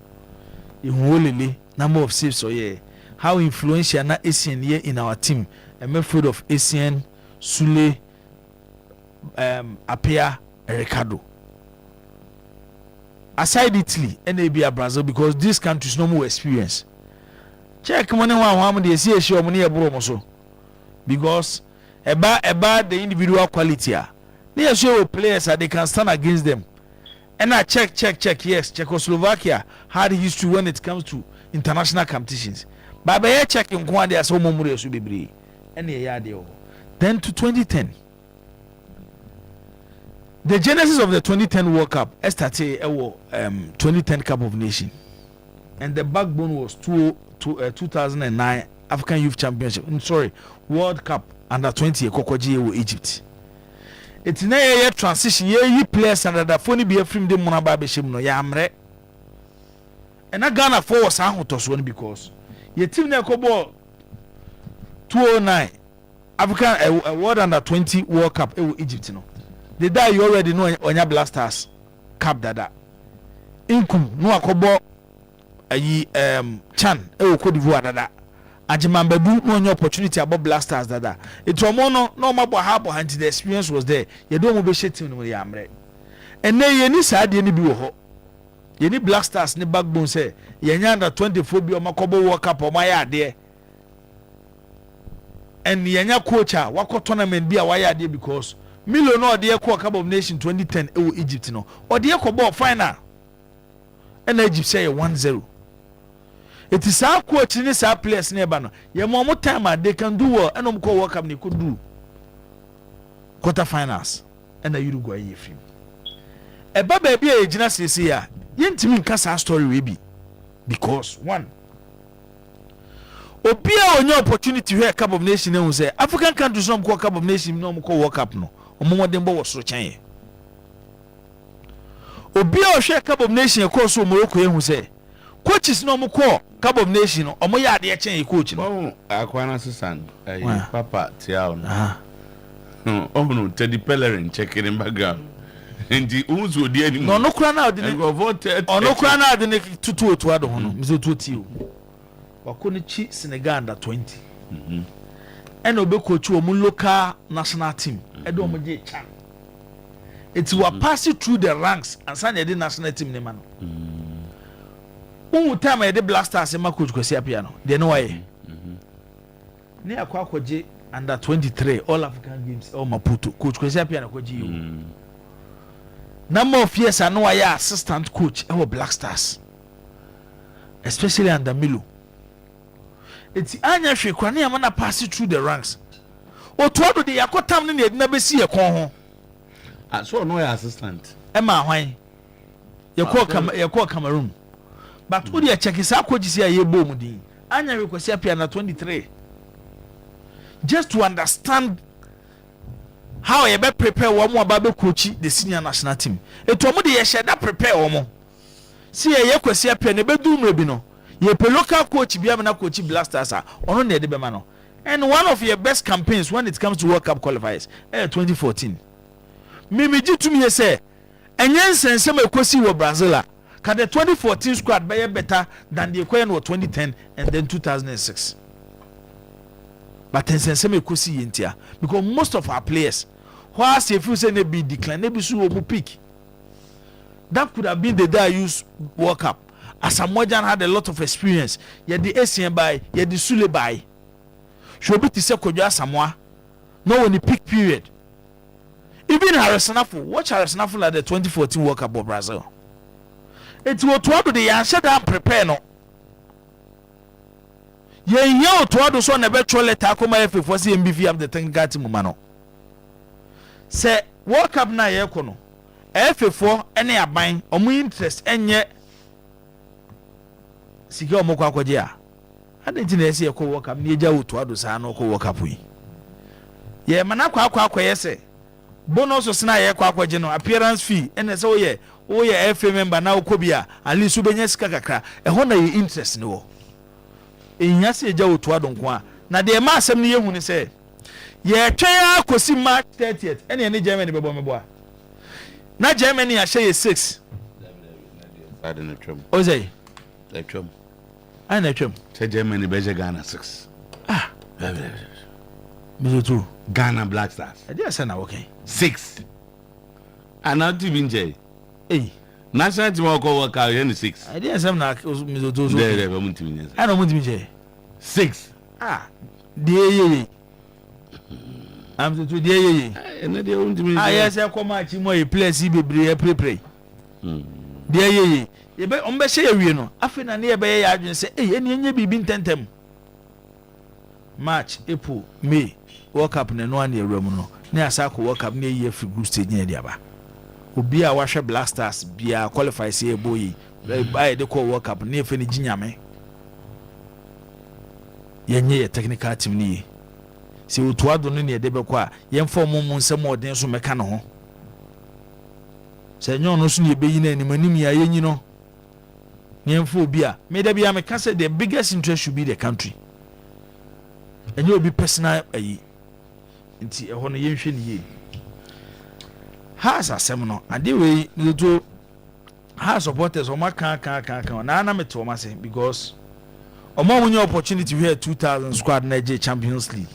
In number of saves so yeah. How influential na Asian here in our team. A midfield of Asian Sule Apia Ricardo. Aside Italy and maybe Brazil because these countries no more experience. Check money one they see a show money so because about the individual quality. They show players that they can stand against them. And I check. Yes, Czechoslovakia had history when it comes to international competitions. But by checking one, there's so many should be and then to 2010. The genesis of the 2010 World Cup started 2010 Cup of Nations, and the backbone was 2009 African Youth Championship. World Cup under 20 Kokoji Egypt. It's na a transition ye players under the phone be from the Monaba Beshim no yamre. And I Ghana for was one because your team na kobo 209 African World under 20 World Cup Egypt no. The die you already know on your Blasters Cup dada. Inkum no akobo Chan Cote d'Ivoire dada. Ajimambedu no any opportunity about Blasters dada. It was no mabo habo until the experience was there. You don't be shitting no yamre. And then you need side you need be ho. You need Blasters ni backbone say you under 24 be on makobo World Cup or my there. And yanya coacher wako tournament be a wire there because Milo no the Cup of Nations 2010 Egypt no. Or the ball final. And Egypt say 1-0. It is our coach in this place near Bano. Your more time they can do well and World Cup they could do quarterfinals and the Uruguay film. A baby a gymnast is here. yentimi nka saa story we bi because one obia onye opportunity here Cup of Nation ehun say African countries no ko Cup of Nation no ko World Cup no omomode mbo wo so chen obia o hwe Cup of Nation ko so Morocco ehun say coaches no ko Cup of Nation no omo ya de chen coach no akwana assistant papa tiao no no Teddy Pellerin checking in background ndi unzo di ani no kura na de ono kura na de tutu otu ado ho no mizo tuti o wakone chi Senegal under 20 and obe coach omu local national team edo omo je cha it will pass through the ranks and sign the national team ne man time e de Black Stars ma coach Kwesi Appiah no de no waye ne akwaje under 23 all African games o Maputo coach Kwesi Appiah na kwaji yo number of years I know I assistant coach e Black Stars especially under Milo. It's anya hwe kwane ya na pass through the ranks Otuo-Acheampong de yakotam ne na besi ye kon ho so no ya assistant e ma hwan ye ko Cameroon but who dey check is akwaji si aye bom din anya hwe Kwesi Appiah na 23 just to understand how you be prepare one more about coach the senior national team eto de ye sheda prepare omo si ye Kwesi Appiah ne be du mrebi no ye pe local coach biam na coach Black Stars ono na de be ma no and one of your best campaigns when it comes to World Cup qualifiers 2014 mimi jitumi say enyen sensem ekosi wo Brazil ka the 2014 squad be better than the equation of 2010 and then 2006 but sensem ekosi yentia because most of our players whilst if you say they be decline they be so obu peak that could have been the day I use World Cup. Asamoah had a lot of experience. Ye the ACN by, ye the Sule by. Shobi ti se Kodwo Asamoah. No when the peak period. Even Harrisonafo, watch Harrisonafo at the 2014 World Cup of Brazil. It was Otuo-Acheampong the answer that prepare no. Ye Otuo-Acheampong so na be throw letter akoma FA for CMBV of the technical team mano. Say World Cup na ye ko no. FA4 ene aban omu interest enye sika omoko akwaje a adenti na ese ekọ World Cup ni eja Otuo-Acheampong sa na okọ World Cup yi ye mana kwa yese bonus sina ye kwa akwaje no appearance fee ene se oye FA member na okobia ali su benya sika kakra ho na ye interest ni wo ehia se eja Otuo-Acheampong ko a na de ma asem ni ye hu ni se ye twa akosi March 30th ene ne Germany bebo mebo a na Germany a share 6 I don't know Ozay Lecture. I know. Say Germany beje Ghana 6. Me too. Ghana Black Stars. I did say na okay. 6. And not even J. Hey. National team will work out in 6. I did say na me too. There I don't want to be 6. Dey. I'm to dey. And they want to be. Yes, I come out mo e place bebre pray. Dey. Ebe ombe she awie no afi na ne ebe ya adwen se eni enye bibi ntentem March April May World Cup ne no an ewram no ne asako World Cup ne ye free group stage ne dia ba obi a wahwe Black Stars bia qualify se eboyi by the World Cup ne fe ne ginyame yenye ye technical team ni se Otuo-Acheampong no ne de be kwa ye mfo mum nsem odin so meka no ho se nyon no so ne be yi na animanim ya yenyi no Nyemfo bia me da bia me say the biggest interest should be the country and you will be personal ayi nti e ho no yenhwe ne ye has asem no ade we no has supporters o maka na me to ma say because omo munye opportunity here 2000 squad na je Champions League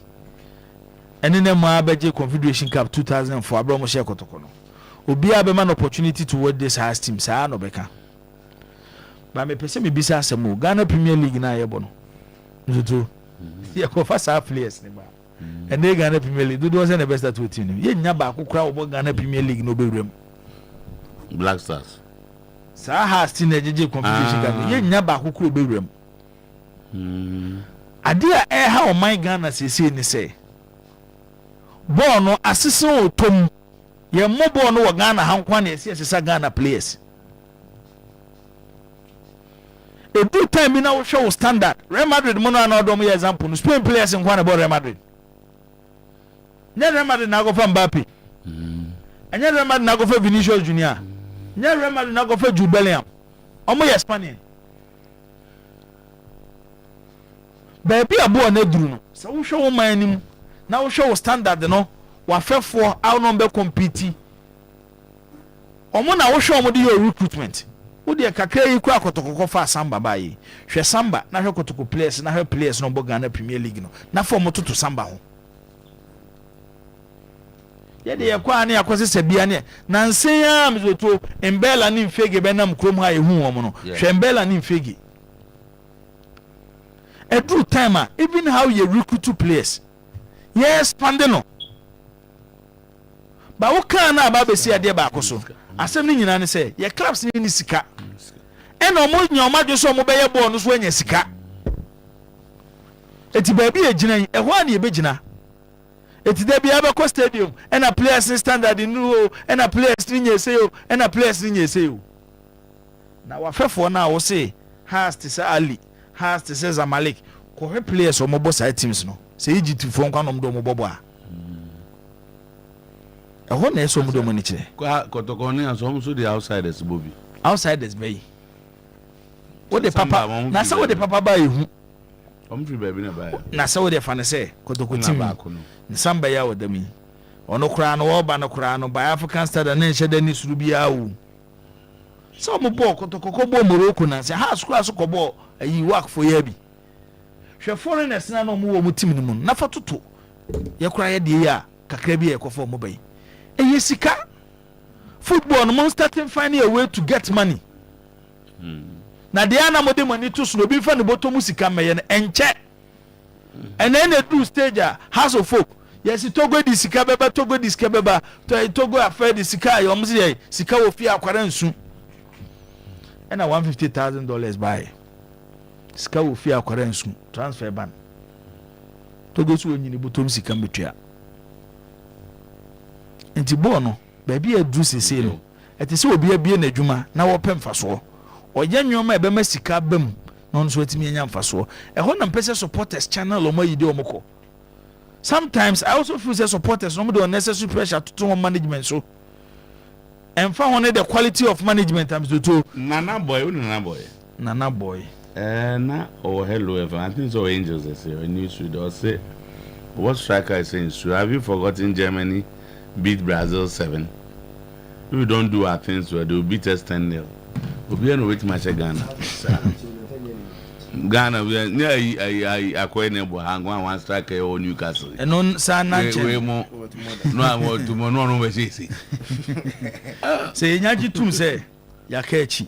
ene ne ma beje Confederation Cup 2004 abro mo share kotoko no obi a be man opportunity to work this has team sa no beka ba me pese me bisa asemo Ghana Premier League na yebo no nzuto ye ko fa sa players ne ba and they Ghana Premier League do was the best at team ye nya ba akokra obo Ghana Premier League no bewrem Black Stars sa has team na jeje competition ka ye nya ba akokra bewrem ade a ha o my Ghana sese ni say ball no asese otom ye mo ball no wo Ghana hankwa na ese Ghana players A good time in our show standard. Real Madrid, Mono and Odom example. Spain players in one about Real Madrid. Real Madrid now go for Mbappe. And Real Madrid now go for Vinicius Junior. Real Madrid now go for Jude Bellingham. Omo yes Spanish. Baby abo na duru no. So wo hwe wo man nim. Na wo hwe wo standard no. Wa fefo aw no be compete. Omo na wo hwe omo de your recruitment. Wo de kakra yi kwa kotokoko fa samba bayi. Hwe samba na hwe kotoko players na hwe players no bo Ghana Premier League no. Na for mo toto samba ho. Ye de yakwa ne yakwose sabia ne. Na nsen ya mzoto Mbella ni mfege be nam krom ha ehu omo no. Hwe Mbella ni mfege. A true timer, even how you recruit two players. Yes, Pandeno. But what can I about say a dear Bacoso? As some in say, your clubs in Sika. And almost your mother so mobile bonus when you Sika. It's baby a gina, a 1 year bigina. It's there be Abaco Stadium, and a players in standard in Nuo, and a players in your sale, and a players in your sale. Now, what for now will say, has to say Ali. Has to say Zamalek. Ko he players o mobo side teams no. Say Egypt fo nka no mdo mobo a. E ho na eso mdo mani kire. Kotoko ni aso so the outsiders bobi. Outsiders bay. What the papa na say what the papa ba ehu. Omfri baby na ba. Na say what the fan say Kotoko team ba ko no. Nsamba ya wodami. Ono kura no wo ba no kura no by African standard na nche da ni suru bia wo. So mo ball Kotoko ko bo Morocco na say ha sukura so ko ball ayi work for yebi hwe foreigners na no mo wo team ni mu na fa toto ye kura ye de ya kakra bi ye ko for mo bai eye sika football no mo starting finding a way to get money na de ana mo de money to so bi fa ne bottom sika meye no enche and then they do stage house of folk yes Togo di sika beba Togo di sika beba Togo affair di sika yo mo se sika wo fi akwara nsu and $150,000 buy sika wo fi akwara nsu transfer ban Togo so nyini botom sika metua enti bo no ba bia dru sese no etese obi abie na adwuma na wo pem faso oye nwoma e be ma sika bam no nso atimi anya mfaso e ho na mpese supporters channel o ma yide o moko. Sometimes I also feel say supporters no do unnecessary pressure to management so and found the quality of management I'm to Nana boy. Na or hello ever. I think so Angels they say or news should or say what striker is saying so have you forgotten Germany beat Brazil 7? If we don't do our things well, they will beat us 10-0. We'll be on which match Ghana. Ghana we are near acquainted one striker or Newcastle. And on San we more no tomorrow we say say nyaji tum say ya kachi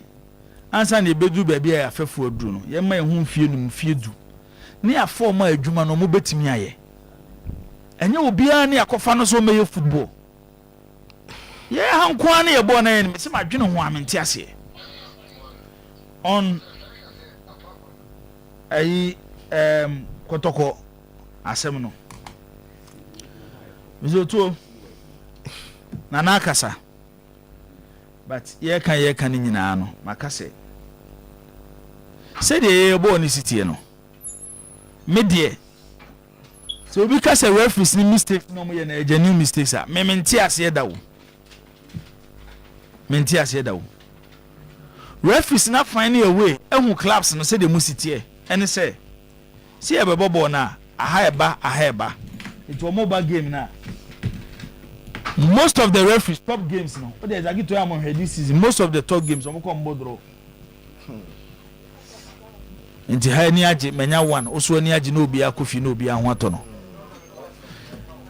ansa na ebedu baby ya afefu oduru no ye ma ehun fie num fie du ne afọ ma adwuma no mo betimi aye enye obi a ne akofa no so meye football ye hankwa ne ye bo na ye me se ma dwene ho amenti ase on ayi Kotoko asem no mizoto na nakasa but ye kan ni nyina no makase se de ye bo ni sitie no me de so obi ka se referees ni mistake no mo ye na genuine mistakes a me menti ase da wo referees na find a way ehun clubs no se de mu sitie ene se si e bebo na aha eba it was mobile game na most of the referees top games no what they agree to am on this season most of the top games omo come bodro nti ha ni age menya one oso ni age na obi akofi na obi ahoto no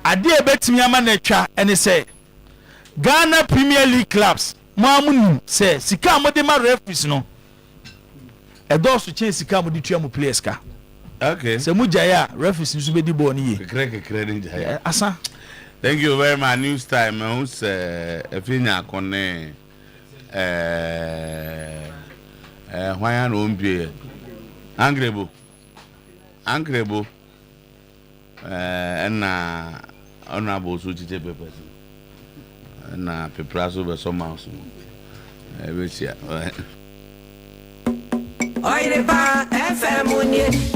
ade e betimi ama na twa ene se Ghana Premier League clubs mo amunu se sika mo de ma referees no edoso chen sika mo de tua mo players ka. Okay. So Mujaya referees nso be di ball ni ye. Kekere ni jaya. Asa. Thank you very much. News time. Who's efinya kone hwan no mbie. Angrebo. Na honorable so chite pepper. Na pepper so be so mouse. Which Oyerepa FM.